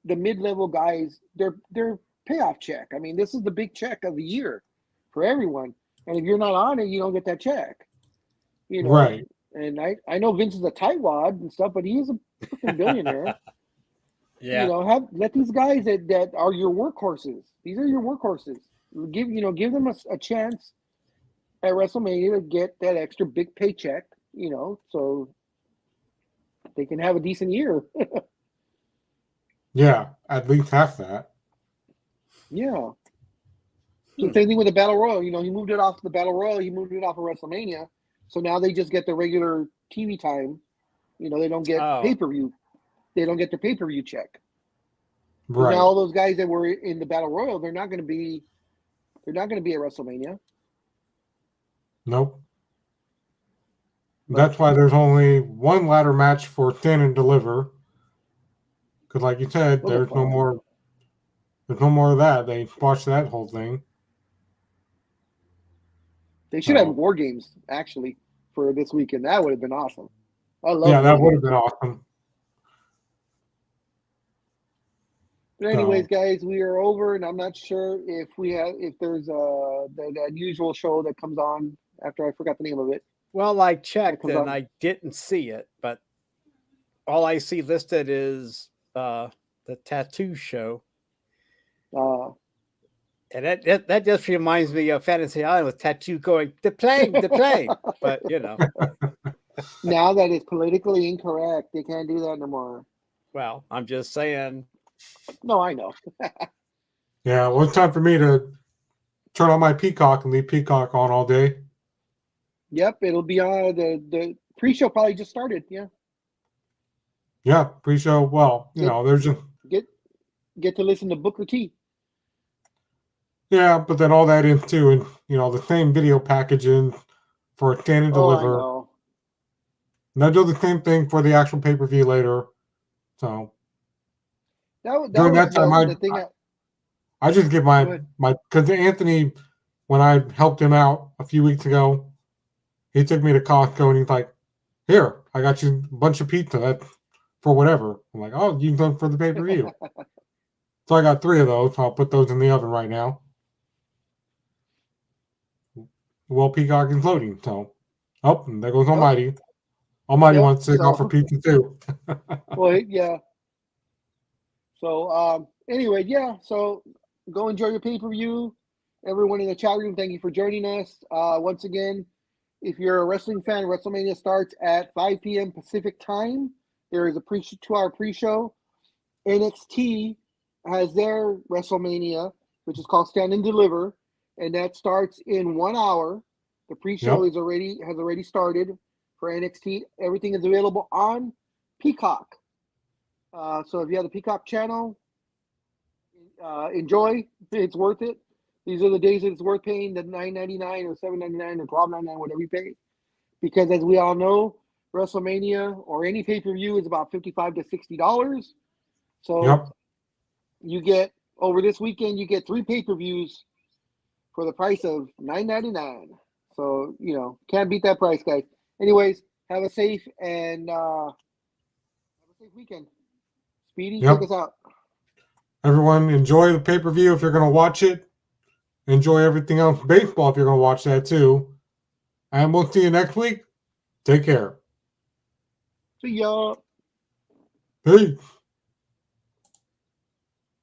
mid-level guys their payoff check. I mean, this is the big check of the year for everyone. And if you're not on it, you don't get that check. Right. And I know Vince is a tightwad and stuff, but he is a freaking billionaire. Yeah. Let these guys that are your workhorses. These are your workhorses. Give them a chance at WrestleMania to get that extra big paycheck, so they can have a decent year. Yeah, at least half that. Yeah. So same thing with the Battle Royal. He moved it off the Battle Royal. He moved it off of WrestleMania. So now they just get the regular TV time. They don't get pay-per-view. They don't get their pay-per-view check. Right. Now all those guys that were in the Battle Royal, they're not going to be at WrestleMania. Nope. That's why there's only one ladder match for Stand and Deliver. Because, like you said, there's no more. There's no more of that. They squashed that whole thing. They should have War Games actually for this weekend. That would have been awesome. I love. Yeah, that would have been awesome. But anyways, guys, we are over, and I'm not sure if there's that usual show that comes on after I forgot the name of it. Well, I checked and I didn't see it, but all I see listed is the tattoo show. And that just reminds me of Fantasy Island with Tattoo going, the plane. But, Now that it's politically incorrect, they can't do that no more. Well, I'm just saying. No, I know. Yeah, well, it's time for me to turn on my Peacock and leave Peacock on all day. Yep, it'll be on. The pre-show probably just started, yeah. Yeah, pre-show. Well, there's just... Get to listen to Booker T. Yeah, but then all that into, and the same video packaging for Stand and Deliver. I know. And they'll do the same thing for the actual pay-per-view later. So during that time, I just get my because Anthony, when I helped him out a few weeks ago, he took me to Costco and he's like, "Here, I got you a bunch of pizza for whatever." I'm like, "Oh, you can go for the pay-per-view." So I got 3 of those. I'll put those in the oven right now. Well, Peacock is loading. So, and there goes Almighty. Almighty wants to go for pizza too. Well, yeah. So, anyway, yeah. So, go enjoy your pay-per-view. Everyone in the chat room, thank you for joining us. Once again, if you're a wrestling fan, WrestleMania starts at 5 p.m. Pacific time. There is a 2-hour pre-show. NXT has their WrestleMania, which is called Stand and Deliver, and that starts in 1 hour. The pre-show has already started for NXT. Everything is available on Peacock. So if you have the Peacock channel, enjoy. It's worth it. These are the days that it's worth paying the $9.99 or $7.99 or $12.99, whatever you pay, because as we all know, WrestleMania or any pay-per-view is about $55 to $60. So you get, over this weekend, you get 3 pay-per-views for the price of $9.99. So, can't beat that price, guys. Anyways, have a safe weekend. Speedy, take us out. Everyone, enjoy the pay-per-view if you're going to watch it. Enjoy everything else. Baseball if you're going to watch that too. And we'll see you next week. Take care. See ya. Peace.